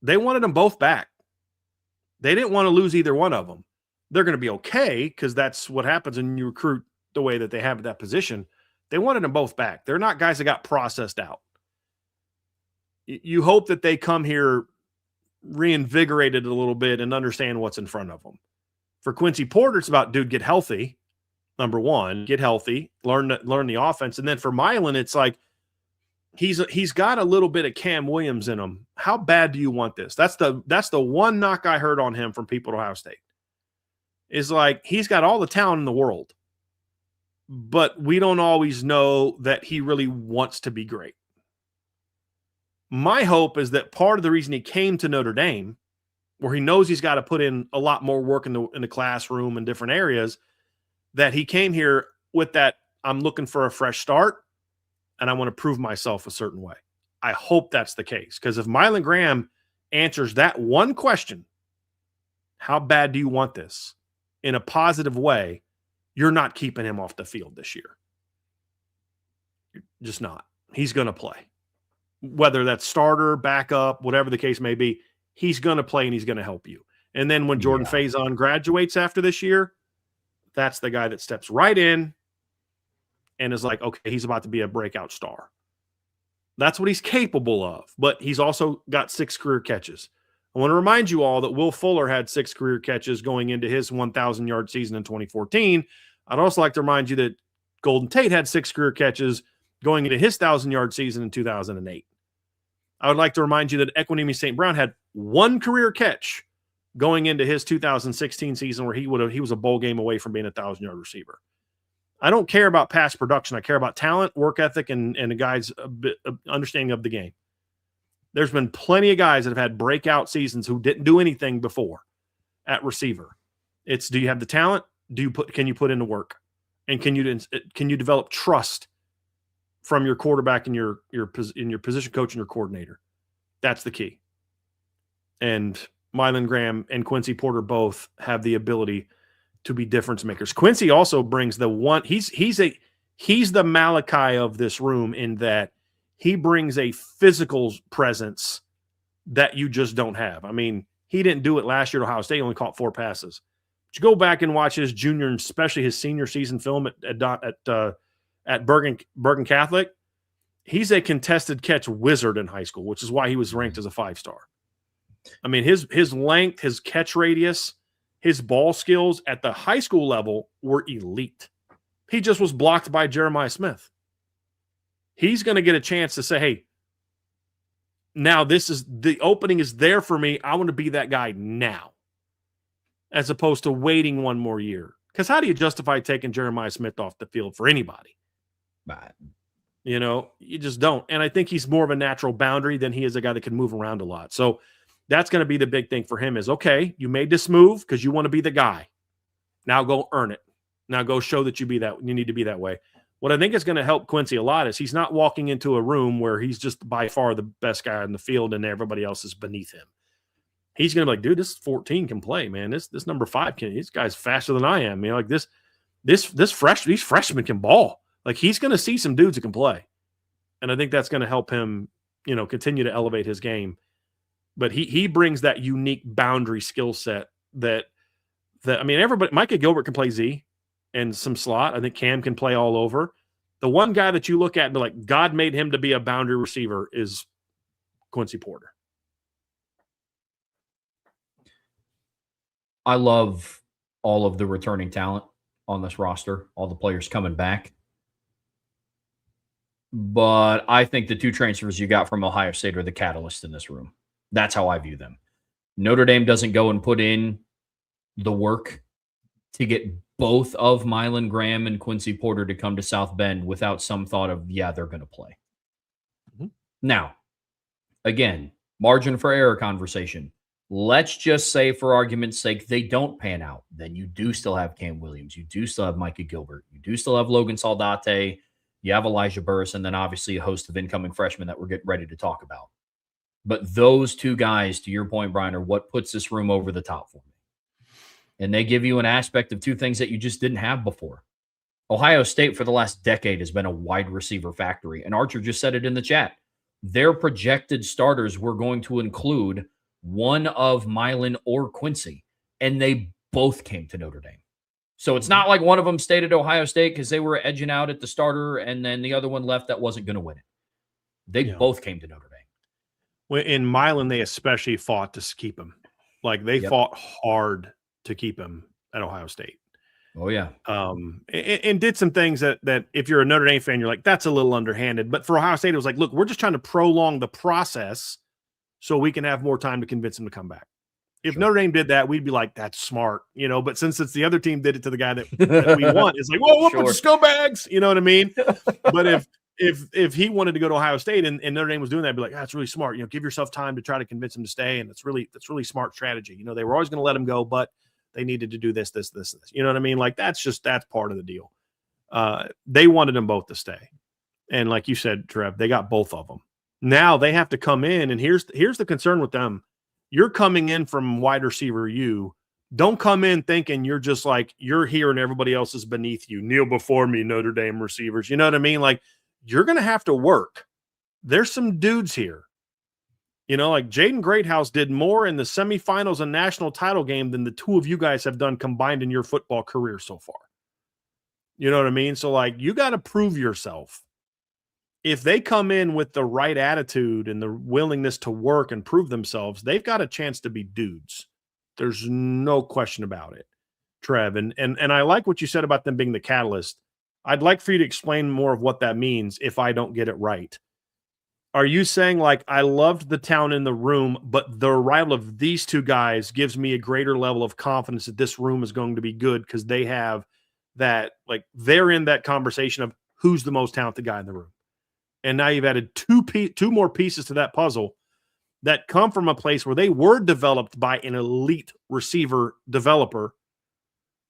They wanted them both back. They didn't want to lose either one of them. They're going to be okay because that's what happens when you recruit the way that they have at that position. They wanted them both back. They're not guys that got processed out. You hope that they come here reinvigorated a little bit and understand what's in front of them. For Quincy Porter, it's about, dude, get healthy. Number one, get healthy, learn the offense. And then for Mylan, it's like he's got a little bit of Cam Williams in him. How bad do you want this? That's the one knock I heard on him from people at Ohio State. Is like he's got all the talent in the world, but we don't always know that he really wants to be great. My hope is that part of the reason he came to Notre Dame, where he knows he's got to put in a lot more work in the classroom and different areas, that he came here with that, I'm looking for a fresh start and I want to prove myself a certain way. I hope that's the case, because if Mylan Graham answers that one question, how bad do you want this, in a positive way, you're not keeping him off the field this year. You're just not. He's going to play. Whether that's starter, backup, whatever the case may be, he's going to play and he's going to help you. And then when Jordan Faison graduates after this year, that's the guy that steps right in and is like, okay, he's about to be a breakout star. That's what he's capable of. But he's also got 6 career catches. I want to remind you all that Will Fuller had 6 career catches going into his 1,000-yard season in 2014. I'd also like to remind you that Golden Tate had 6 career catches going into his 1,000-yard season in 2008. I would like to remind you that Equinemi St. Brown had 1 career catch going into his 2016 season, where he was a bowl game away from being a 1,000-yard receiver. I don't care about past production. I care about talent, work ethic, and a guy's understanding of the game. There's been plenty of guys that have had breakout seasons who didn't do anything before at receiver. It's, do you have the talent? Can you put in the work? And can you develop trust from your quarterback and your position coach and your coordinator? That's the key. And Mylan Graham and Quincy Porter both have the ability to be difference makers. Quincy also brings the one. He's the Malachi of this room, in that he brings a physical presence that you just don't have. I mean, he didn't do it last year at Ohio State. He only caught 4 passes. But you go back and watch his junior and especially his senior season film at Bergen Catholic. He's a contested catch wizard in high school, which is why he was ranked as a 5-star. I mean, his length, his catch radius, his ball skills at the high school level were elite. He just was blocked by Jeremiah Smith. He's going to get a chance to say, hey, now the opening is there for me. I want to be that guy now, as opposed to waiting one more year. Because how do you justify taking Jeremiah Smith off the field for anybody? Right. You know, you just don't. And I think he's more of a natural boundary than he is a guy that can move around a lot. So that's going to be the big thing for him is, okay, you made this move because you want to be the guy. Now go earn it. Now go show that you need to be that way. What I think is going to help Quincy a lot is he's not walking into a room where he's just by far the best guy on the field and everybody else is beneath him. He's going to be like, dude, this 14 can play, man. This number 5 this guy's faster than I am. You know, like these freshmen can ball. Like, he's going to see some dudes that can play. And I think that's going to help him, you know, continue to elevate his game. But he brings that unique boundary skill set that everybody, Micah Gilbert can play Z and some slot. I think Cam can play all over. The one guy that you look at and be like, God made him to be a boundary receiver is Quincy Porter. I love all of the returning talent on this roster, all the players coming back. But I think the two transfers you got from Ohio State are the catalyst in this room. That's how I view them. Notre Dame doesn't go and put in the work to get both of Mylan Graham and Quincy Porter to come to South Bend without some thought of, yeah, they're going to play. Mm-hmm. Now, again, margin for error conversation. Let's just say, for argument's sake, they don't pan out. Then you do still have Cam Williams. You do still have Micah Gilbert. You do still have Logan Saldate. You have Elijah Burris, and then obviously a host of incoming freshmen that we're getting ready to talk about. But those two guys, to your point, Brian, are what puts this room over the top for me. And they give you an aspect of two things that you just didn't have before. Ohio State for the last decade has been a wide receiver factory. And Archer just said it in the chat. Their projected starters were going to include one of Mylan or Quincy, and they both came to Notre Dame. So it's not like one of them stayed at Ohio State because they were edging out at the starter, and then the other one left that wasn't going to win it. They both came to Notre Dame. Well, in Mylan, they especially fought to keep him. Like, they fought hard to keep him at Ohio State. Oh, yeah. And did some things that if you're a Notre Dame fan, you're like, that's a little underhanded. But for Ohio State, it was like, look, we're just trying to prolong the process so we can have more time to convince him to come back. If Notre Dame did that, we'd be like, that's smart, But since it's the other team did it to the guy that we want, it's like, whoa, what bunch of scumbags? You know what I mean? But if he wanted to go to Ohio State and Notre Dame was doing that, I'd be like, that's really smart. Give yourself time to try to convince him to stay, and that's really smart strategy. They were always going to let him go, but they needed to do this. You know what I mean? Like, that's part of the deal. They wanted them both to stay, and like you said, Trev, they got both of them. Now they have to come in, and here's the concern with them. You're coming in from wide receiver U. Don't come in thinking you're just like you're here and everybody else is beneath you. Kneel before me, Notre Dame receivers. You know what I mean? Like, you're going to have to work. There's some dudes here. Like Jaden Greathouse did more in the semifinals and national title game than the two of you guys have done combined in your football career so far. You know what I mean? So, like, you got to prove yourself. If they come in with the right attitude and the willingness to work and prove themselves, they've got a chance to be dudes. There's no question about it, Trev. And I like what you said about them being the catalyst. I'd like for you to explain more of what that means if I don't get it right. Are you saying, like, I loved the talent in the room, but the arrival of these two guys gives me a greater level of confidence that this room is going to be good because they have that, like, they're in that conversation of who's the most talented guy in the room? And now you've added two more pieces to that puzzle that come from a place where they were developed by an elite receiver developer.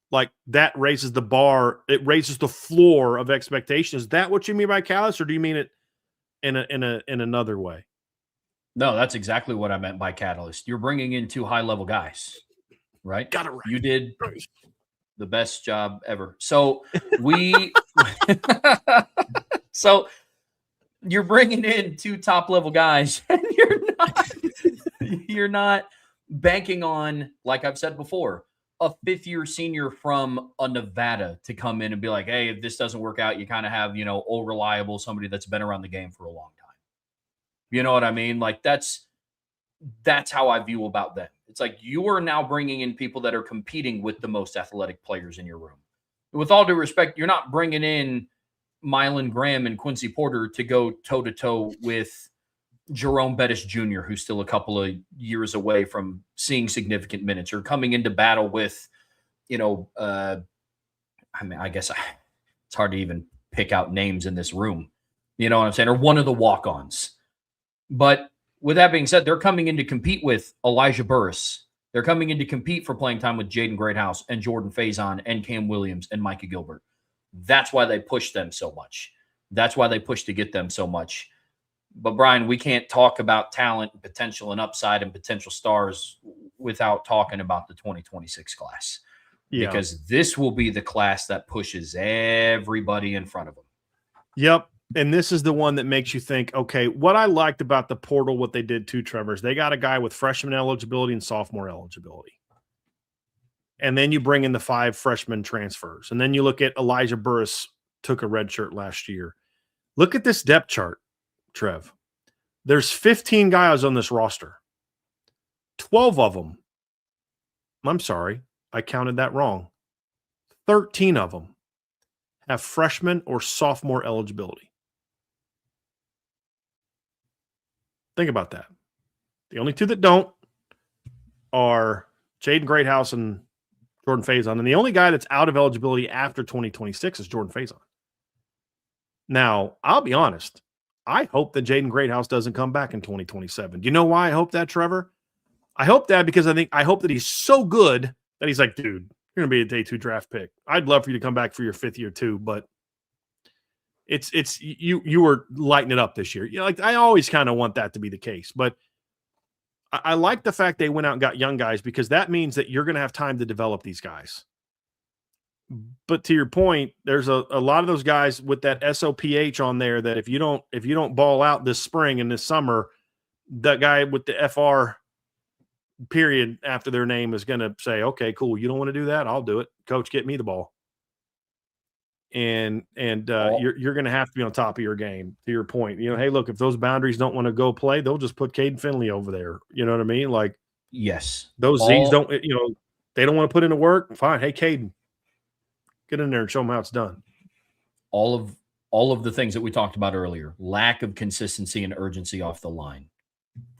Like, that raises the bar. It raises the floor of expectation. Is that what you mean by callous, or do you mean it in another way? No, that's exactly what I meant by catalyst. You're bringing in two high-level guys, right? Got it right. You did the best job ever. So so you're bringing in two top-level guys, and you're not banking on, like I've said before, a fifth-year senior from a Nevada to come in and be like, hey, if this doesn't work out, you kind of have, old reliable, somebody that's been around the game for a long time. You know what I mean? Like, that's how I view about them. It's like you are now bringing in people that are competing with the most athletic players in your room. With all due respect, you're not bringing in Mylan Graham and Quincy Porter to go toe-to-toe with Jerome Bettis Jr., who's still a couple of years away from seeing significant minutes, or coming into battle with, I guess it's hard to even pick out names in this room. You know what I'm saying? Or one of the walk-ons. But with that being said, they're coming in to compete with Elijah Burris. They're coming in to compete for playing time with Jaden Greathouse and Jordan Faison and Cam Williams and Micah Gilbert. That's why they push them so much. That's why they push to get them so much. But, Brian, we can't talk about talent and potential and upside and potential stars without talking about the 2026 class. Yeah. Because this will be the class that pushes everybody in front of them. Yep. And this is the one that makes you think, okay, what I liked about the portal, what they did too, Trevor, is they got a guy with freshman eligibility and sophomore eligibility. And then you bring in the 5 freshman transfers. And then you look at Elijah Burris took a red shirt last year. Look at this depth chart, Trev. There's 15 guys on this roster. 12 of them. I'm sorry, I counted that wrong. 13 of them have freshman or sophomore eligibility. Think about that. The only 2 that don't are Jaden Greathouse and Jordan Faison. And the only guy that's out of eligibility after 2026 is Jordan Faison. Now, I'll be honest. I hope that Jaden Greathouse doesn't come back in 2027. Do you know why I hope that, Trevor? I hope that because I hope that he's so good that he's like, dude, you're going to be a day 2 draft pick. I'd love for you to come back for your 5th year too, but it's you were lighting it up this year. You know, like I always kind of want that to be the case, but I like the fact they went out and got young guys because that means that you're going to have time to develop these guys. But to your point, there's a lot of those guys with that SOPH on there that if you don't ball out this spring and this summer, that guy with the FR period after their name is going to say, okay, cool. You don't want to do that? I'll do it. Coach, get me the ball. And you're going to have to be on top of your game, to your point. You know, hey, look, if those boundaries don't want to go play, they'll just put Caden Finley over there. You know what I mean? Like, yes, those Z's don't, they don't want to put into work. Fine. Hey, Caden, get in there and show them how it's done. All of the things that we talked about earlier, lack of consistency and urgency off the line,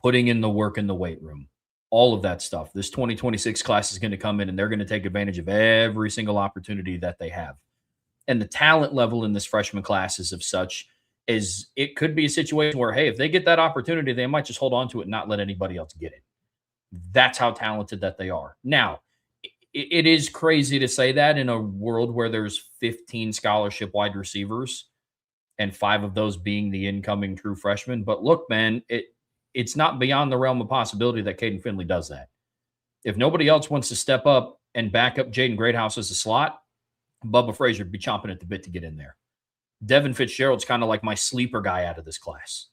putting in the work in the weight room, all of that stuff. This 2026 class is going to come in and they're going to take advantage of every single opportunity that they have. And the talent level in this freshman class is of such as it could be a situation where, hey, if they get that opportunity, they might just hold on to it and not let anybody else get it. That's how talented that they are. Now, it is crazy to say that in a world where there's 15 scholarship wide receivers and 5 of those being the incoming true freshmen. But look, man, it's not beyond the realm of possibility that Caden Finley does that. If nobody else wants to step up and back up Jaden Greathouse as a slot, Bubba Frazier would be chomping at the bit to get in there. Devin Fitzgerald's kind of like my sleeper guy out of this class.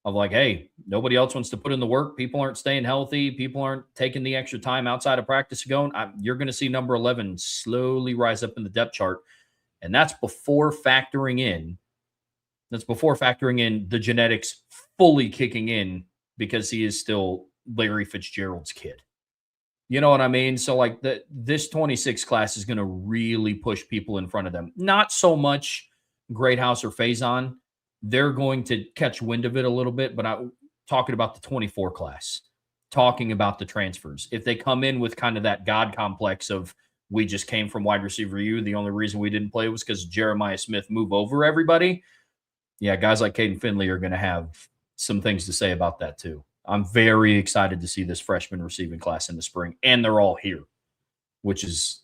Of like, hey, nobody else wants to put in the work. People aren't staying healthy. People aren't taking the extra time outside of practice going. You're going to see number 11 slowly rise up in the depth chart. And that's before factoring in the genetics fully kicking in because he is still Larry Fitzgerald's kid. You know what I mean? So like this 26 class is going to really push people in front of them. Not so much Greathouse or Faison. They're going to catch wind of it a little bit, but I'm talking about the 24 class, talking about the transfers. If they come in with kind of that God complex of we just came from wide receiver U, the only reason we didn't play was because Jeremiah Smith moved over everybody. Yeah, guys like Caden Finley are going to have some things to say about that too. I'm very excited to see this freshman receiving class in the spring, and they're all here, which is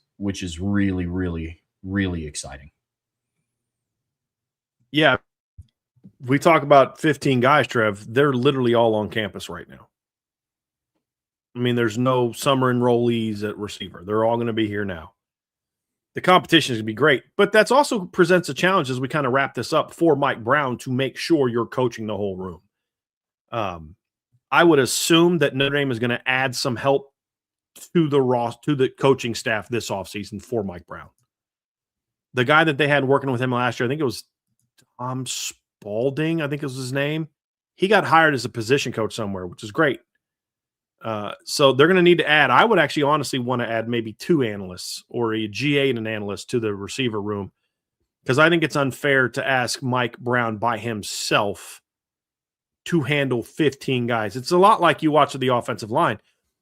really, really, really exciting. Yeah. We talk about 15 guys, Trev. They're literally all on campus right now. I mean, there's no summer enrollees at receiver. They're all going to be here now. The competition is going to be great, but that's also presents a challenge as we kind of wrap this up for Mike Brown to make sure you're coaching the whole room. I would assume that Notre Dame is going to add some help to the coaching staff this offseason for Mike Brown. The guy that they had working with him last year, I think it was Tom Spalding, I think was his name. He got hired as a position coach somewhere, which is great. So they're going to need to add. I would actually honestly want to add maybe 2 analysts or a GA and an analyst to the receiver room because I think it's unfair to ask Mike Brown by himself to handle 15 guys. It's a lot like you watch the offensive line.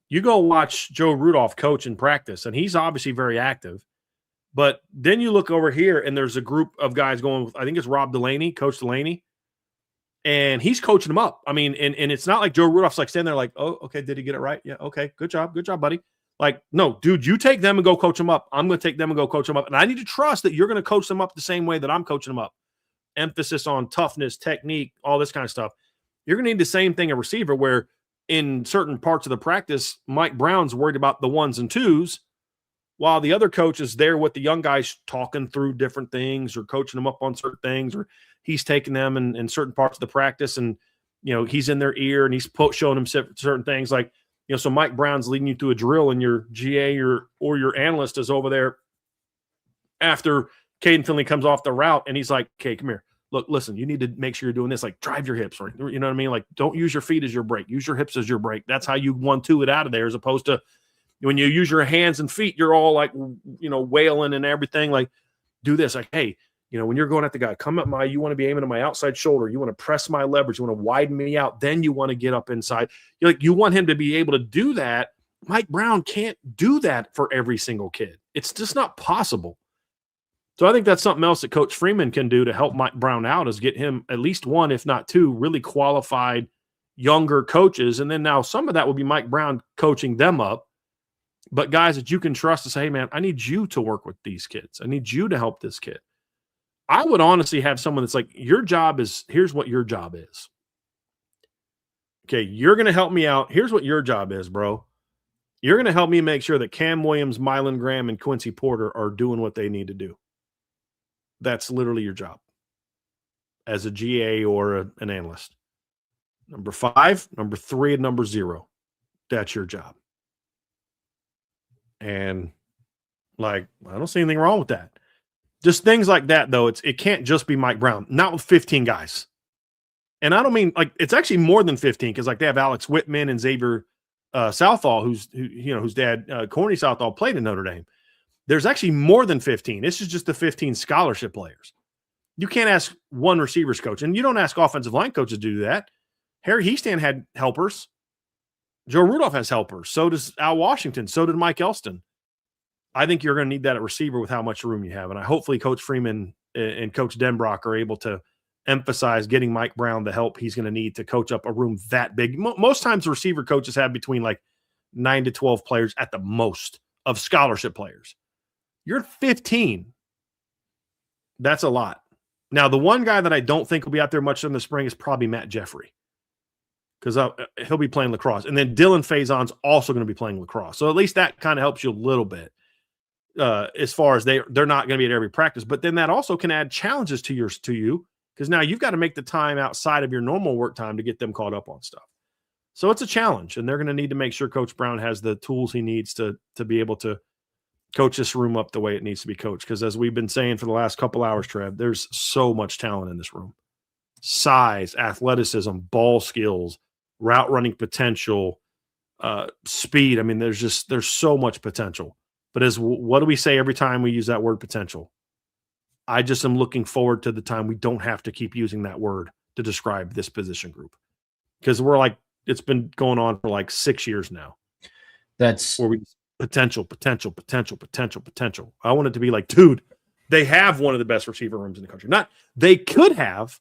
You go watch Joe Rudolph coach in practice, and he's obviously very active. But then you look over here, and there's a group of guys going with, I think it's Rob Delaney, Coach Delaney, and he's coaching them up. I mean, and it's not like Joe Rudolph's like standing there like, oh, okay, did he get it right? Yeah, okay, good job, buddy. Like, no, dude, you take them and go coach them up. I'm going to take them and go coach them up. And I need to trust that you're going to coach them up the same way that I'm coaching them up. Emphasis on toughness, technique, all this kind of stuff. You're going to need the same thing a receiver where in certain parts of the practice, Mike Brown's worried about the 1s and 2s, while the other coach is there with the young guys talking through different things or coaching them up on certain things, or he's taking them in certain parts of the practice and, you know, he's in their ear and he's showing them certain things. Like So Mike Brown's leading you through a drill and your GA or your analyst is over there after Caden Finley comes off the route and he's like, okay, come here. Look, listen, you need to make sure you're doing this. Like, drive your hips, right? You know what I mean? Like, don't use your feet as your brake. Use your hips as your brake. That's how you 1-2 it out of there, as opposed to when you use your hands and feet, you're all like, wailing and everything. Like, do this. Like, hey, when you're going at the guy, you want to be aiming at my outside shoulder. You want to press my leverage. You want to widen me out. Then you want to get up inside. You want him to be able to do that. Mike Brown can't do that for every single kid. It's just not possible. So I think that's something else that Coach Freeman can do to help Mike Brown out, is get him at least one, if not two, really qualified younger coaches. And then now some of that will be Mike Brown coaching them up. But guys that you can trust to say, hey, man, I need you to work with these kids. I need you to help this kid. I would honestly have someone that's like, here's what your job is. Okay, you're going to help me out. Here's what your job is, bro. You're going to help me make sure that Cam Williams, Mylan Graham, and Quincy Porter are doing what they need to do. That's literally your job as a GA or an analyst. Number 5, number 3, and number 0. That's your job. And I don't see anything wrong with that. Just things like that, though. It can't just be Mike Brown, not with 15 guys. And I don't mean it's actually more than 15, because they have Alex Whitman and Xavier Southall, whose dad Corny Southall played in Notre Dame. There's actually more than 15. This is just the 15 scholarship players. You can't ask one receivers coach, and you don't ask offensive line coaches to do that. Harry Heastan had helpers. Joe Rudolph has helpers. So does Al Washington. So did Mike Elston. I think you're going to need that at receiver with how much room you have. And hopefully Coach Freeman and Coach Denbrock are able to emphasize getting Mike Brown the help he's going to need to coach up a room that big. Most times receiver coaches have between 9 to 12 players at the most of scholarship players. You're 15. That's a lot. Now, the one guy that I don't think will be out there much in the spring is probably Matt Jeffrey, because he'll be playing lacrosse. And then Dylan Faison's also going to be playing lacrosse. So at least that kind of helps you a little bit as far as they're not going to be at every practice. But then that also can add challenges to you, because now you've got to make the time outside of your normal work time to get them caught up on stuff. So it's a challenge, and they're going to need to make sure Coach Brown has the tools he needs to be able to coach this room up the way it needs to be coached. Because as we've been saying for the last couple hours, Trev, there's so much talent in this room. Size, athleticism, ball skills, route running potential, speed. I mean, there's so much potential. But what do we say every time we use that word potential? I just am looking forward to the time we don't have to keep using that word to describe this position group. Because it's been going on for 6 years now. That's where we potential. I want it to be dude, they have one of the best receiver rooms in the country. Not they could have.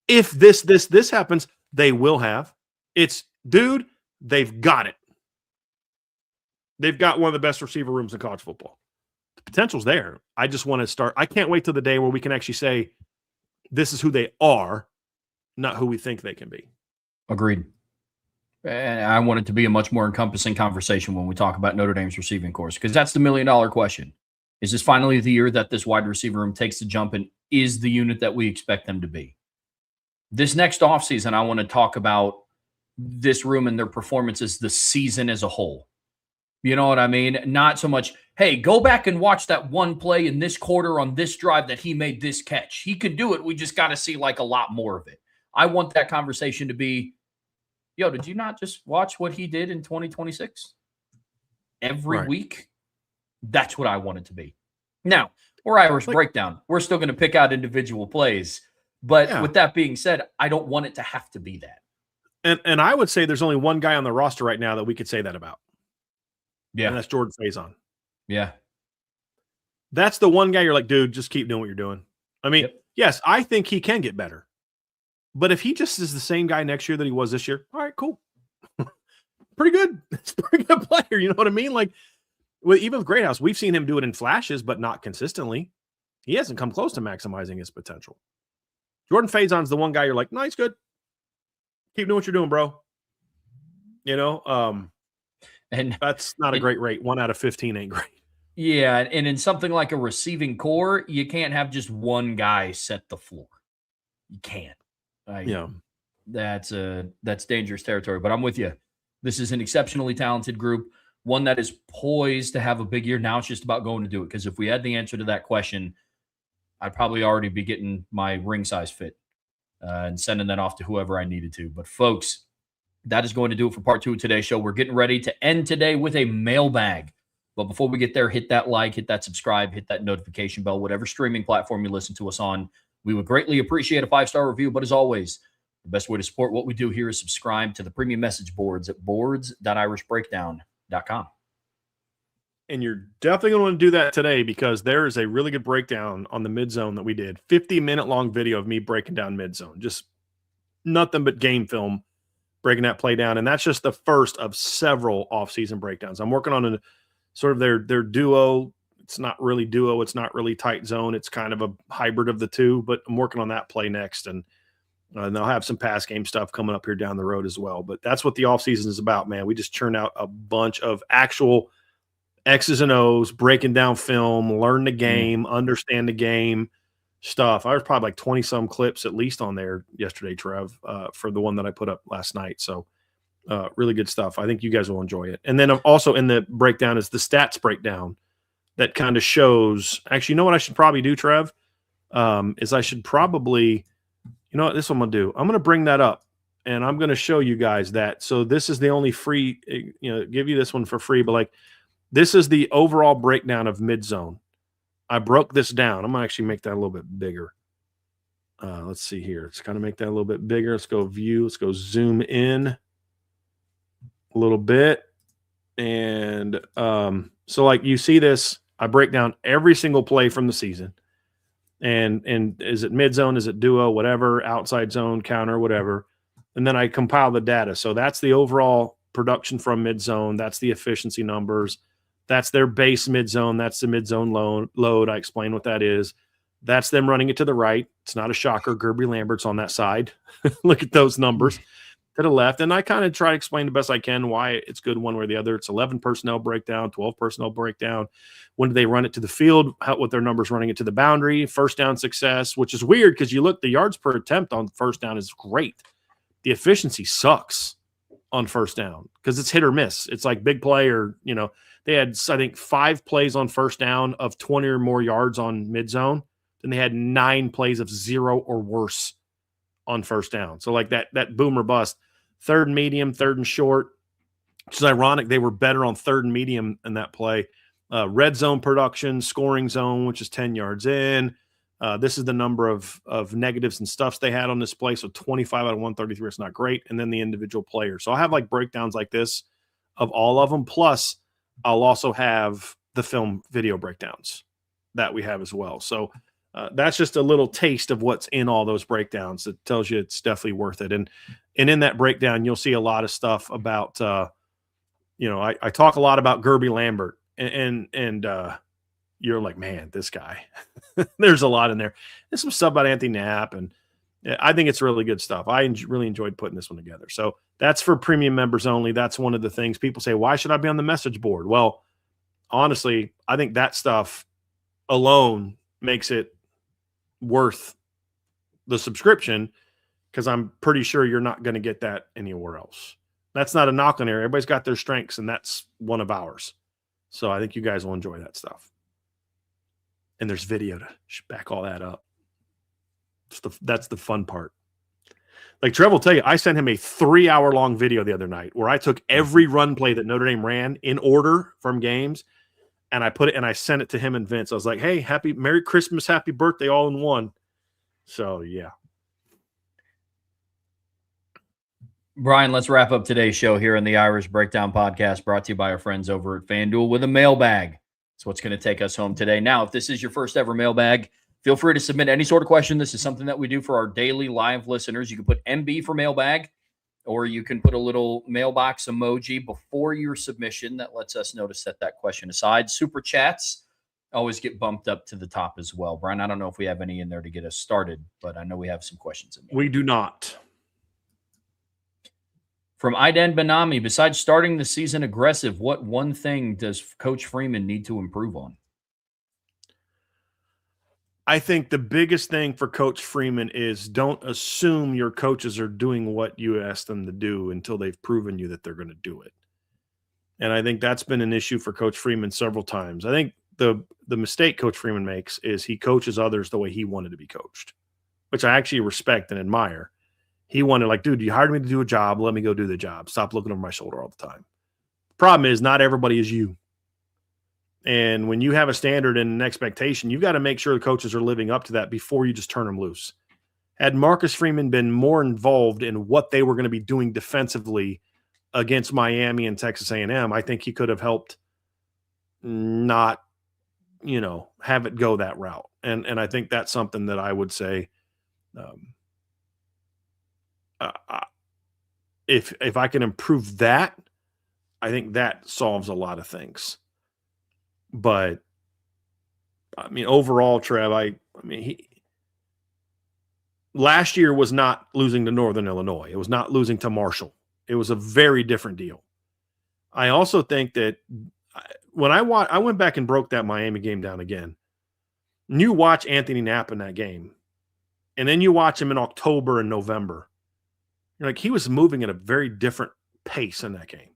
If this happens, they will have. It's, dude, they've got it. They've got one of the best receiver rooms in college football. The potential's there. I just want to start. I can't wait till the day where we can actually say this is who they are, not who we think they can be. Agreed. And I want it to be a much more encompassing conversation when we talk about Notre Dame's receiving course, because that's the $1 million question. Is this finally the year that this wide receiver room takes the jump and is the unit that we expect them to be? This next offseason, I want to talk about this room and their performances the season as a whole. You know what I mean? Not so much, hey, go back and watch that one play in this quarter on this drive that he made this catch. He could do it. We just got to see a lot more of it. I want that conversation to be, yo, did you not just watch what he did in 2026? Every week? That's what I want it to be. Now, we're Irish Breakdown. We're still going to pick out individual plays. But with that being said, I don't want it to have to be that. And I would say there's only one guy on the roster right now that we could say that about. Yeah. And that's Jordan Faison. Yeah. That's the one guy you're like, dude, just keep doing what you're doing. I mean, yes, I think he can get better. But if he just is the same guy next year that he was this year, all right, cool. Pretty good. It's a pretty good player. You know what I mean? Even with Greathouse, we've seen him do it in flashes, but not consistently. He hasn't come close to maximizing his potential. Jordan Faison's the one guy you're like, no, he's good. Keep doing what you're doing, bro. And that's not a great rate. 1 out of 15 ain't great. Yeah, and in something like a receiving core, you can't have just one guy set the floor. You can't. That's dangerous territory. But I'm with you. This is an exceptionally talented group, one that is poised to have a big year. Now it's just about going to do it. Because if we had the answer to that question, I'd probably already be getting my ring size fit and sending that off to whoever I needed to. But folks, that is going to do it for part 2 of today's show. We're getting ready to end today with a mailbag. But before we get there, hit that like, hit that subscribe, hit that notification bell, whatever streaming platform you listen to us on. We would greatly appreciate a 5-star review. But as always, the best way to support what we do here is subscribe to the premium message boards at boards.irishbreakdown.com. And you're definitely going to want to do that today because there is a really good breakdown on the mid-zone that we did. 50-minute long video of me breaking down mid-zone. Just nothing but game film breaking that play down. And that's just the first of several off-season breakdowns. I'm working on a sort of their duo. It's not really duo. It's not really tight zone. It's kind of a hybrid of the two, but I'm working on that play next. And they'll have some pass game stuff coming up here down the road as well. But that's what the offseason is about, man. We just churn out a bunch of actual X's and O's, breaking down film, learn the game, understand the game stuff. I was probably like 20-some clips at least on there yesterday, Trev, for the one that I put up last night. So really good stuff. I think you guys will enjoy it. And then also in the breakdown is the stats breakdown that kind of shows – actually, you know what I should probably do, Trev? Is I should probably – you know what? This is what I'm going to do. I'm going to bring that up, and I'm going to show you guys that. So this is the only free – give you this one for free, but like this is the overall breakdown of mid-zone. I broke this down. I'm going to actually make that a little bit bigger. Let's see here. Let's kind of make that a little bit bigger. Let's go view. Let's go zoom in a little bit. And so like you see this, I break down every single play from the season. And is it mid zone? Is it duo? Whatever, outside zone, counter, whatever. And then I compile the data. So that's the overall production from mid zone. That's the efficiency numbers. That's their base mid zone. That's the mid zone load. I explain what that is. That's them running it to the right. It's not a shocker. Gerby Lambert's on that side. Look at those numbers to the left. And I kind of try to explain the best I can why it's good one way or the other. It's 11 personnel breakdown, 12 personnel breakdown. When do they run it to the field? What their numbers running it to the boundary? First down success, which is weird because you look, the yards per attempt on first down is great. The efficiency sucks on first down because it's hit or miss. It's like big play or, they had, I think, 5 plays on first down of 20 or more yards on mid zone. Then they had 9 plays of 0 or worse on first down. So like that boom or bust, third and medium, third and short, which is ironic. They were better on third and medium in that play. Red zone production, scoring zone, which is 10 yards in. This is the number of negatives and stuffs they had on this play. So 25 out of 133, it's not great. And then the individual players. So I'll have like breakdowns like this of all of them. Plus I'll also have the film video breakdowns that we have as well. So that's just a little taste of what's in all those breakdowns. It tells you it's definitely worth it. And in that breakdown, you'll see a lot of stuff about, I talk a lot about Gerby Lambert and you're like, man, this guy, there's a lot in there. There's some stuff about Anthony Knapp. And I think it's really good stuff. I really enjoyed putting this one together. So that's for premium members only. That's one of the things people say, why should I be on the message board? Well, honestly, I think that stuff alone makes it worth the subscription because I'm pretty sure you're not going to get that anywhere else. That's not a knock on there. Everybody's got their strengths, and that's one of ours. So I think you guys will enjoy that stuff. And there's video to back all that up. That's the fun part. Like Trev will tell you, I sent him a 3-hour-long video the other night where I took every run play that Notre Dame ran in order from games, and I put it and I sent it to him and Vince. I was like, hey, Merry Christmas, happy birthday, all in one. So, yeah. Brian, let's wrap up today's show here in the Irish Breakdown Podcast, brought to you by our friends over at FanDuel with a mailbag. That's what's going to take us home today. Now, if this is your first ever mailbag, feel free to submit any sort of question. This is something that we do for our daily live listeners. You can put MB for mailbag, or you can put a little mailbox emoji before your submission. That lets us know to set that question aside. Super chats always get bumped up to the top as well. Brian, I don't know if we have any in there to get us started, but I know we have some questions in there. We do not. From Aidan Benami, besides starting the season aggressive, what one thing does Coach Freeman need to improve on? I think the biggest thing for Coach Freeman is don't assume your coaches are doing what you ask them to do until they've proven you that they're going to do it. And I think that's been an issue for Coach Freeman several times. I think the mistake Coach Freeman makes is he coaches others the way he wanted to be coached, which I actually respect and admire. He wanted, like, dude, you hired me to do a job. Let me go do the job. Stop looking over my shoulder all the time. Problem is, not everybody is you. And when you have a standard and an expectation, you've got to make sure the coaches are living up to that before you just turn them loose. Had Marcus Freeman been more involved in what they were going to be doing defensively against Miami and Texas A&M, I think he could have helped not, have it go that route. And I think that's something that I would say, if I can improve that, I think that solves a lot of things. But I mean, overall, Trev, last year was not losing to Northern Illinois. It was not losing to Marshall. It was a very different deal. I also think that when I went back and broke that Miami game down again, and you watch Anthony Knapp in that game, and then you watch him in October and November, you're like, he was moving at a very different pace in that game.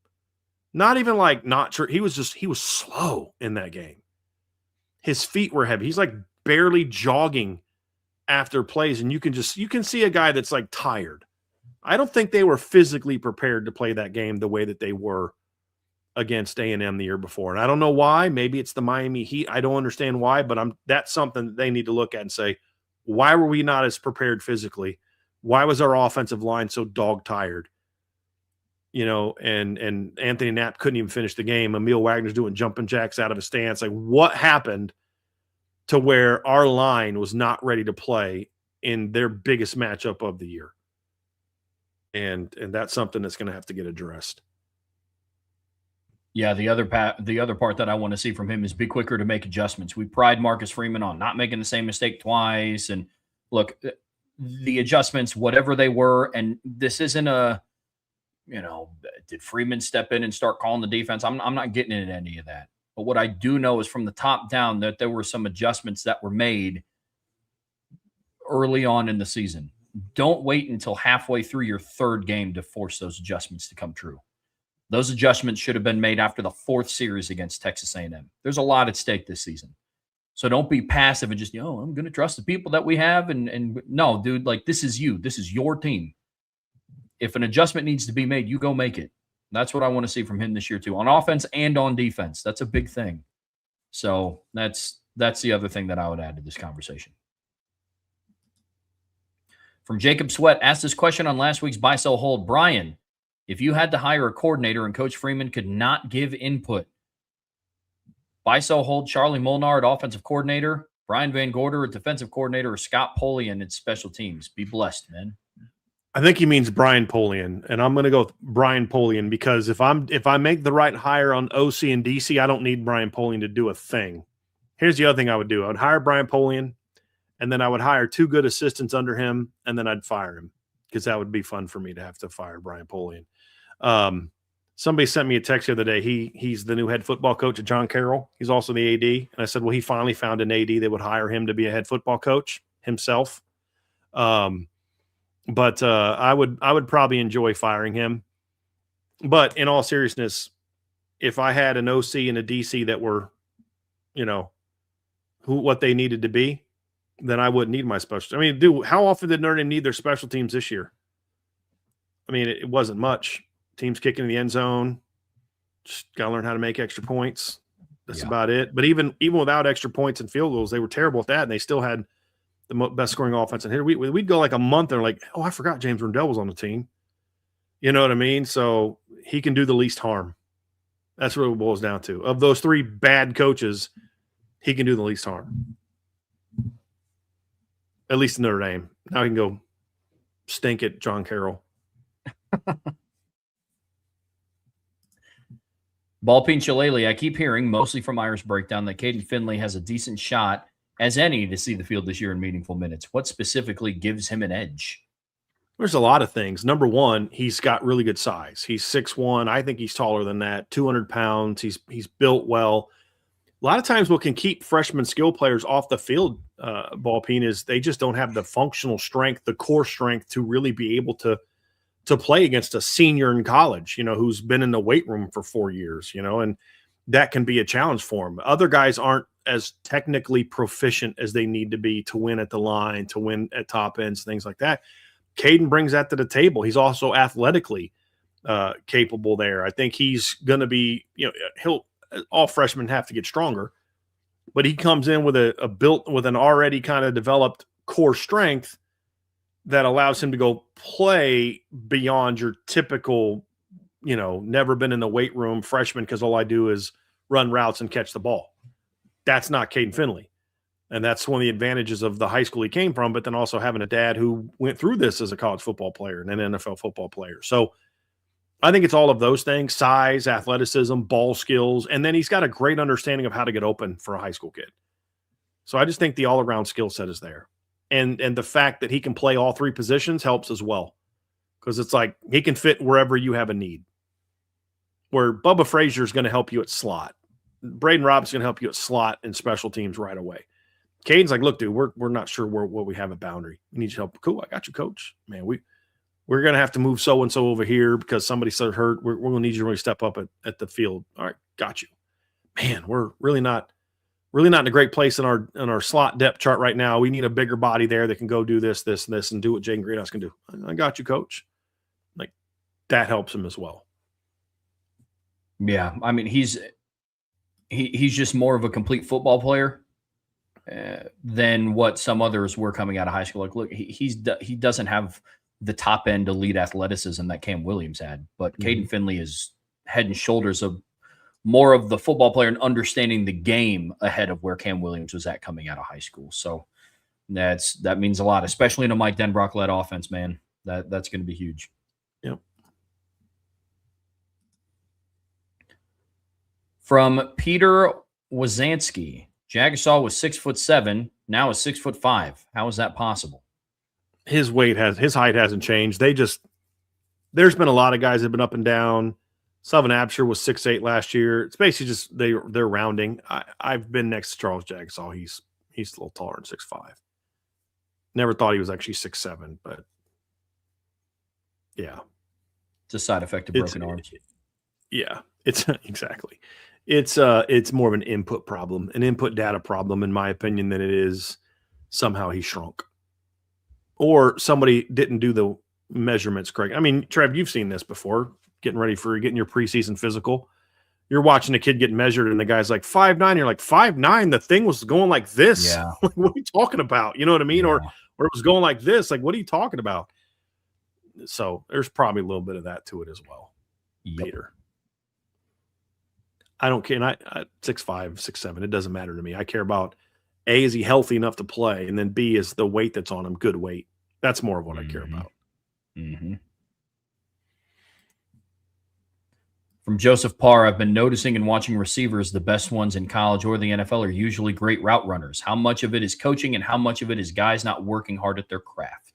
Not even like not sure. He was slow in that game. His feet were heavy. He's like barely jogging after plays. And you can see a guy that's like tired. I don't think they were physically prepared to play that game the way that they were against A&M the year before. And I don't know why. Maybe it's the Miami Heat. I don't understand why, but that's something that they need to look at and say, why were we not as prepared physically? Why was our offensive line so dog tired? And Anthony Knapp couldn't even finish the game. Emil Wagner's doing jumping jacks out of his stance. Like, what happened to where our line was not ready to play in their biggest matchup of the year? And that's something that's going to have to get addressed. Yeah, the other part that I want to see from him is be quicker to make adjustments. We pride Marcus Freeman on not making the same mistake twice. And look, the adjustments, whatever they were, and this isn't did Freeman step in and start calling the defense? I'm not getting into any of that. But what I do know is from the top down that there were some adjustments that were made early on in the season. Don't wait until halfway through your third game to force those adjustments to come true. Those adjustments should have been made after the fourth series against Texas A&M. There's a lot at stake this season. So don't be passive and just, I'm going to trust the people that we have. And no, dude, like, this is you. This is your team. If an adjustment needs to be made, you go make it. That's what I want to see from him this year too, on offense and on defense. That's a big thing. So that's the other thing that I would add to this conversation. From Jacob Sweat, asked this question on last week's Buy, Sell, Hold. Brian, if you had to hire a coordinator and Coach Freeman could not give input, Buy, Sell, Hold Charlie Molnar at offensive coordinator, Brian Van Gorder at defensive coordinator, or Scott Polian at special teams. Be blessed, man. I think he means Brian Polian, and I'm going to go with Brian Polian because if I make the right hire on OC and DC, I don't need Brian Polian to do a thing. Here's the other thing I would do. I would hire Brian Polian, and then I would hire 2 good assistants under him, and then I'd fire him because that would be fun for me to have to fire Brian Polian. Somebody sent me a text the other day. He's the new head football coach at John Carroll. He's also the AD. And I said, well, he finally found an AD that would hire him to be a head football coach himself. But I would probably enjoy firing him. But in all seriousness, if I had an OC and a DC that were, what they needed to be, then I wouldn't need my special. I mean, dude, how often did Notre Dame need their special teams this year? I mean, it wasn't much. Teams kicking in the end zone, just got to learn how to make extra points. That's about it. But even without extra points and field goals, they were terrible at that, and they still had the best scoring offense. And here we'd go like a month and like, I forgot James Rundell was on the team. You know what I mean? So he can do the least harm. That's what it boils down to. Of those 3 bad coaches, he can do the least harm. At least in Notre Dame. Now he can go stink at John Carroll. Ballpeen Shillelagh, I keep hearing, mostly from Irish Breakdown, that Caden Finley has a decent shot as any to see the field this year in meaningful minutes. What specifically gives him an edge? There's a lot of things. Number one, he's got really good size. He's 6'1". I think he's taller than that, 200 pounds. He's built well. a lot of times what can keep freshman skill players off the field, Ball Peen, is they just don't have the functional strength, the core strength to really be able to play against a senior in college, who's been in the weight room for 4 years, and that can be a challenge for them. Other guys aren't as technically proficient as they need to be to win at the line, to win at top ends, things like that. Caden brings that to the table. He's also athletically capable there. I think he's going to be, all freshmen have to get stronger, but he comes in with with an already kind of developed core strength that allows him to go play beyond your typical, never been in the weight room freshman because all I do is run routes and catch the ball. That's not Caden Finley. And that's one of the advantages of the high school he came from, but then also having a dad who went through this as a college football player and an NFL football player. So I think it's all of those things: size, athleticism, ball skills, and then he's got a great understanding of how to get open for a high school kid. So I just think the all-around skill set is there. And the fact that he can play all three positions helps as well, because it's like he can fit wherever you have a need. Where Bubba Frazier is going to help you at slot. Braden Robbins is going to help you at slot and special teams right away. Caden's like, look, dude, we're not sure what we have at boundary. We need your help. Cool, I got you, coach. Man, we're going to have to move so-and-so over here because somebody said hurt. We're going to need you to really step up at the field. All right, got you. Man, we're really not in a great place in our slot depth chart right now. We need a bigger body there that can go do this, this, and this, and do what Jaden Greenhouse can do. I got you, coach. Like, that helps him as well. Yeah, I mean, he's just more of a complete football player than what some others were coming out of high school. Like, look, he doesn't have the top end elite athleticism that Cam Williams had, but Caden Finley is head and shoulders of more of the football player and understanding the game ahead of where Cam Williams was at coming out of high school. So that means a lot, especially in a Mike Denbrock led offense, man. That's going to be huge. Yep. From Peter Wazansky, Jagasaw was 6'7", now is 6'5". How is that possible? His height hasn't changed. There's been a lot of guys that have been up and down. Sullivan Absher was 6'8" last year. It's basically just they're rounding. I've been next to Charles Jagasaw. He's a little taller than 6'5". Never thought he was actually 6'7", but yeah. It's a side effect of broken arms. Yeah, it's exactly. It's more of an input problem, an input data problem, in my opinion, than it is somehow he shrunk. Or somebody didn't do the measurements correct. I mean, Trev, you've seen this before, getting your preseason physical. You're watching a kid get measured and the guy's like 5'9". You're like, 5'9"? The thing was going like this. Yeah. Like, what are you talking about? You know what I mean? Yeah. Or it was going like this. Like, what are you talking about? So there's probably a little bit of that to it as well. Yep. Peter. I don't care. And I 6'5", 6'7", it doesn't matter to me. I care about, A, is he healthy enough to play? And then B, is the weight that's on him good weight? That's more of what I care about. Mm-hmm. From Joseph Parr, I've been noticing and watching receivers, the best ones in college or the NFL, are usually great route runners. How much of it is coaching and how much of it is guys not working hard at their craft?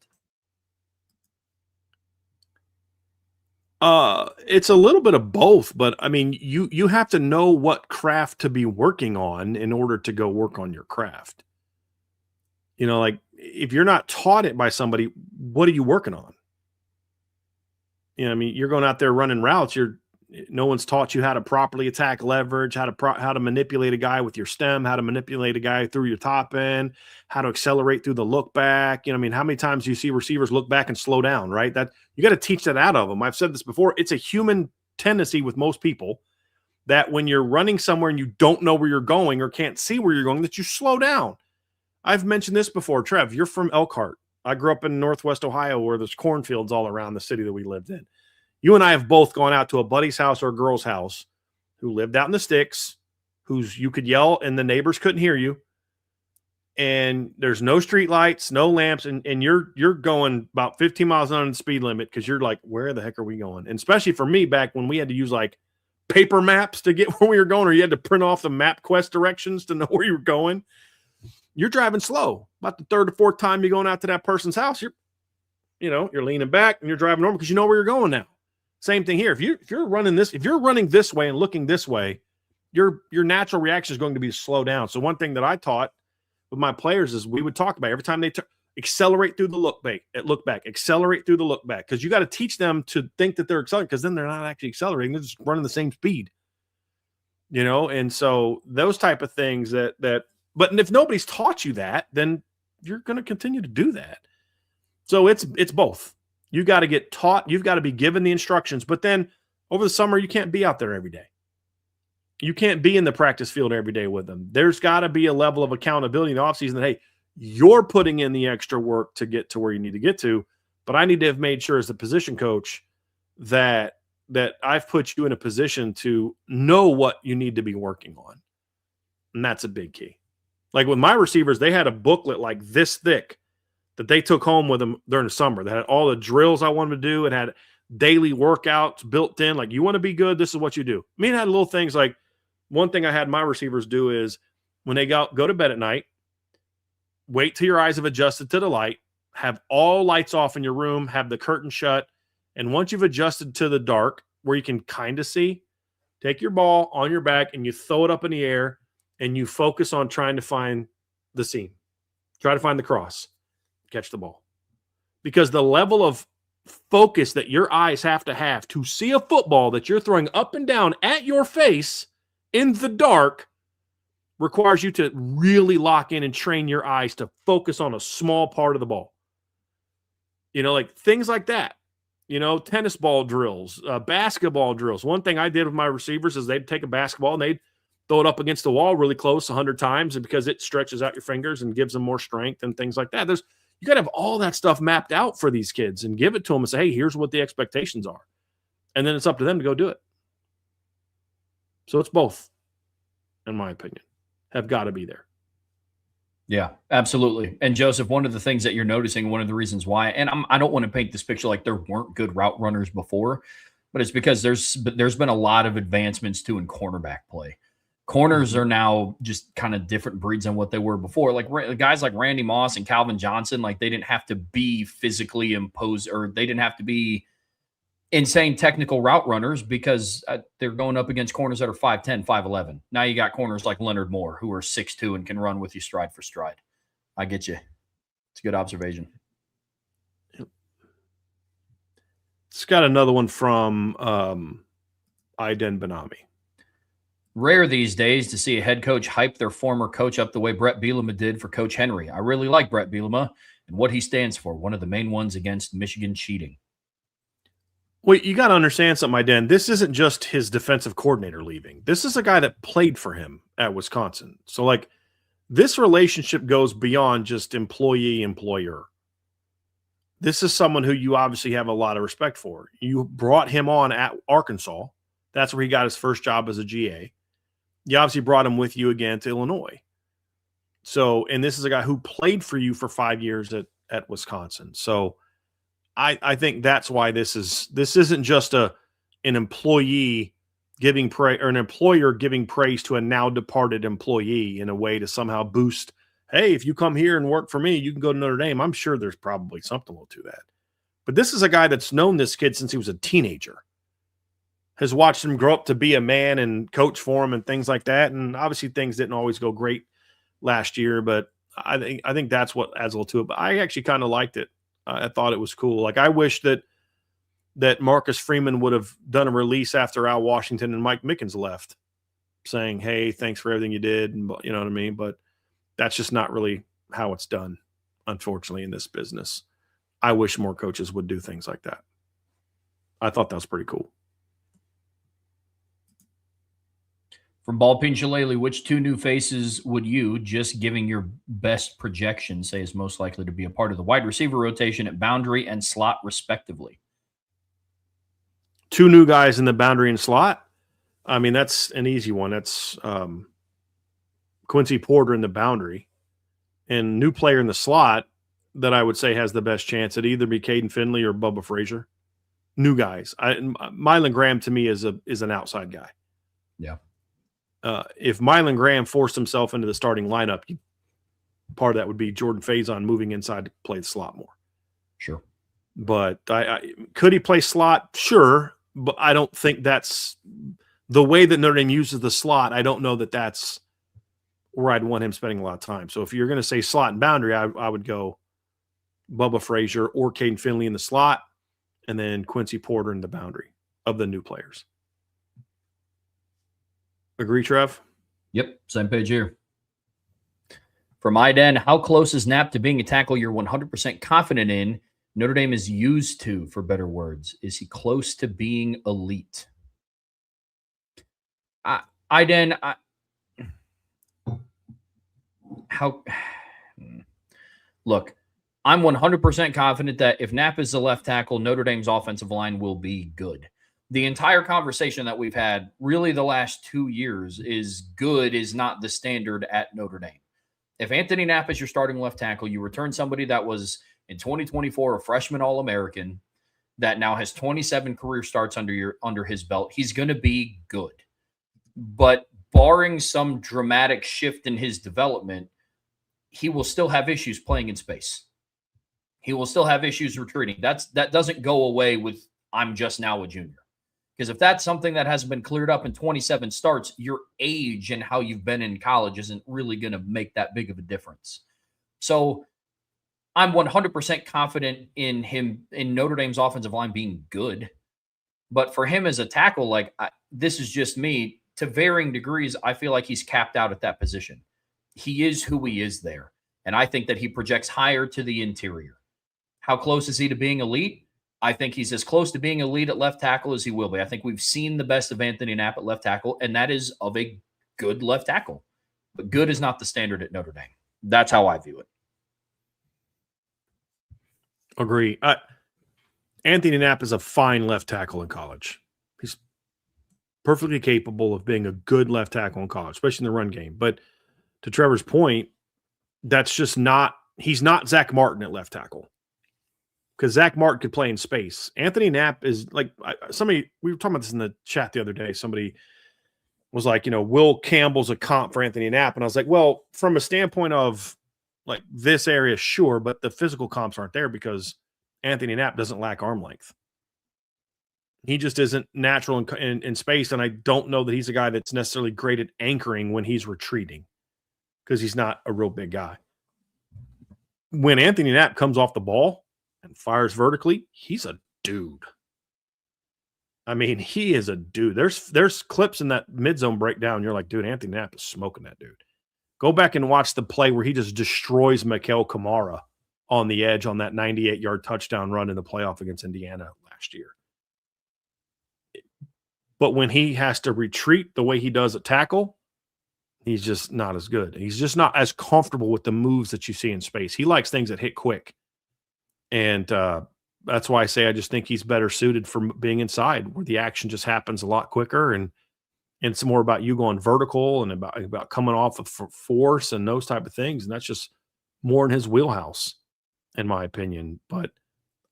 It's a little bit of both, but I mean, you have to know what craft to be working on in order to go work on your craft. Like, if you're not taught it by somebody, what are you working on? I mean, you're going out there running routes. No one's taught you how to properly attack leverage, how to manipulate a guy with your stem, how to manipulate a guy through your top end, how to accelerate through the look back. I mean, how many times do you see receivers look back and slow down, right? That you got to teach that out of them. I've said this before. It's a human tendency with most people that when you're running somewhere and you don't know where you're going or can't see where you're going, that you slow down. I've mentioned this before. Trev, you're from Elkhart. I grew up in Northwest Ohio where there's cornfields all around the city that we lived in. You and I have both gone out to a buddy's house or a girl's house who lived out in the sticks, whose you could yell and the neighbors couldn't hear you. And there's no street lights, no lamps, and you're going about 15 miles on the speed limit because you're like, where the heck are we going? And especially for me, back when we had to use like paper maps to get where we were going, or you had to print off the MapQuest directions to know where you were going. You're driving slow. About the third or fourth time you're going out to that person's house, you're leaning back and you're driving normal because you know where you're going now. Same thing here. If you're running this way and looking this way, your natural reaction is going to be to slow down. So one thing that I taught with my players is we would talk about every time they accelerate through the look back, accelerate through the look back, because you got to teach them to think that they're accelerating, because then they're not actually accelerating. They're just running the same speed, and so those type of things but if nobody's taught you that, then you're going to continue to do that. So it's both. You got to get taught. You've got to be given the instructions, but then over the summer, you can't be out there every day. You can't be in the practice field every day with them. There's got to be a level of accountability in the offseason that, hey, you're putting in the extra work to get to where you need to get to, but I need to have made sure as a position coach that I've put you in a position to know what you need to be working on. And that's a big key. Like with my receivers, they had a booklet like this thick that they took home with them during the summer. That had all the drills I wanted to do. It had daily workouts built in. Like, you want to be good, this is what you do. I mean, it had little things like, one thing I had my receivers do is when they go to bed at night, wait till your eyes have adjusted to the light, have all lights off in your room, have the curtain shut, and once you've adjusted to the dark where you can kind of see, take your ball on your back and you throw it up in the air and you focus on trying to find the seam. Try to find the cross. Catch the ball. Because the level of focus that your eyes have to see a football that you're throwing up and down at your face in the dark requires you to really lock in and train your eyes to focus on a small part of the ball. Like things like that. Tennis ball drills, basketball drills. One thing I did with my receivers is they'd take a basketball and they'd throw it up against the wall really close 100 times, and because it stretches out your fingers and gives them more strength and things like that. You got to have all that stuff mapped out for these kids and give it to them and say, hey, here's what the expectations are. And then it's up to them to go do it. So it's both, in my opinion, have got to be there. Yeah, absolutely. And Joseph, one of the things that you're noticing, one of the reasons why, and I don't want to paint this picture like there weren't good route runners before, but it's because there's been a lot of advancements too in cornerback play. Corners are now just kind of different breeds than what they were before. Like guys like Randy Moss and Calvin Johnson, like they didn't have to be physically imposed, or they didn't have to be insane technical route runners because they're going up against corners that are 5'10", 5'11". Now you got corners like Leonard Moore who are 6'2" and can run with you stride for stride. I get you. It's a good observation. It's got another one from Aiden Benami. Rare these days to see a head coach hype their former coach up the way Brett Bielema did for Coach Henry. I really like Brett Bielema and what he stands for, one of the main ones against Michigan cheating. Well, you got to understand something, Aiden. This isn't just his defensive coordinator leaving. This is a guy that played for him at Wisconsin. So, like, this relationship goes beyond just employee-employer. This is someone who you obviously have a lot of respect for. You brought him on at Arkansas. That's where he got his first job as a GA. You obviously brought him with you again to Illinois. So, and this is a guy who played for you for 5 years at Wisconsin. So, I think that's why this isn't just an employee giving praise, or an employer giving praise to a now departed employee in a way to somehow boost, hey, if you come here and work for me, you can go to Notre Dame. I'm sure there's probably something to that. But this is a guy that's known this kid since he was a teenager, has watched him grow up to be a man and coach for him and things like that. And obviously things didn't always go great last year, but I think that's what adds a little to it. But I actually kind of liked it. I thought it was cool. Like, I wish that Marcus Freeman would have done a release after Al Washington and Mike Mickens left, saying, hey, thanks for everything you did. And, you know what I mean? But that's just not really how it's done, unfortunately, in this business. I wish more coaches would do things like that. I thought that was pretty cool. From Ballpeen Shillelagh, which two new faces would you, just giving your best projection, say is most likely to be a part of the wide receiver rotation at boundary and slot, respectively? Two new guys in the boundary and slot? I mean, that's an easy one. That's Quincy Porter in the boundary. And new player in the slot that I would say has the best chance at either be Caden Finley or Bubba Frazier. New guys. Mylan Graham, to me, is an outside guy. Yeah. If Mylan Graham forced himself into the starting lineup, part of that would be Jordan Faison moving inside to play the slot more. Sure. But could he play slot? Sure. But I don't think that's the way that Notre Dame uses the slot, I don't know that that's where I'd want him spending a lot of time. So if you're going to say slot and boundary, I would go Bubba Frazier or Caden Finley in the slot, and then Quincy Porter in the boundary of the new players. Agree, Trev? Yep, same page here. From Iden, how close is Knapp to being a tackle you're 100% confident in? Notre Dame is used to, for better words. Is he close to being elite? Iden, look, I'm 100% confident that if Knapp is the left tackle, Notre Dame's offensive line will be good. The entire conversation that we've had really the last 2 years is good is not the standard at Notre Dame. If Anthony Knapp is your starting left tackle, you return somebody that was in 2024 a freshman All-American that now has 27 career starts under his belt, he's going to be good. But barring some dramatic shift in his development, he will still have issues playing in space. He will still have issues retreating. That doesn't go away with I'm just now a junior. Because if that's something that hasn't been cleared up in 27 starts, your age and how you've been in college isn't really going to make that big of a difference. So I'm 100% confident in him, in Notre Dame's offensive line being good. But for him as a tackle, this is just me. To varying degrees, I feel like he's capped out at that position. He is who he is there. And I think that he projects higher to the interior. How close is he to being elite? I think he's as close to being elite at left tackle as he will be. I think we've seen the best of Anthony Knapp at left tackle, and that is of a good left tackle. But good is not the standard at Notre Dame. That's how I view it. Agree. Anthony Knapp is a fine left tackle in college. He's perfectly capable of being a good left tackle in college, especially in the run game. But to Trevor's point, that's just not – he's not Zach Martin at left tackle. Because Zach Martin could play in space. Anthony Knapp is like somebody, we were talking about this in the chat the other day. Somebody was like, Will Campbell's a comp for Anthony Knapp. And I was like, well, from a standpoint of like this area, sure, but the physical comps aren't there because Anthony Knapp doesn't lack arm length. He just isn't natural in space. And I don't know that he's a guy that's necessarily great at anchoring when he's retreating because he's not a real big guy. When Anthony Knapp comes off the ball and fires vertically, he's a dude. I mean, he is a dude. There's clips in that mid-zone breakdown. You're like, dude, Anthony Knapp is smoking that dude. Go back and watch the play where he just destroys Mikael Kamara on the edge on that 98-yard touchdown run in the playoff against Indiana last year. But when he has to retreat the way he does at tackle, he's just not as good. He's just not as comfortable with the moves that you see in space. He likes things that hit quick. And that's why I say I just think he's better suited for being inside where the action just happens a lot quicker and it's more about you going vertical and about coming off of force and those type of things. And that's just more in his wheelhouse, in my opinion. But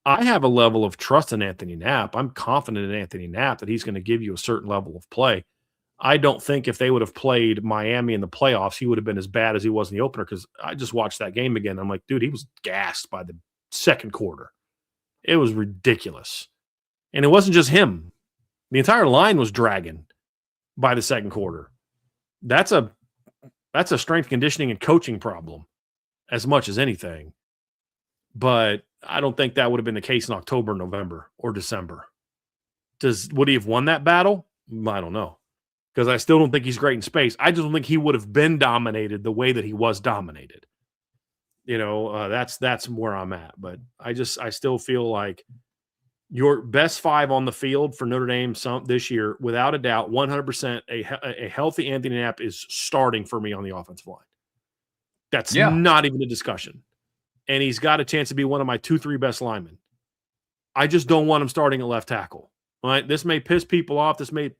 I have a level of trust in Anthony Knapp. I'm confident in Anthony Knapp that he's going to give you a certain level of play. I don't think if they would have played Miami in the playoffs, he would have been as bad as he was in the opener because I just watched that game again. I'm like, dude, he was gassed by the second quarter. It was ridiculous. And it wasn't just him. The entire line was dragging by the second quarter. That's a strength conditioning and coaching problem as much as anything. But I don't think that would have been the case in October, November, or December. Would he have won that battle? I don't know. Because I still don't think he's great in space. I just don't think he would have been dominated the way that he was dominated. That's where I'm at. But I still feel like your best five on the field for Notre Dame this year, without a doubt, 100%, a healthy Anthony Knapp is starting for me on the offensive line. That's not even a discussion. And he's got a chance to be one of my 2-3 best linemen. I just don't want him starting at left tackle. All right? This may piss people off. This may,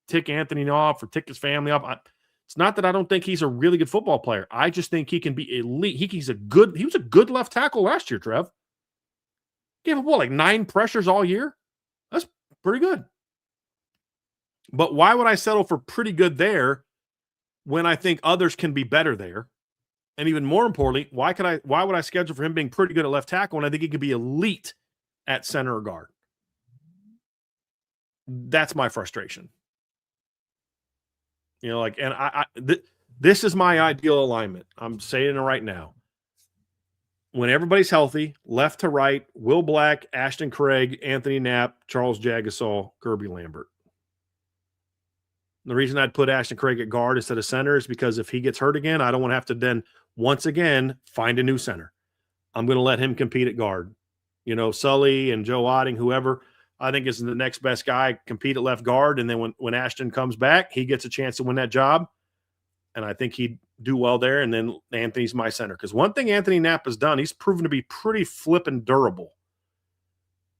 tick Anthony off or tick his family off. It's not that I don't think he's a really good football player. I just think he can be elite. He was a good left tackle last year, Trev. Gave up, 9 pressures all year? That's pretty good. But why would I settle for pretty good there when I think others can be better there? And even more importantly, why would I schedule for him being pretty good at left tackle when I think he could be elite at center or guard? That's my frustration. This is my ideal alignment. I'm saying it right now. When everybody's healthy, left to right, Will Black, Ashton Craig, Anthony Knapp, Charles Jagasol, Kirby Lambert. The reason I'd put Ashton Craig at guard instead of center is because if he gets hurt again, I don't want to have to then once again find a new center. I'm going to let him compete at guard. Sully and Joe Otting, whoever I think is the next best guy, compete at left guard. And then when Ashton comes back, he gets a chance to win that job. And I think he'd do well there. And then Anthony's my center. Because one thing Anthony Knapp has done, he's proven to be pretty flippin' durable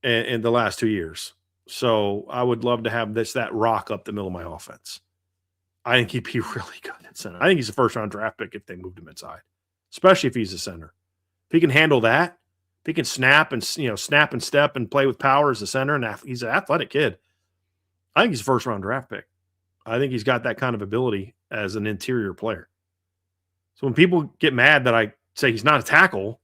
in the last 2 years. So I would love to have that rock up the middle of my offense. I think he'd be really good at center. I think he's a first-round draft pick if they moved him inside, especially if he's a center. If he can handle that, if he can snap and step and play with power as a center, and he's an athletic kid, I think he's a first-round draft pick. I think he's got that kind of ability as an interior player. So when people get mad that I say he's not a tackle,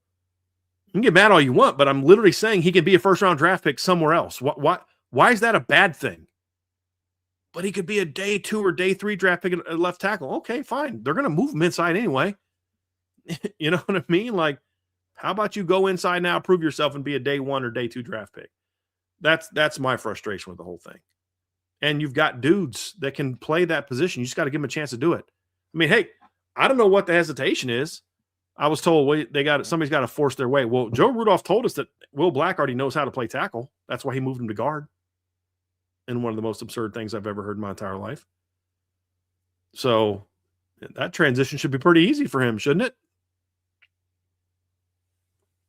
you can get mad all you want, but I'm literally saying he could be a first-round draft pick somewhere else. Why is that a bad thing? But he could be a day 2 or day 3 draft pick at left tackle. Okay, fine. They're going to move him inside anyway. You know what I mean? Like, how about you go inside now, prove yourself, and be a day 1 or day 2 draft pick? That's my frustration with the whole thing. And you've got dudes that can play that position. You just got to give them a chance to do it. I mean, hey, I don't know what the hesitation is. I was told somebody's got to force their way. Well, Joe Rudolph told us that Will Black already knows how to play tackle. That's why he moved him to guard. And one of the most absurd things I've ever heard in my entire life. So that transition should be pretty easy for him, shouldn't it?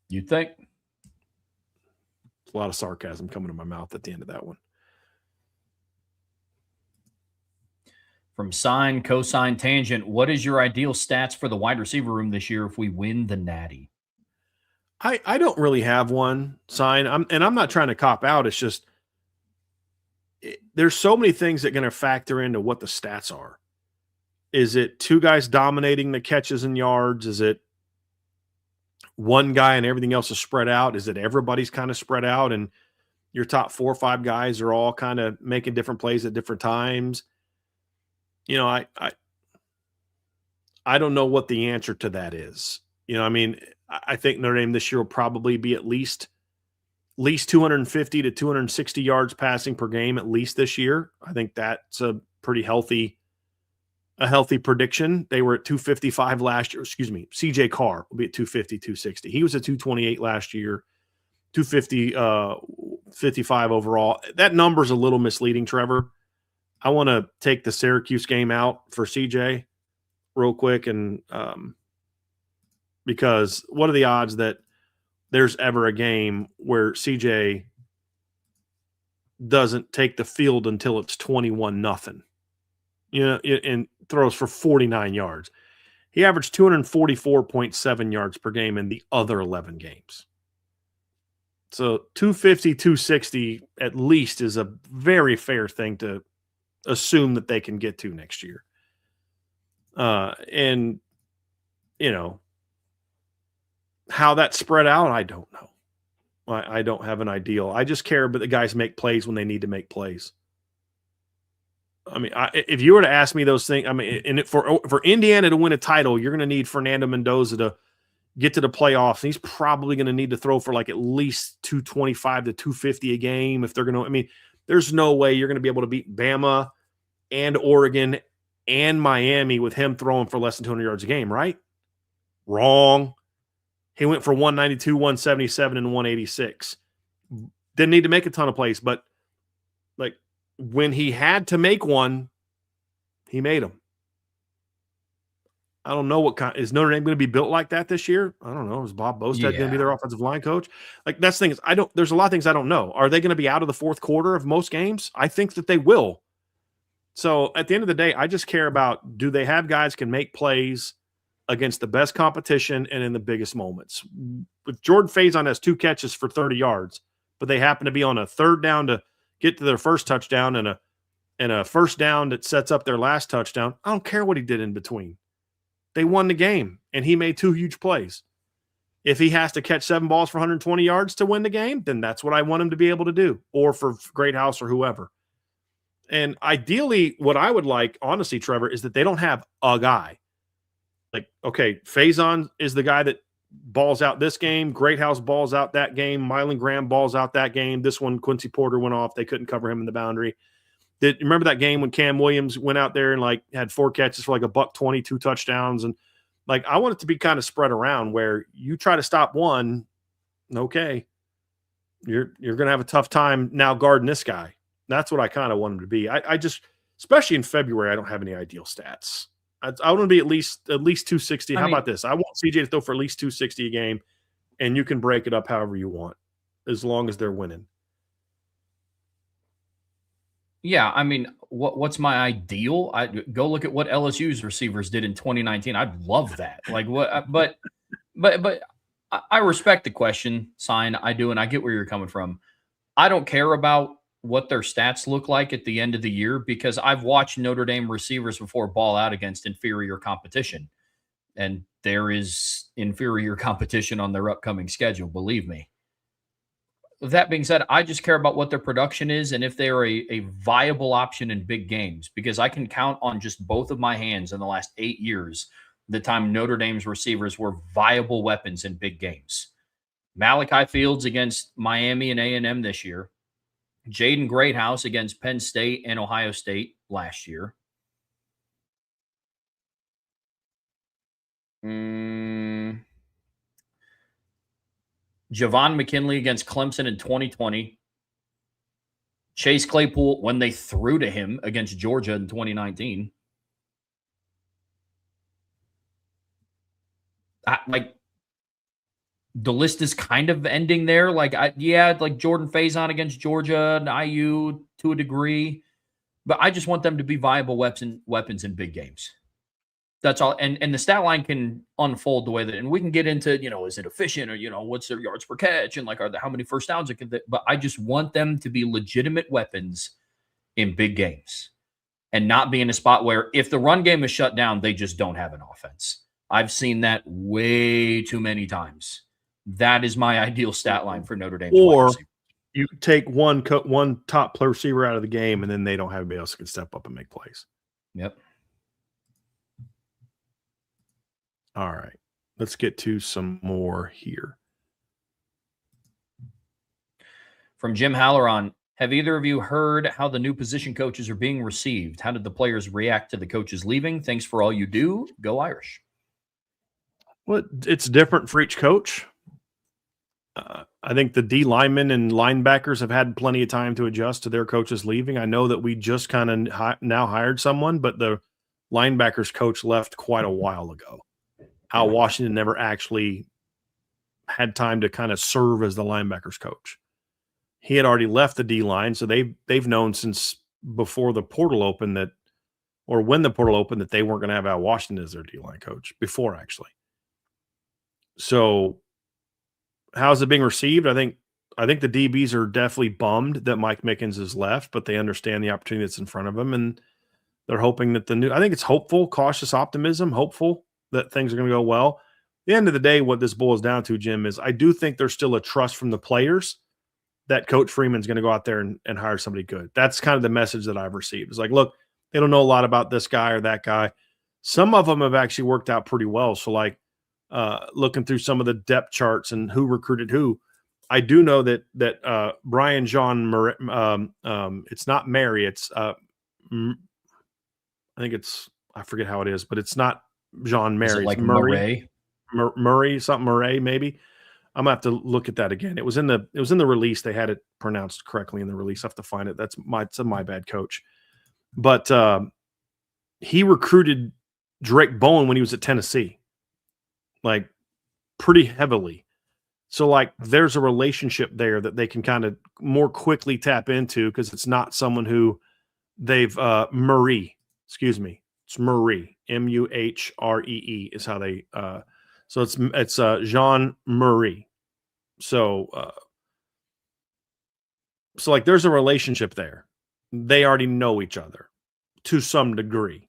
You'd think. A lot of sarcasm coming to my mouth at the end of that one. From Sine, Cosine, Tangent, what is your ideal stats for the wide receiver room this year if we win the Natty? I don't really have one, Sine. I'm not trying to cop out. It's just there's so many things that are going to factor into what the stats are. Is it 2 guys dominating the catches and yards? Is it 1 guy and everything else is spread out? Is it everybody's kind of spread out and your top 4 or 5 guys are all kind of making different plays at different times? I don't know what the answer to that is. I mean, I think Notre Dame this year will probably be at least 250 to 260 yards passing per game, at least this year. I think that's a pretty healthy prediction. They were at 255 last year. Excuse me. CJ Carr will be at 250, 260. He was at 228 last year, 250, 55 overall. That number's a little misleading, Trevor. I want to take the Syracuse game out for CJ real quick. And because what are the odds that there's ever a game where CJ doesn't take the field until it's 21-0, and throws for 49 yards. He averaged 244.7 yards per game in the other 11 games. So 250, 260 at least is a very fair thing to assume that they can get to next year. And, how that's spread out, I don't know. I don't have an ideal. I just care about the guys make plays when they need to make plays. I mean, if you were to ask me those things, I mean, and for Indiana to win a title, you're going to need Fernando Mendoza to get to the playoffs. And he's probably going to need to throw for like at least 225 to 250 a game if they're going to. I mean, there's no way you're going to be able to beat Bama and Oregon and Miami with him throwing for less than 200 yards a game, right? Wrong. He went for 192, 177, and 186. Didn't need to make a ton of plays, but like when he had to make one, he made them. I don't know what kind. Is Notre Dame going to be built like that this year? I don't know. Is Bob Bostad going to be their offensive line coach? Like that's the thing is there's a lot of things I don't know. Are they going to be out of the fourth quarter of most games? I think that they will. So at the end of the day, I just care about, do they have guys can make plays against the best competition and in the biggest moments? If Jordan Faison has 2 catches for 30 yards, but they happen to be on a third down to get to their first touchdown and a first down that sets up their last touchdown, I don't care what he did in between. They won the game, and he made 2 huge plays. If he has to catch 7 balls for 120 yards to win the game, then that's what I want him to be able to do, or for Greathouse or whoever. And ideally, what I would like, honestly, Trevor, is that they don't have a guy. Like, okay, Faison is the guy that balls out this game. Greathouse balls out that game. Mylan Graham balls out that game. This one, Quincy Porter went off. They couldn't cover him in the boundary. Remember that game when Cam Williams went out there and like had 4 catches for like $120, 2 touchdowns? And like, I want it to be kind of spread around where you try to stop one. Okay, you're going to have a tough time now guarding this guy. That's what I kind of want him to be. I just, especially in February, I don't have any ideal stats. I want to be at least 260. How about this? I want CJ to throw for at least 260 a game, and you can break it up however you want, as long as they're winning. Yeah, I mean, what's my ideal? I go look at what LSU's receivers did in 2019. I'd love that. Like what? But I respect the question, Sign. I do, and I get where you're coming from. I don't care about what their stats look like at the end of the year because I've watched Notre Dame receivers before ball out against inferior competition, and there is inferior competition on their upcoming schedule. Believe me. That being said, I just care about what their production is and if they are a viable option in big games because I can count on just both of my hands in the last 8 years the time Notre Dame's receivers were viable weapons in big games. Malachi Fields against Miami and A&M this year. Jaden Greathouse against Penn State and Ohio State last year. Javon McKinley against Clemson in 2020. Chase Claypool when they threw to him against Georgia in 2019. Like the list is kind of ending there. Like like Jordan Faison against Georgia and IU to a degree, but I just want them to be viable weapons in big games. That's all. And the stat line can unfold the way that, and we can get into, is it efficient or, what's their yards per catch and like, how many first downs it can, but I just want them to be legitimate weapons in big games and not be in a spot where if the run game is shut down, they just don't have an offense. I've seen that way too many times. That is my ideal stat line for Notre Dame. Or you take one top player receiver out of the game and then they don't have anybody else who can step up and make plays. Yep. All right, let's get to some more here. From Jim Halloran, have either of you heard how the new position coaches are being received? How did the players react to the coaches leaving? Thanks for all you do. Go Irish. Well, it's different for each coach. I think the D linemen and linebackers have had plenty of time to adjust to their coaches leaving. I know that we just kind of now hired someone, but the linebackers coach left quite a while ago. Al Washington never actually had time to kind of serve as the linebackers coach. He had already left the D line, so they've known since before the portal opened when the portal opened that they weren't going to have Al Washington as their D line coach before actually. So how's it being received? I think the DBs are definitely bummed that Mike Mickens has left, but they understand the opportunity that's in front of them, and they're hoping that I think it's hopeful, cautious optimism, hopeful that things are going to go well. At the end of the day, what this boils down to, Jim, is I do think there's still a trust from the players that Coach Freeman's going to go out there and hire somebody good. That's kind of the message that I've received. It's like, look, they don't know a lot about this guy or that guy. Some of them have actually worked out pretty well. So like looking through some of the depth charts and who recruited who, I do know that Brian Jean Murray, it's not Mary, it's I think it's, I forget how it is, but it's not Jean Mary. Like Murray, something Murray, maybe. I'm gonna have to look at that again. It was in the release. They had it pronounced correctly in the release. I have to find it. It's my bad, coach. But he recruited Drake Bowen when he was at Tennessee, like pretty heavily. So like there's a relationship there that they can kind of more quickly tap into because it's not someone who they've it's Murray, Muhree is how they so it's Jean Murray. So like there's a relationship there. They already know each other to some degree.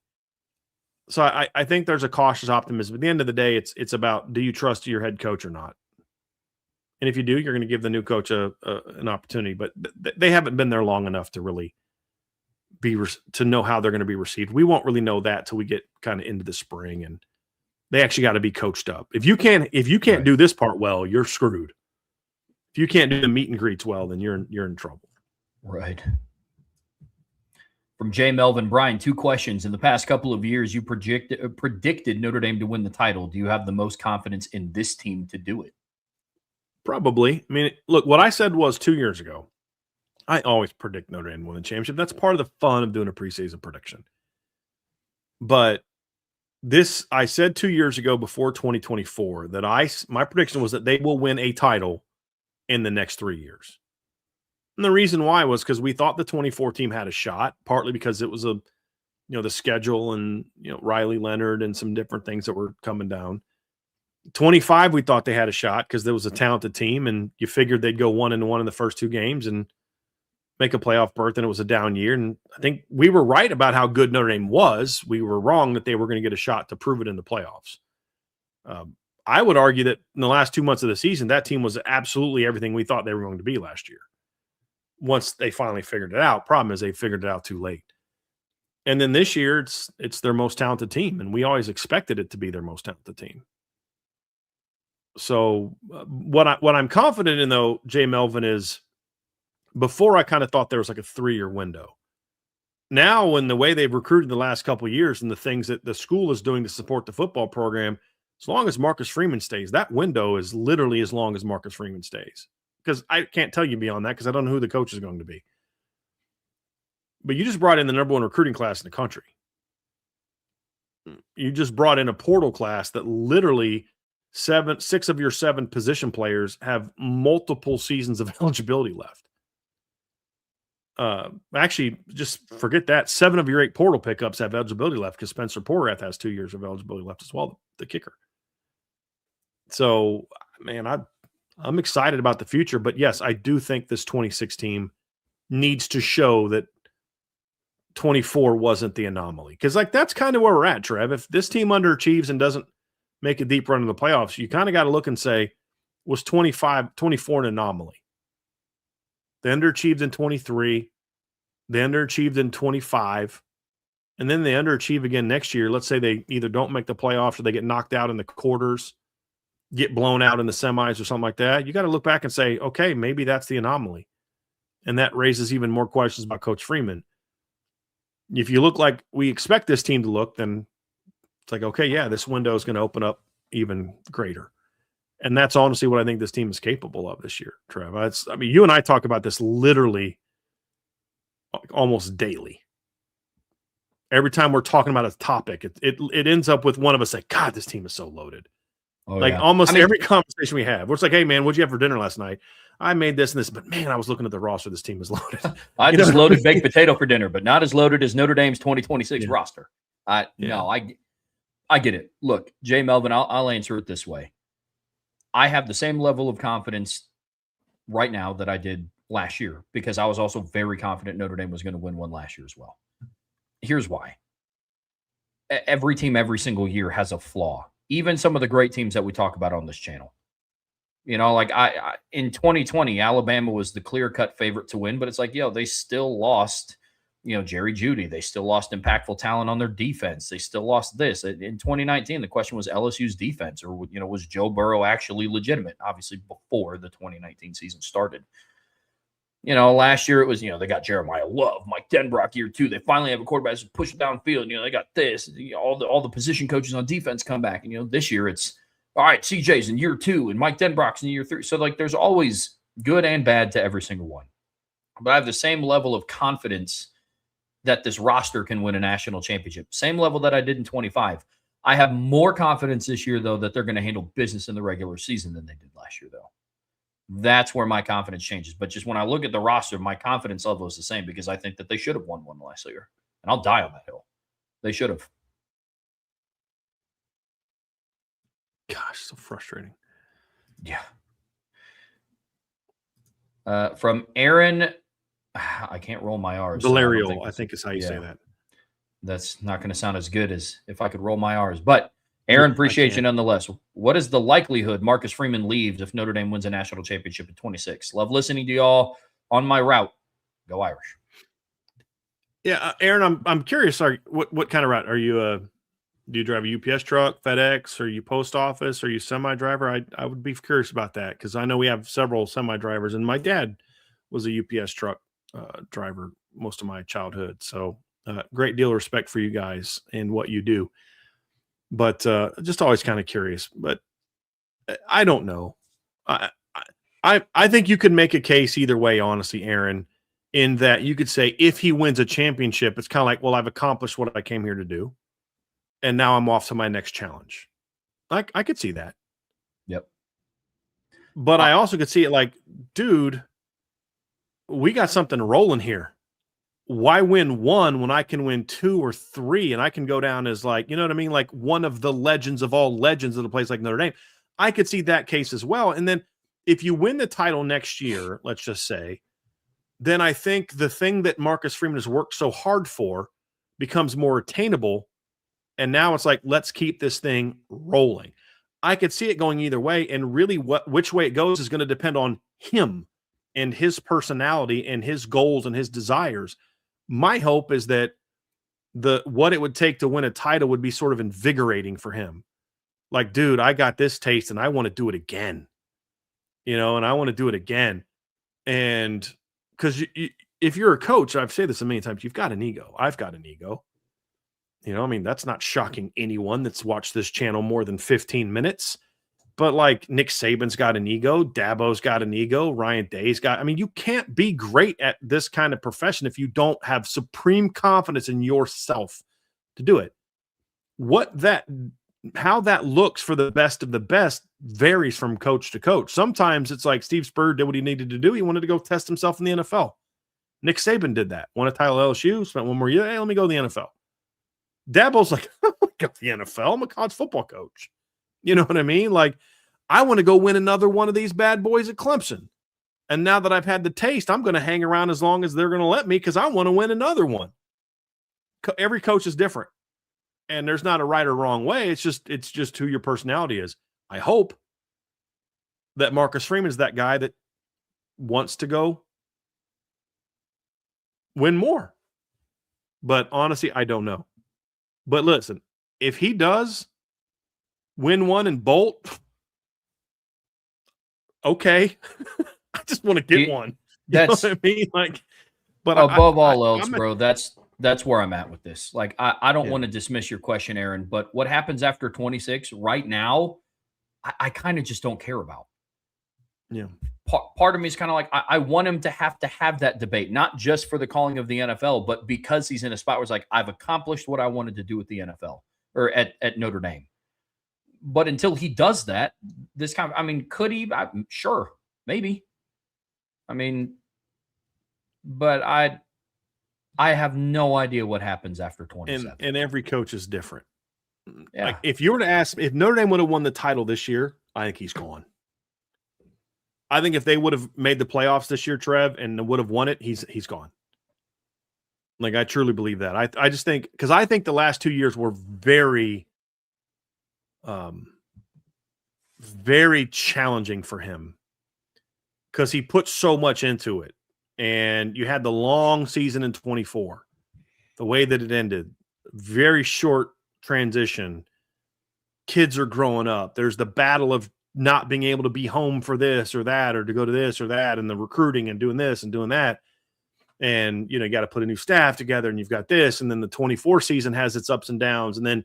So I think there's a cautious optimism. At the end of the day, it's about, do you trust your head coach or not? And if you do, you're going to give the new coach an opportunity. But they haven't been there long enough to really to know how they're going to be received. We won't really know that till we get kind of into the spring, and they actually got to be coached up. If you can't Right. do this part well, you're screwed. If you can't do the meet and greets well, then you're in trouble. Right. From J. Melvin, Brian, 2 questions. In the past couple of years, you predicted Notre Dame to win the title. Do you have the most confidence in this team to do it? Probably. I mean, look, what I said was 2 years ago. I always predict Notre Dame to win the championship. That's part of the fun of doing a preseason prediction. But I said 2 years ago before 2024 that my prediction was that they will win a title in the next 3 years. And the reason why was because we thought the 24 team had a shot, partly because it was the schedule and, Riley Leonard and some different things that were coming down. 25, we thought they had a shot because there was a talented team, and you figured they'd go 1-1 in the first 2 games and make a playoff berth, and it was a down year. And I think we were right about how good Notre Dame was. We were wrong that they were going to get a shot to prove it in the playoffs. I would argue that in the last 2 months of the season, that team was absolutely everything we thought they were going to be last year. Once they finally figured it out, problem is they figured it out too late. And then this year, it's their most talented team, and we always expected it to be their most talented team. So what I'm confident in, though, Jay Melvin, is before I kind of thought there was like a 3-year window. Now, in the way they've recruited the last couple of years and the things that the school is doing to support the football program, as long as Marcus Freeman stays, that window is literally as long as Marcus Freeman stays. Because I can't tell you beyond that because I don't know who the coach is going to be. But you just brought in the number 1 recruiting class in the country. You just brought in a portal class that literally 6 of your 7 position players have multiple seasons of eligibility left. Actually, just forget that. 7 of your 8 portal pickups have eligibility left because Spencer Porath has 2 years of eligibility left as well, the kicker. So, man, I'm excited about the future. But, yes, I do think this 26 team needs to show that 24 wasn't the anomaly. Because, that's kind of where we're at, Trev. If this team underachieves and doesn't make a deep run in the playoffs, you kind of got to look and say, was 24 an anomaly? They underachieved in 23. They underachieved in 25. And then they underachieve again next year. Let's say they either don't make the playoffs or they get knocked out in the quarters, get blown out in the semis or something like that. You got to look back and say, okay, maybe that's the anomaly. And that raises even more questions about Coach Freeman. If you look like we expect this team to look, then it's like, okay, yeah, this window is going to open up even greater. And that's honestly what I think this team is capable of this year, Trev. You and I talk about this literally almost daily. Every time we're talking about a topic, it ends up with one of us saying, God, this team is so loaded. Almost every conversation we have, it's like, hey, man, what'd you have for dinner last night? I made this and this, but man, I was looking at the roster. This team is loaded. I just loaded baked potato for dinner, but not as loaded as Notre Dame's 2026 roster. No, I get it. Look, Jay Melvin, I'll answer it this way. I have the same level of confidence right now that I did last year because I was also very confident Notre Dame was going to win one last year as well. Here's why. Every team, every single year has a flaw. Even some of the great teams that we talk about on this channel. In 2020, Alabama was the clear-cut favorite to win, but it's like, they still lost, Jerry Jeudy. They still lost impactful talent on their defense. They still lost this. In 2019, the question was LSU's defense, or, was Joe Burrow actually legitimate? Obviously, before the 2019 season started. Last year it was, they got Jeremiah Love, Mike Denbrock year 2. They finally have a quarterback who's pushing downfield. They got this. All the position coaches on defense come back. And, this year it's, all right, CJ's in year 2 and Mike Denbrock's in year 3. So, there's always good and bad to every single one. But I have the same level of confidence that this roster can win a national championship. Same level that I did in 25. I have more confidence this year, though, that they're going to handle business in the regular season than they did last year, though. That's where my confidence changes. But just when I look at the roster, my confidence level is the same because I think that they should have won one last year. And I'll die on that hill. They should have. Gosh, so frustrating. Yeah. From Aaron, I can't roll my R's. Valerio, I think is how you say that. That's not going to sound as good as if I could roll my R's. But Aaron, appreciate you nonetheless. What is the likelihood Marcus Freeman leaves if Notre Dame wins a national championship in 26? Love listening to y'all on my route. Go Irish. Yeah, Aaron, I'm curious. What kind of route are you? Do you drive a UPS truck, FedEx? Are you post office? Are you semi driver? I would be curious about that because I know we have several semi drivers, and my dad was a UPS truck driver most of my childhood. So, great deal of respect for you guys and what you do. But just always kind of curious. But I don't know. I, I think you could make a case either way, honestly, Aaron, in that you could say if he wins a championship, it's kind of like, well, I've accomplished what I came here to do, and now I'm off to my next challenge. I could see that. Yep. But I also could see it like, dude, we got something rolling here. Why win one when I can win two or three and I can go down as like, you know what I mean? Like one of the legends of all legends of a place like Notre Dame. I could see that case as well. And then if you win the title next year, let's just say, then I think the thing that Marcus Freeman has worked so hard for becomes more attainable. And now it's like, let's keep this thing rolling. I could see it going either way. And really which way it goes is going to depend on him and his personality and his goals and his desires. My hope is that what it would take to win a title would be sort of invigorating for him. Like, dude, I got this taste and I want to do it again. And I want to do it again. And because if you're a coach, I've said this a million times, you've got an ego. I've got an ego. I mean, that's not shocking anyone that's watched this channel more than 15 minutes. But like Nick Saban's got an ego, Dabo's got an ego, Ryan Day's got. I mean, you can't be great at this kind of profession if you don't have supreme confidence in yourself to do it. How that looks for the best of the best varies from coach to coach. Sometimes it's like Steve Spurrier did what he needed to do. He wanted to go test himself in the NFL. Nick Saban did that. Won a title at LSU, spent one more year. Hey, let me go to the NFL. Dabo's like, I want to go to the NFL. I'm a college football coach. You know what I mean? Like, I want to go win another one of these bad boys at Clemson. And now that I've had the taste, I'm going to hang around as long as they're going to let me because I want to win another one. Every coach is different. And there's not a right or wrong way. It's just who your personality is. I hope that Marcus Freeman is that guy that wants to go win more. But honestly, I don't know. But listen, if he does win one and bolt, okay. I just want to get one. You know what I mean? Like, but above all else, bro, that's where I'm at with this. Like, I don't want to dismiss your question, Aaron, but what happens after 26 right now, I kind of just don't care about. Yeah. Part of me is kind of like, I want him to have that debate, not just for the calling of the NFL, but because he's in a spot where it's like, I've accomplished what I wanted to do with the NFL or at Notre Dame. But until he does that, could he? Sure, maybe. I mean, but I have no idea what happens after 27. And every coach is different. Yeah. Like if you were to ask if Notre Dame would have won the title this year, I think he's gone. I think if they would have made the playoffs this year, Trev, and would have won it, he's gone. Like I truly believe that. I just think because I think the last 2 years were very very challenging for him because he put so much into it. And you had the long season in 24, the way that it ended, very short transition. Kids are growing up. There's the battle of not being able to be home for this or that, or to go to this or that, and the recruiting and doing this and doing that. And, you got to put a new staff together and you've got this. And then the 24 season has its ups and downs. And then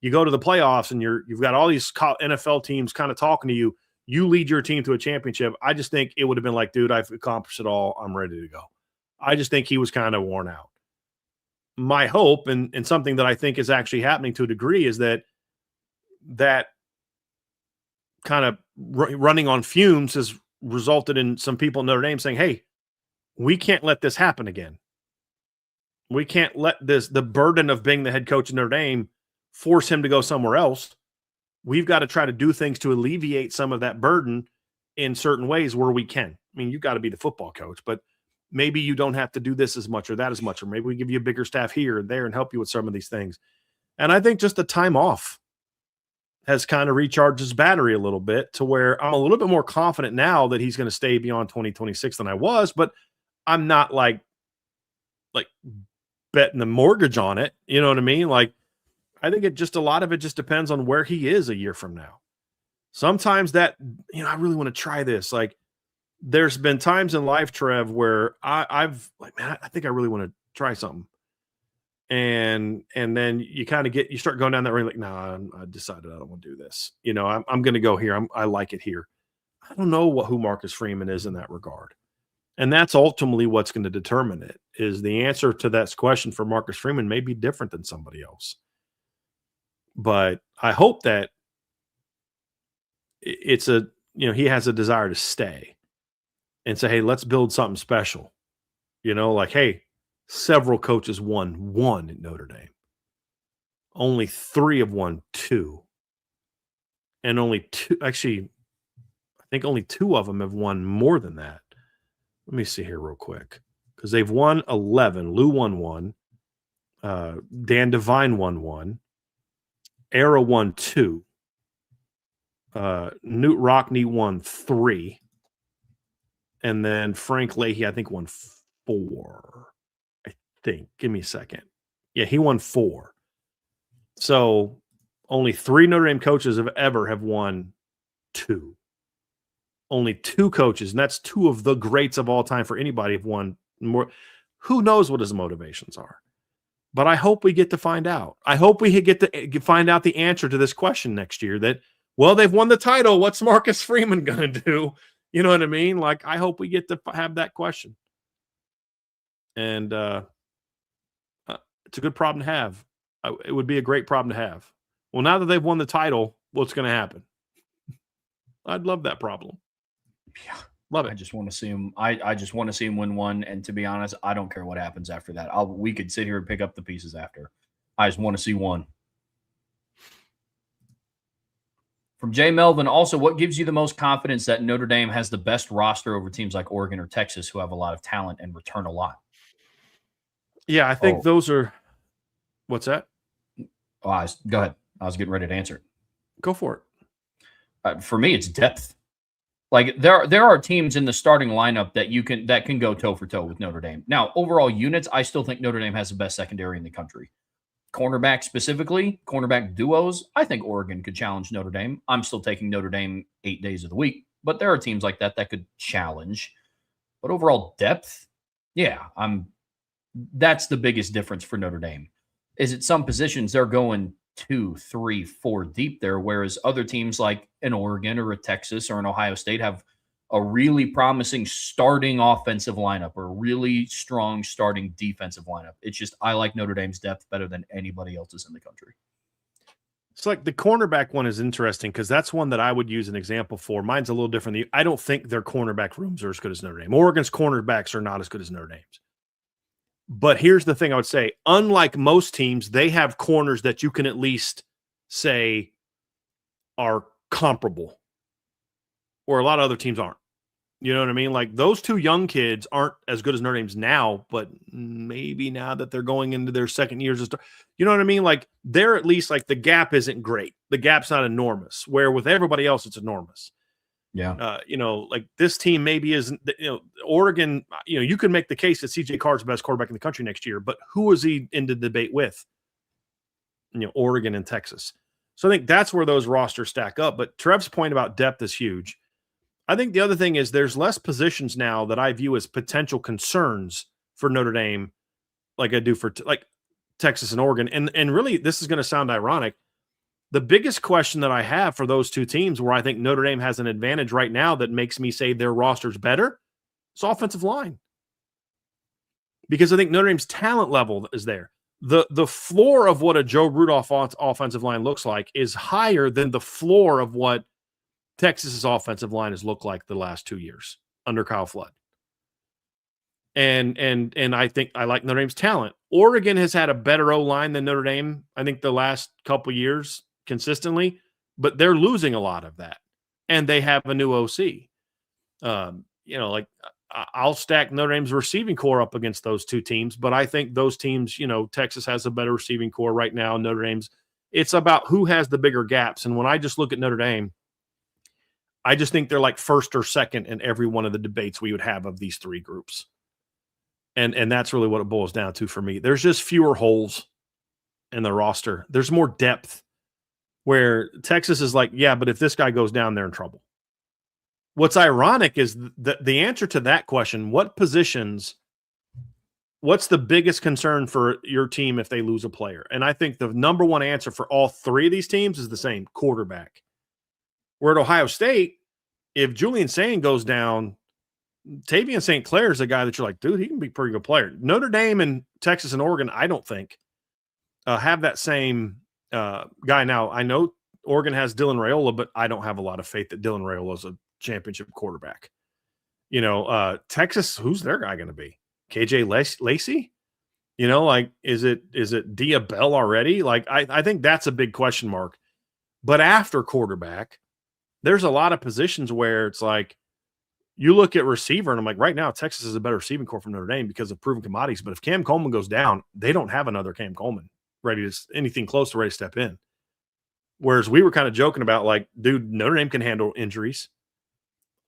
you go to the playoffs and you've got all these NFL teams kind of talking to you. You lead your team to a championship. I just think it would have been like, dude, I've accomplished it all. I'm ready to go. I just think he was kind of worn out. My hope and something that I think is actually happening to a degree is that kind of running on fumes has resulted in some people in Notre Dame saying, hey, we can't let this happen again. We can't let the burden of being the head coach of Notre Dame force him to go somewhere else. We've got to try to do things to alleviate some of that burden in certain ways where we can. I mean, you've got to be the football coach, but maybe you don't have to do this as much or that as much, or maybe we give you a bigger staff here and there and help you with some of these things. And I think just the time off has kind of recharged his battery a little bit to where I'm a little bit more confident now that he's going to stay beyond 2026 than I was, but I'm not like betting the mortgage on it. You know what I mean? Like, I think a lot of it just depends on where he is a year from now. Sometimes that, I really want to try this. Like, there's been times in life, Trev, where I've like, man, I think I really want to try something. And then you kind of you start going down that road, like, no, I decided I don't want to do this. I'm going to go here. I like it here. I don't know who Marcus Freeman is in that regard. And that's ultimately what's going to determine it. Is the answer to that question for Marcus Freeman may be different than somebody else. But I hope that it's he has a desire to stay and say, hey, let's build something special. Like, hey, several coaches won one at Notre Dame. Only 3 have won 2. And only 2, actually, I think only 2 of them have won more than that. Let me see here real quick. Because they've won 11. Lou won 1. Dan Devine won 1. Era won 2. Newt Rockney won 3. And then Frank Leahy, I think, won 4. I think. Give me a second. Yeah, he won 4. So only 3 Notre Dame coaches have won 2. Only 2 coaches, and that's 2 of the greats of all time for anybody, have won more. Who knows what his motivations are? But I hope we get to find out. I hope we get to find out the answer to this question next year that, well, they've won the title. What's Marcus Freeman going to do? You know what I mean? Like, I hope we get to have that question. And it's a good problem to have. It would be a great problem to have. Well, now that they've won the title, what's going to happen? I'd love that problem. Yeah. Love it. I just want to see him. I just want to see him win one. And to be honest, I don't care what happens after that. We could sit here and pick up the pieces after. I just want to see one. From Jay Melvin, also, what gives you the most confidence that Notre Dame has the best roster over teams like Oregon or Texas who have a lot of talent and return a lot? Yeah, I think those are – what's that? Oh, go ahead. I was getting ready to answer it. Go for it. For me, it's depth. Like, there are teams in the starting lineup that can go toe for toe with Notre Dame. Now, overall units, I still think Notre Dame has the best secondary in the country. Cornerback specifically, cornerback duos, I think Oregon could challenge Notre Dame. I'm still taking Notre Dame 8 days of the week, but there are teams like that could challenge. But overall depth, yeah, that's the biggest difference for Notre Dame. Is at some positions they're going 2, 3, 4 deep there, whereas other teams like an Oregon or a Texas or an Ohio State have a really promising starting offensive lineup or a really strong starting defensive lineup. It's just, I like Notre Dame's depth better than anybody else's in the country. It's like the cornerback one is interesting because that's one that I would use an example for. Mine's a little different. I don't think their cornerback rooms are as good as Notre Dame. Oregon's cornerbacks are not as good as Notre Dame's. But here's the thing I would say. Unlike most teams, they have corners that you can at least say are comparable, or a lot of other teams aren't. You know what I mean? Like, those 2 young kids aren't as good as Notre Dame's now, but maybe now that they're going into their second years, you know what I mean? Like, they're at least, like, the gap isn't great. The gap's not enormous, where with everybody else, it's enormous. Yeah. Like, this team maybe isn't, Oregon, you can make the case that CJ Carr's the best quarterback in the country next year, but who is he in the debate with? Oregon and Texas. So I think that's where those rosters stack up. But Trev's point about depth is huge. I think the other thing is there's less positions now that I view as potential concerns for Notre Dame, like I do for like Texas and Oregon. And really, this is going to sound ironic. The biggest question that I have for those 2 teams where I think Notre Dame has an advantage right now that makes me say their roster's better is offensive line. Because I think Notre Dame's talent level is there. The floor of what a Joe Rudolph offensive line looks like is higher than the floor of what Texas's offensive line has looked like the last 2 years under Kyle Flood. And I think I like Notre Dame's talent. Oregon has had a better O-line than Notre Dame, I think, the last couple years consistently, but they're losing a lot of that. And they have a new OC. I'll stack Notre Dame's receiving core up against those 2 teams, but I think those teams, Texas has a better receiving core right now. Notre Dame's, it's about who has the bigger gaps. And when I just look at Notre Dame, I just think they're like first or second in every one of the debates we would have of these 3 groups. And that's really what it boils down to for me. There's just fewer holes in the roster. There's more depth where Texas is like, yeah, but if this guy goes down, they're in trouble. What's ironic is the answer to that question, what's the biggest concern for your team if they lose a player? And I think the number one answer for all three of these teams is the same, quarterback. Where at Ohio State, if Julian Sain goes down, Tavian St. Clair is a guy that you're like, dude, he can be a pretty good player. Notre Dame and Texas and Oregon, I don't think, have that same guy. Now, I know Oregon has Dylan Raiola, but I don't have a lot of faith that Dylan Raiola is a championship quarterback. Texas, who's their guy going to be? KJ Lacey? Is it Dia Bell already? I think that's a big question mark. But after quarterback, there's a lot of positions where it's like, you look at receiver, and I'm like, right now, Texas is a better receiving corps from Notre Dame because of proven commodities. But if Cam Coleman goes down, they don't have another Cam Coleman ready to anything close to ready to step in. Whereas we were kind of joking about, like, dude, Notre Dame can handle injuries.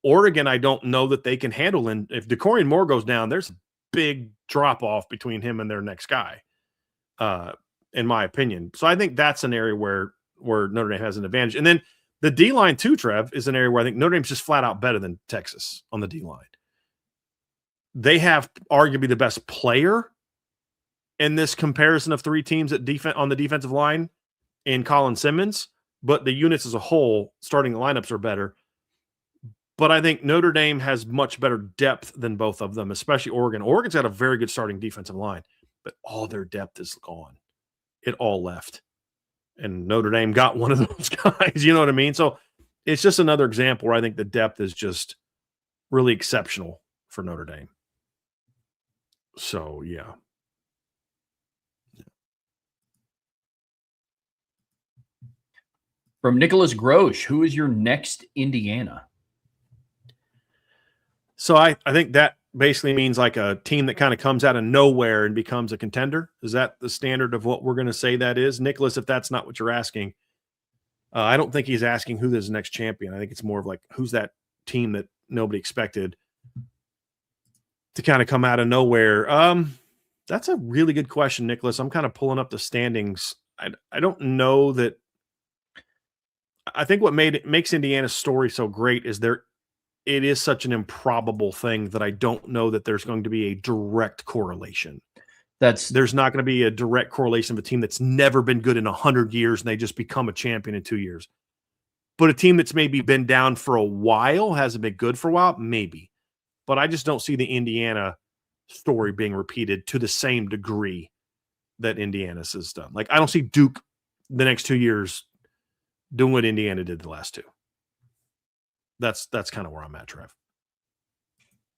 Oregon, I don't know that they can handle. And if DeCorian Moore goes down, there's a big drop off between him and their next guy, in my opinion. So I think that's an area where Notre Dame has an advantage. And then the D-line too, Trev, is an area where I think Notre Dame's just flat out better than Texas on the D-line. They have arguably the best player in this comparison of three teams on the defensive line in Colin Simmons, but the units as a whole, starting lineups are better. But I think Notre Dame has much better depth than both of them, especially Oregon. Oregon's got a very good starting defensive line, but all their depth is gone. It all left. And Notre Dame got one of those guys, you know what I mean? So it's just another example where I think the depth is just really exceptional for Notre Dame. So, yeah. From Nicholas Grosh, who is your next Indiana? So I think that basically means like a team that kind of comes out of nowhere and becomes a contender. Is that the standard of what we're going to say that is? Nicholas, if that's not what you're asking, I don't think he's asking who is the next champion. I think it's more of like, who's that team that nobody expected to kind of come out of nowhere? That's a really good question, Nicholas. I'm kind of pulling up the standings. I don't know that. I think what makes Indiana's story so great is it is such an improbable thing that I don't know that there's going to be a direct correlation. There's not going to be a direct correlation of a team that's never been good in 100 years and they just become a champion in 2 years. But a team that's maybe been down for a while, hasn't been good for a while, maybe. But I just don't see the Indiana story being repeated to the same degree that Indiana's has done. Like, I don't see Duke the next 2 years doing what Indiana did the last two. That's kind of where I'm at, Trev.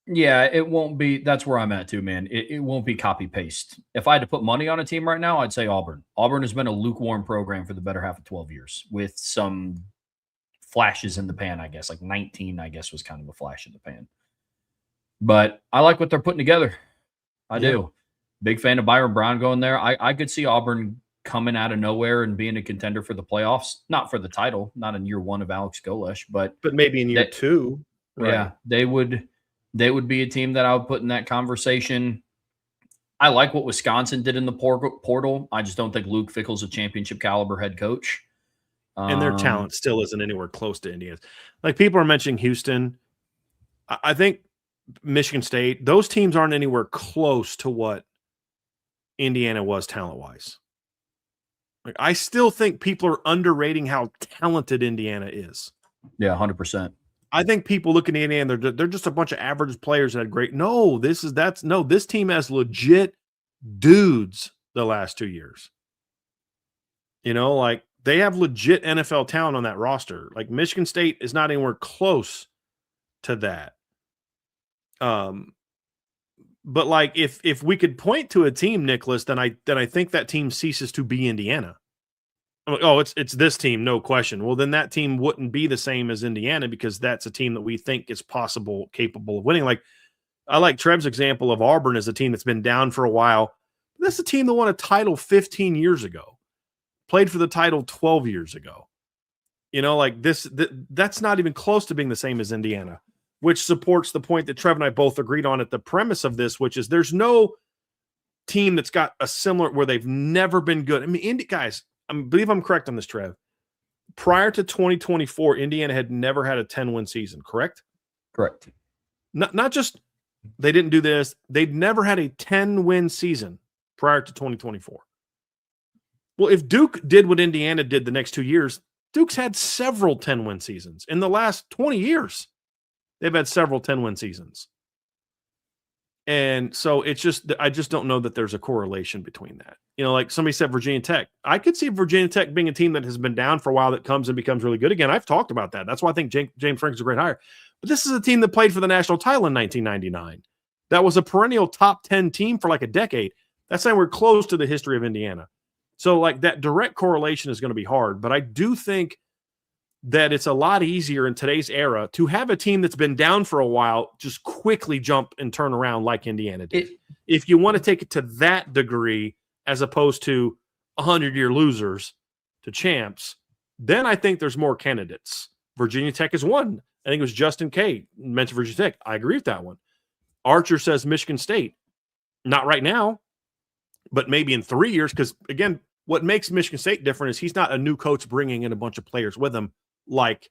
Yeah, it won't be. That's where I'm at too, man. It won't be copy paste. If I had to put money on a team right now, I'd say Auburn. Auburn has been a lukewarm program for the better half of 12 years with some flashes in the pan, I guess. Like 19, I guess, was kind of a flash in the pan. But I like what they're putting together. I do. Big fan of Byron Brown going there. I could see Auburn coming out of nowhere and being a contender for the playoffs. Not for the title, not in year one of Alex Golesh, but maybe in year two. Right. Yeah, they would be a team that I would put in that conversation. I like what Wisconsin did in the portal. I just don't think Luke Fickell's a championship caliber head coach. And their talent still isn't anywhere close to Indiana's. Like, people are mentioning Houston. I think Michigan State, those teams aren't anywhere close to what Indiana was talent-wise. Like, I still think people are underrating how talented Indiana is. Yeah, 100%. I think people looking at Indiana, they're just a bunch of average players that had great. No, this team has legit dudes the last 2 years. Like, they have legit NFL talent on that roster. Like, Michigan State is not anywhere close to that. But like, if we could point to a team, Nicholas, then I think that team ceases to be Indiana. I'm like, oh, it's this team, no question. Well, then that team wouldn't be the same as Indiana because that's a team that we think is capable of winning. Like, I like Trev's example of Auburn as a team that's been down for a while. That's a team that won a title 15 years ago, played for the title 12 years ago. Like this, that's not even close to being the same as Indiana. which supports the point that Trev and I both agreed on at the premise of this, which is there's no team that's got a similar where they've never been good. I mean, guys, I believe I'm correct on this, Trev. Prior to 2024, Indiana had never had a 10-win season, correct? Correct. Not just they didn't do this, they'd never had a 10-win season prior to 2024. Well, if Duke did what Indiana did the next 2 years, Duke's had several 10-win seasons. In the last 20 years, they've had several 10-win seasons. And so it's just, I just don't know that there's a correlation between that. You know, like somebody said, Virginia Tech. I could see Virginia Tech being a team that has been down for a while that comes and becomes really good again. I've talked about that. That's why I think James Frank's a great hire. But this is a team that played for the national title in 1999. That was a perennial top 10 team for like a decade. That's saying we're close to the history of Indiana. So like that direct correlation is going to be hard. But I do think that it's a lot easier in today's era to have a team that's been down for a while just quickly jump and turn around like Indiana did. If you want to take it to that degree, as opposed to 100-year losers to champs, then I think there's more candidates. Virginia Tech is one. I think it was Justin K. mentioned Virginia Tech. I agree with that one. Archer says Michigan State. Not right now, but maybe in 3 years, because, again, what makes Michigan State different is he's not a new coach bringing in a bunch of players with him like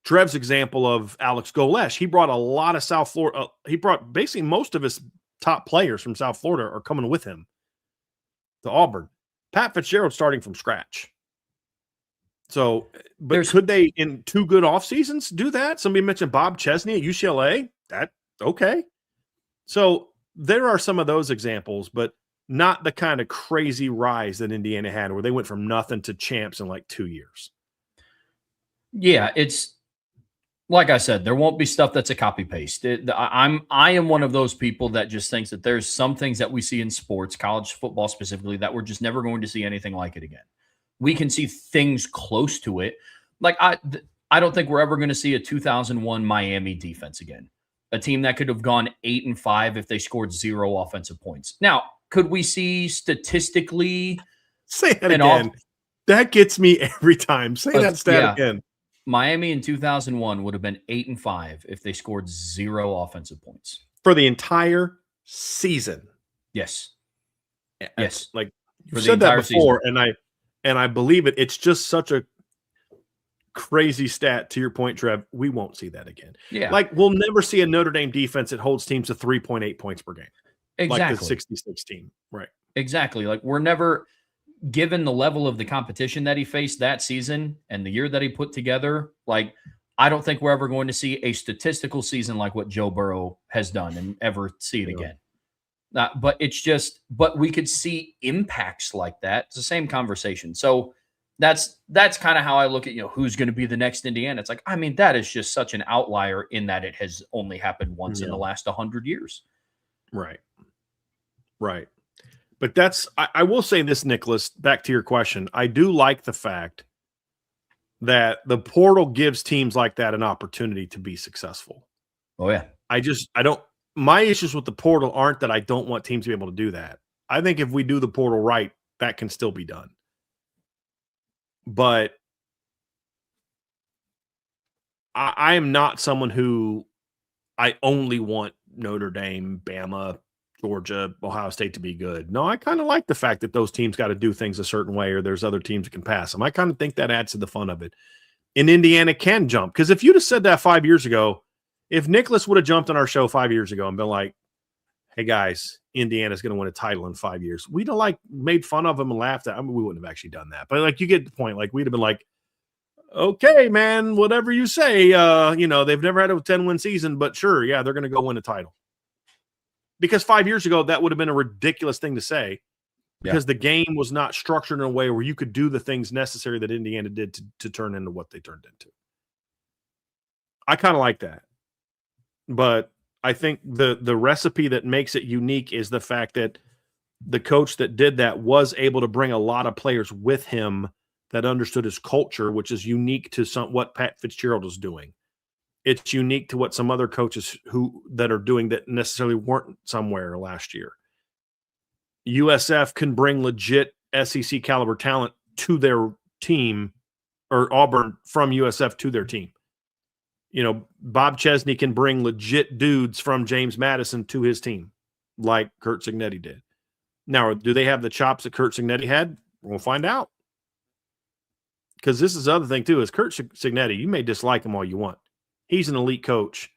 Trev's example of Alex Golesh. He brought a lot of South Florida. He brought basically most of his top players from South Florida are coming with him to Auburn. Pat Fitzgerald starting from scratch. So, but could they in 2 good off seasons do that? Somebody mentioned Bob Chesney at UCLA. That okay. So there are some of those examples, but not the kind of crazy rise that Indiana had where they went from nothing to champs in like 2 years. Yeah, it's like I said, there won't be stuff that's a copy paste. I am one of those people that just thinks that there's some things that we see in sports, college football specifically, that we're just never going to see anything like it again. We can see things close to it. Like I don't think we're ever going to see a 2001 Miami defense again. A team that could have gone 8-5 if they scored 0 offensive points. Now, could we see statistically? Say that again. That gets me every time. Say that stat again. Miami in 2001 would have been 8-5 if they scored 0 offensive points for the entire season. Yes. Yes. Like you said that before, season. and I believe it. It's just such a crazy stat. To your point, Trev, we won't see that again. Yeah. Like we'll never see a Notre Dame defense that holds teams to 3.8 points per game. Exactly. Like the 66 team. Right. Exactly. Like we're never, given the level of the competition that he faced that season and the year that he put together, like I don't think we're ever going to see a statistical season like what Joe Burrow has done and ever see it again. But it's just, but we could see impacts like that. It's the same conversation. So that's kind of how I look at, who's going to be the next Indiana. It's like, I mean, that is just such an outlier in that it has only happened once in the last 100 years. Right. Right. But I will say this, Nicholas, back to your question. I do like the fact that the portal gives teams like that an opportunity to be successful. Oh, yeah. My issues with the portal aren't that I don't want teams to be able to do that. I think if we do the portal right, that can still be done. But I am not someone who I only want Notre Dame, Bama, Georgia, Ohio State to be good. No, I kind of like the fact that those teams got to do things a certain way or there's other teams that can pass them. I kind of think that adds to the fun of it. And Indiana can jump. Because if you'd have said that 5 years ago, if Nicholas would have jumped on our show 5 years ago and been like, hey, guys, Indiana's going to win a title in 5 years, we'd have made fun of him and laughed at him. I mean, we wouldn't have actually done that. But you get the point. We'd have been like, okay, man, whatever you say. They've never had a 10-win season, but sure, yeah, they're going to go win a title. Because 5 years ago, that would have been a ridiculous thing to say because the game was not structured in a way where you could do the things necessary that Indiana did to turn into what they turned into. I kind of like that. But I think the recipe that makes it unique is the fact that the coach that did that was able to bring a lot of players with him that understood his culture, which is unique to what Pat Fitzgerald is doing. It's unique to what some other coaches that are doing that necessarily weren't somewhere last year. USF can bring legit SEC caliber talent to their team, or Auburn from USF to their team. Bob Chesney can bring legit dudes from James Madison to his team, like Curt Cignetti did. Now, do they have the chops that Curt Cignetti had? We'll find out. Because this is the other thing, too, is Curt Cignetti, you may dislike him all you want. He's an elite coach.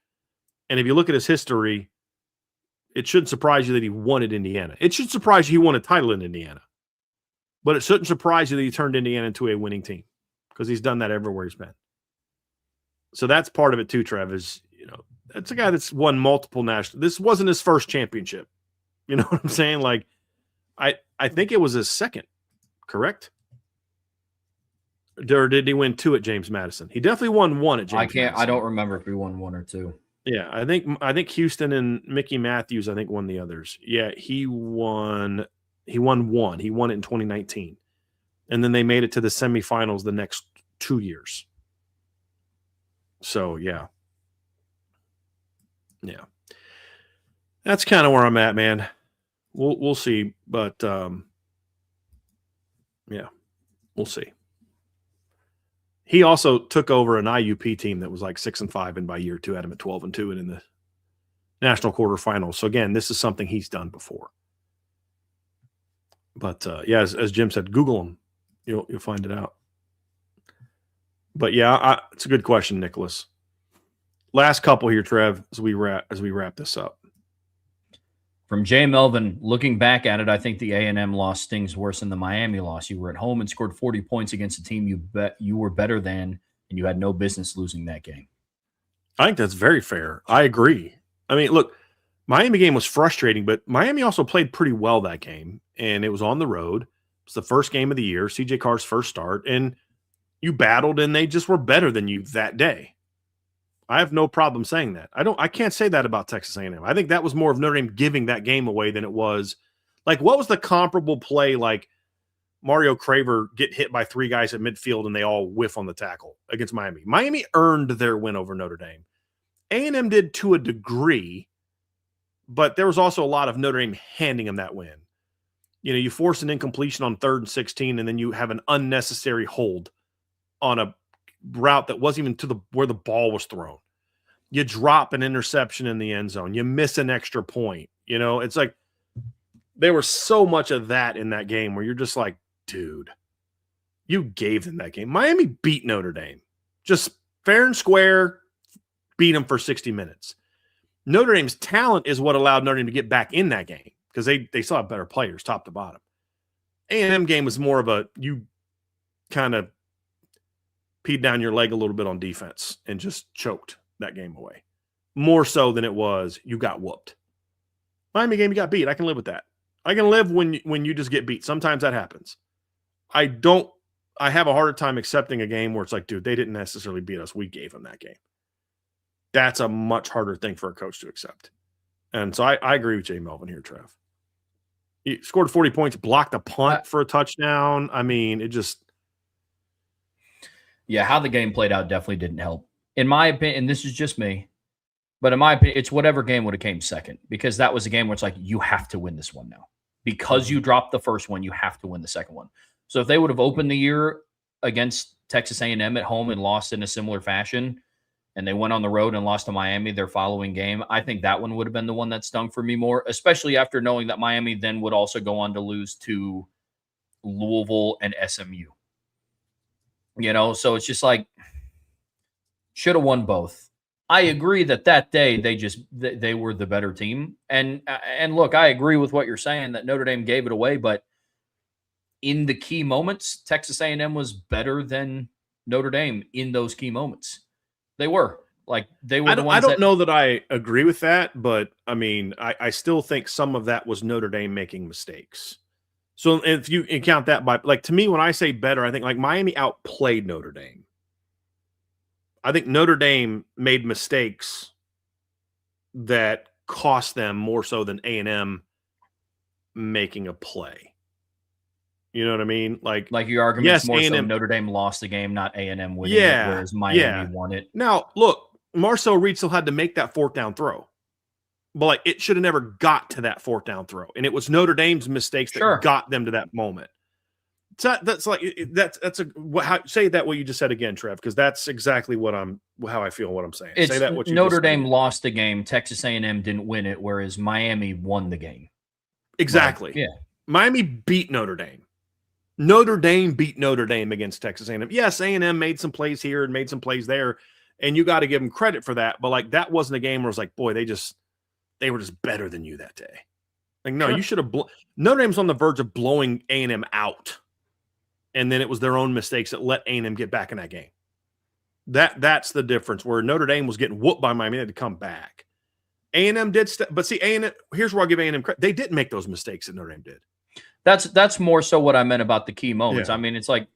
And if you look at his history, it shouldn't surprise you that he won at Indiana. It should surprise you he won a title in Indiana. But it shouldn't surprise you that he turned Indiana into a winning team, because he's done that everywhere he's been. So that's part of it too, Trev, is, that's a guy that's won multiple national. This wasn't his first championship. You know what I'm saying? Like, I think it was his second, correct? Or did he win 2 at James Madison? He definitely won 1 at James Madison. I don't remember if he won 1 or 2. Yeah, I think Houston and Mickey Matthews, I think, won the others. Yeah, he won 1. He won it in 2019. And then they made it to the semifinals the next 2 years. So, yeah. Yeah. That's kind of where I'm at, man. We'll see, but yeah, we'll see. He also took over an IUP team that was like 6-5, and by year 2 had him at 12-2 and in the national quarterfinals. So again, this is something he's done before. But yeah, as Jim said, Google him. You'll find it out. But yeah, it's a good question, Nicholas. Last couple here, Trev, as we wrap this up. From Jay Melvin, looking back at it, I think the A&M loss stings worse than the Miami loss. You were at home and scored 40 points against a team you were better than, and you had no business losing that game. I think that's very fair. I agree. I mean, look, Miami game was frustrating, but Miami also played pretty well that game, and it was on the road. It was the first game of the year, CJ Carr's first start, and you battled, and they just were better than you that day. I have no problem saying that. I can't say that about Texas A&M. I think that was more of Notre Dame giving that game away than it was. Like, what was the comparable play, like Mario Craver get hit by 3 guys at midfield and they all whiff on the tackle against Miami? Miami earned their win over Notre Dame. A&M did to a degree, but there was also a lot of Notre Dame handing them that win. You force an incompletion on 3rd and 16, and then you have an unnecessary hold on a route that wasn't even where the ball was thrown. You drop an interception in the end zone. You miss an extra point. It's like there was so much of that in that game where you're just like, dude, you gave them that game. Miami beat Notre Dame. Just fair and square, beat them for 60 minutes. Notre Dame's talent is what allowed Notre Dame to get back in that game, because they still have better players top to bottom. A&M game was more of you kind of peed down your leg a little bit on defense and just choked that game away. More so than it was you got whooped. Miami game, you got beat. I can live with that. I can live when you just get beat. Sometimes that happens. I have a harder time accepting a game where it's like, dude, they didn't necessarily beat us. We gave them that game. That's a much harder thing for a coach to accept. And so I agree with Jay Melvin here, Trev. He scored 40 points, blocked a punt for a touchdown. I mean, it just... Yeah, how the game played out definitely didn't help. In my opinion, and this is just me, but in my opinion, it's whatever game would have came second, because that was a game where it's like, you have to win this one now. Because you dropped the first one, you have to win the second one. So if they would have opened the year against Texas A&M at home and lost in a similar fashion, and they went on the road and lost to Miami their following game, I think that one would have been the one that stung for me more, especially after knowing that Miami then would also go on to lose to Louisville and SMU. So it's just like, should have won both. I agree that day they were the better team. And look, I agree with what you're saying that Notre Dame gave it away, but in the key moments, Texas A&M was better than Notre Dame in those key moments. They were. Like, they were the ones. I don't know that I agree with that, but I mean, I still think some of that was Notre Dame making mistakes. So if you count that by, like, to me, when I say better, I think like Miami outplayed Notre Dame. I think Notre Dame made mistakes that cost them more so than A&M making a play. You know what I mean? Like your argument yes, is more A&M, so Notre Dame lost the game, not A&M winning it, whereas Miami won it. Now, look, Marcel Reed still had to make that 4th down throw. But like, it should have never got to that 4th down throw. And it was Notre Dame's mistakes that got them to that moment. That's like that's a say that what you just said again, Trev, because that's exactly how I feel. What I'm saying. It's Say that what you Notre just said Dame again. lost the game. Texas A&M didn't win it, whereas Miami won the game. Exactly. Yeah. Miami beat Notre Dame. Notre Dame beat Notre Dame against Texas A&M. Yes, A&M made some plays here and made some plays there, and you got to give them credit for that. But like that wasn't a game where it was like, boy, they were just better than you that day. Like, no, Sure. you should have. Notre Dame's on the verge of blowing A&M out, and then it was their own mistakes that let A&M get back in that game. That's the difference. Where Notre Dame was getting whooped by Miami, they had to come back. A&M did, but see, A&M. Here's where I'll give A&M credit. They didn't make those mistakes that Notre Dame did. That's more so what I meant about the key moments. Yeah. I mean, it's like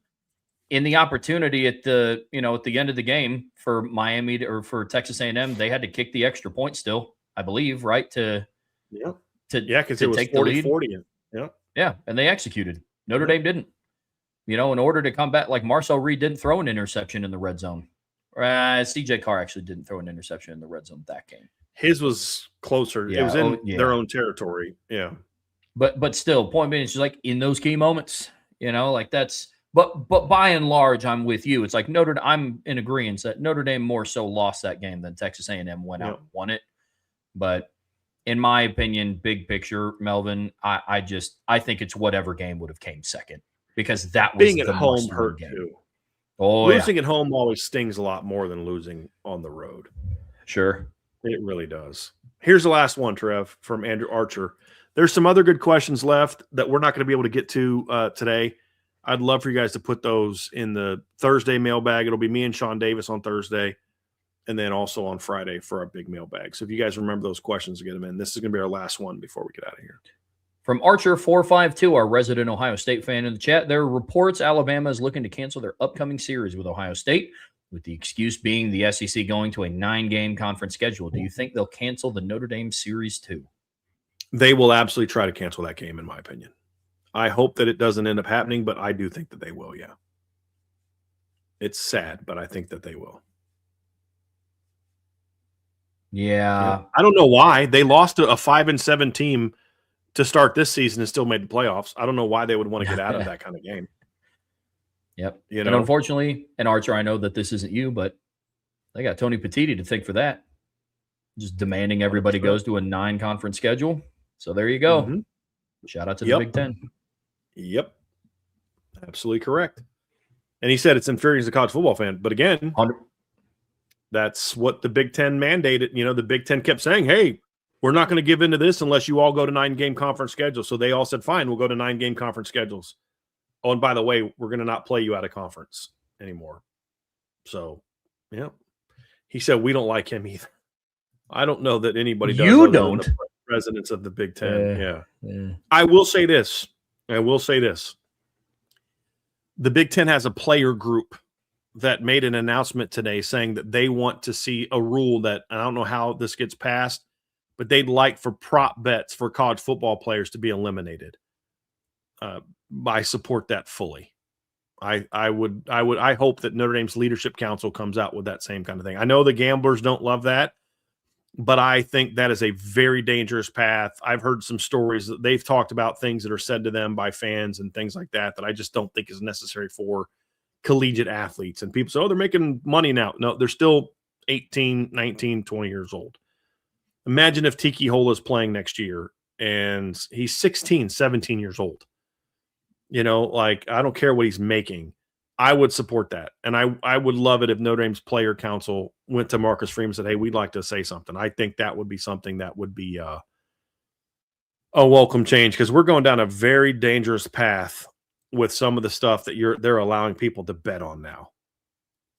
in the opportunity at the end of the game for Miami or for Texas A&M, they had to kick the extra point still, I believe, right? Because it was take the lead. 40-40. Yeah, and they executed. Notre Dame didn't. In order to come back, like Marcel Reed didn't throw an interception in the red zone. CJ Carr actually didn't throw an interception in the red zone that game. His was closer. Yeah, it was in their own territory. Yeah. But still, point being, it's just like in those key moments, like that's but by and large, I'm with you. It's like I'm in agreement that Notre Dame more so lost that game than Texas A&M went out and won it. But in my opinion, big picture, Melvin, I think it's whatever game would have came second, because that was being at home hurt game. too. Losing at home always stings a lot more than losing on the road. Sure. It really does. Here's the last one, Trev, from Andrew Archer. There's some other good questions left that we're not going to be able to get to today. I'd love for you guys to put those in the Thursday mailbag. It'll be me and Sean Davis on Thursday, and then also on Friday for our big mailbag. So if you guys remember those questions, get them in. This is going to be our last one before we get out of here. From Archer452, our resident Ohio State fan in the chat, there are reports Alabama is looking to cancel their upcoming series with Ohio State, with the excuse being the SEC going to a 9-game conference schedule. Do you think they'll cancel the Notre Dame series too? They will absolutely try to cancel that game, in my opinion. I hope that it doesn't end up happening, but I do think that they will, yeah. It's sad, but I think that they will. Yeah. I don't know why. They lost to a 5-7 team to start this season and still made the playoffs. I don't know why they would want to get out of that kind of game. Yep. And unfortunately, and Archer, I know that this isn't you, but they got Tony Petitti to thank for that. Just demanding everybody goes to a 9-conference schedule. So there you go. Mm-hmm. Shout out to the Big Ten. Yep. Absolutely correct. And he said it's infuriating as a college football fan. But again, 100. That's what the Big Ten mandated. The Big Ten kept saying, hey, we're not going to give into this unless you all go to 9-game conference schedules. So they all said, fine, we'll go to 9-game conference schedules. Oh, and by the way, we're going to not play you out of conference anymore. So, yeah. He said, we don't like him either. I don't know that anybody does. You don't. The presidents of the Big Ten. Yeah. I will say this. The Big Ten has a player group that made an announcement today saying that they want to see a rule that, I don't know how this gets passed, but they'd like for prop bets for college football players to be eliminated. I support that fully. I hope that Notre Dame's leadership council comes out with that same kind of thing. I know the gamblers don't love that, but I think that is a very dangerous path. I've heard some stories that they've talked about things that are said to them by fans and things like that I just don't think is necessary for collegiate athletes. And people say, oh, they're making money now. No, they're still 18, 19, 20 years old. Imagine if Tiki Hola is playing next year and he's 16, 17 years old. I don't care what he's making. I would support that. And I would love it if Notre Dame's player council went to Marcus Freeman and said, hey, we'd like to say something. I think that would be something that would be a welcome change, because we're going down a very dangerous path with some of the stuff that they're allowing people to bet on now.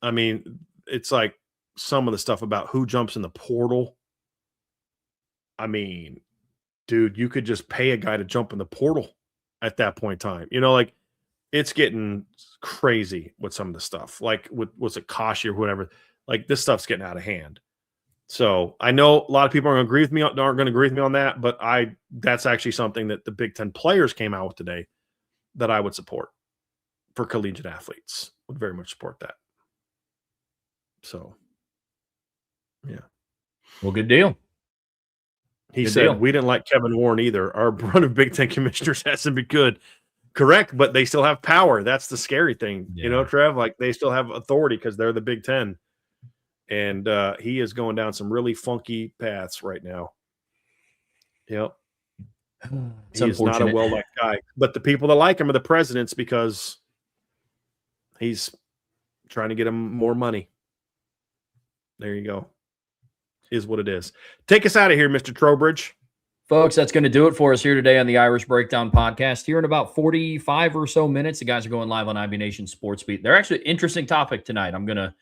I mean, it's like some of the stuff about who jumps in the portal. I mean, dude, you could just pay a guy to jump in the portal at that point in time. It's getting crazy with some of the stuff, like was it Kashi or whatever. Like, this stuff's getting out of hand. So I know a lot of people aren't going to agree with me on that, but that's actually something that the Big Ten players came out with today that I would support for collegiate athletes. Would very much support that. So, yeah. Well, good deal. He said, we didn't like Kevin Warren either. Our run of Big Ten commissioners hasn't been good. Correct, but they still have power. That's the scary thing, Yeah. Trev. Like they still have authority because they're the Big Ten, and he is going down some really funky paths right now. Yep, It's he is not a unfortunate. well-liked guy, but the people that like him are the presidents because he's trying to get them more money. There you go. Is what it is. Take us out of here, Mr. Trowbridge. Folks, that's going to do it for us here today on the Irish Breakdown Podcast. Here in about 45 or so minutes, the guys are going live on IB Nation Sports Beat. They're actually an interesting topic tonight. I'm going to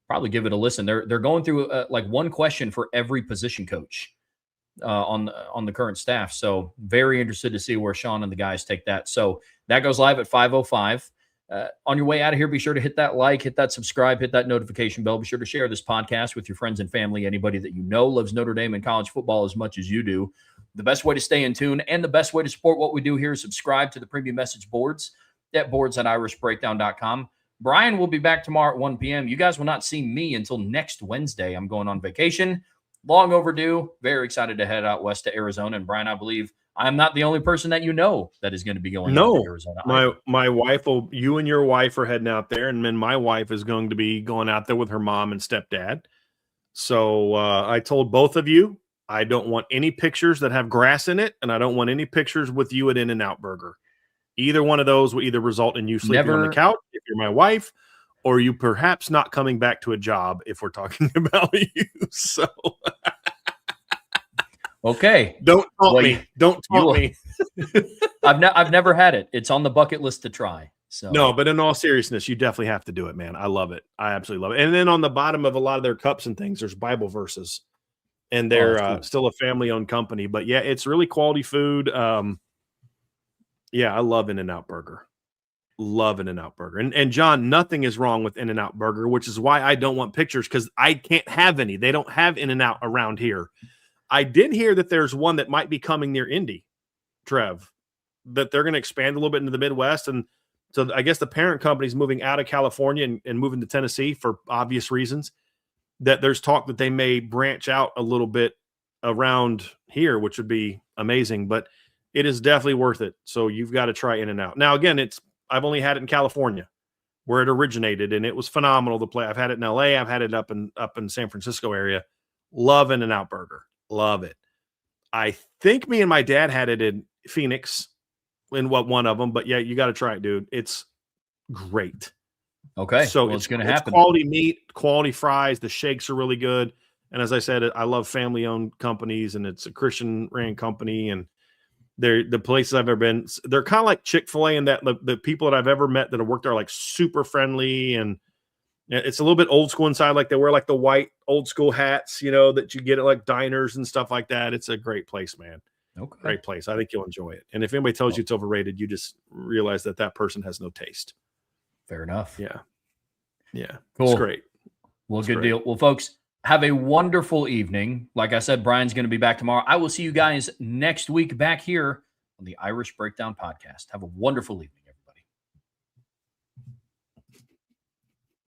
probably give it a listen. They're going through like one question for every position coach on the current staff. So very interested to see where Sean and the guys take that. So that goes live at 5:05. On your way out of here, be sure to hit that like, hit that subscribe, hit that notification bell. Be sure to share this podcast with your friends and family, anybody that you know loves Notre Dame and college football as much as you do. The best way to stay in tune and the best way to support what we do here is subscribe to the premium message boards at boards.irishbreakdown.com. Brian will be back tomorrow at 1 p.m. You guys will not see me until next Wednesday. I'm going on vacation. Long overdue. Very excited to head out west to Arizona. And Brian, I believe I'm not the only person that you know that is going to be going out to Arizona. My wife you and your wife are heading out there, and then my wife is going to be going out there with her mom and stepdad. So I told both of you, I don't want any pictures that have grass in it, and I don't want any pictures with you at In-N-Out Burger. Either one of those will either result in you sleeping on the couch if you're my wife, or you perhaps not coming back to a job if we're talking about you. So okay. Don't taunt me. Don't taunt me. I've never had it. It's on the bucket list to try. So no, but in all seriousness, you definitely have to do it, man. I love it. I absolutely love it. And then on the bottom of a lot of their cups and things, there's Bible verses. And they're cool. Still a family-owned company. But, yeah, it's really quality food. Yeah, I love In-N-Out Burger. Love In-N-Out Burger. And John, nothing is wrong with In-N-Out Burger, which is why I don't want pictures because I can't have any. They don't have In-N-Out around here. I did hear that there's one that might be coming near Indy, Trev, that they're going to expand a little bit into the Midwest. And so I guess the parent company is moving out of California and moving to Tennessee for obvious reasons. That there's talk that they may branch out a little bit around here, which would be amazing, but it is definitely worth it. So you've got to try In-N-Out. Now, again, I've only had it in California where it originated, and it was phenomenal to play. I've had it in LA. I've had it up in San Francisco area. Love In-N-Out Burger. Love it. I think me and my dad had it in Phoenix in one of them, but yeah, you got to try it, dude. It's great. Okay, so it's going to happen. Quality meat, quality fries. The shakes are really good. And as I said, I love family-owned companies, and it's a Christian-ran company. And the places I've ever been, they're kind of like Chick-fil-A in that the people that I've ever met that have worked there are like super friendly, and it's a little bit old school inside. Like they wear like the white old school hats, that you get at like diners and stuff like that. It's a great place, man. Okay, great place. I think you'll enjoy it. And if anybody tells you it's overrated, you just realize that person has no taste. Fair enough. Yeah. Cool. It's great. Well, good deal. Well, folks, have a wonderful evening. Like I said, Brian's going to be back tomorrow. I will see you guys next week back here on the Irish Breakdown Podcast. Have a wonderful evening.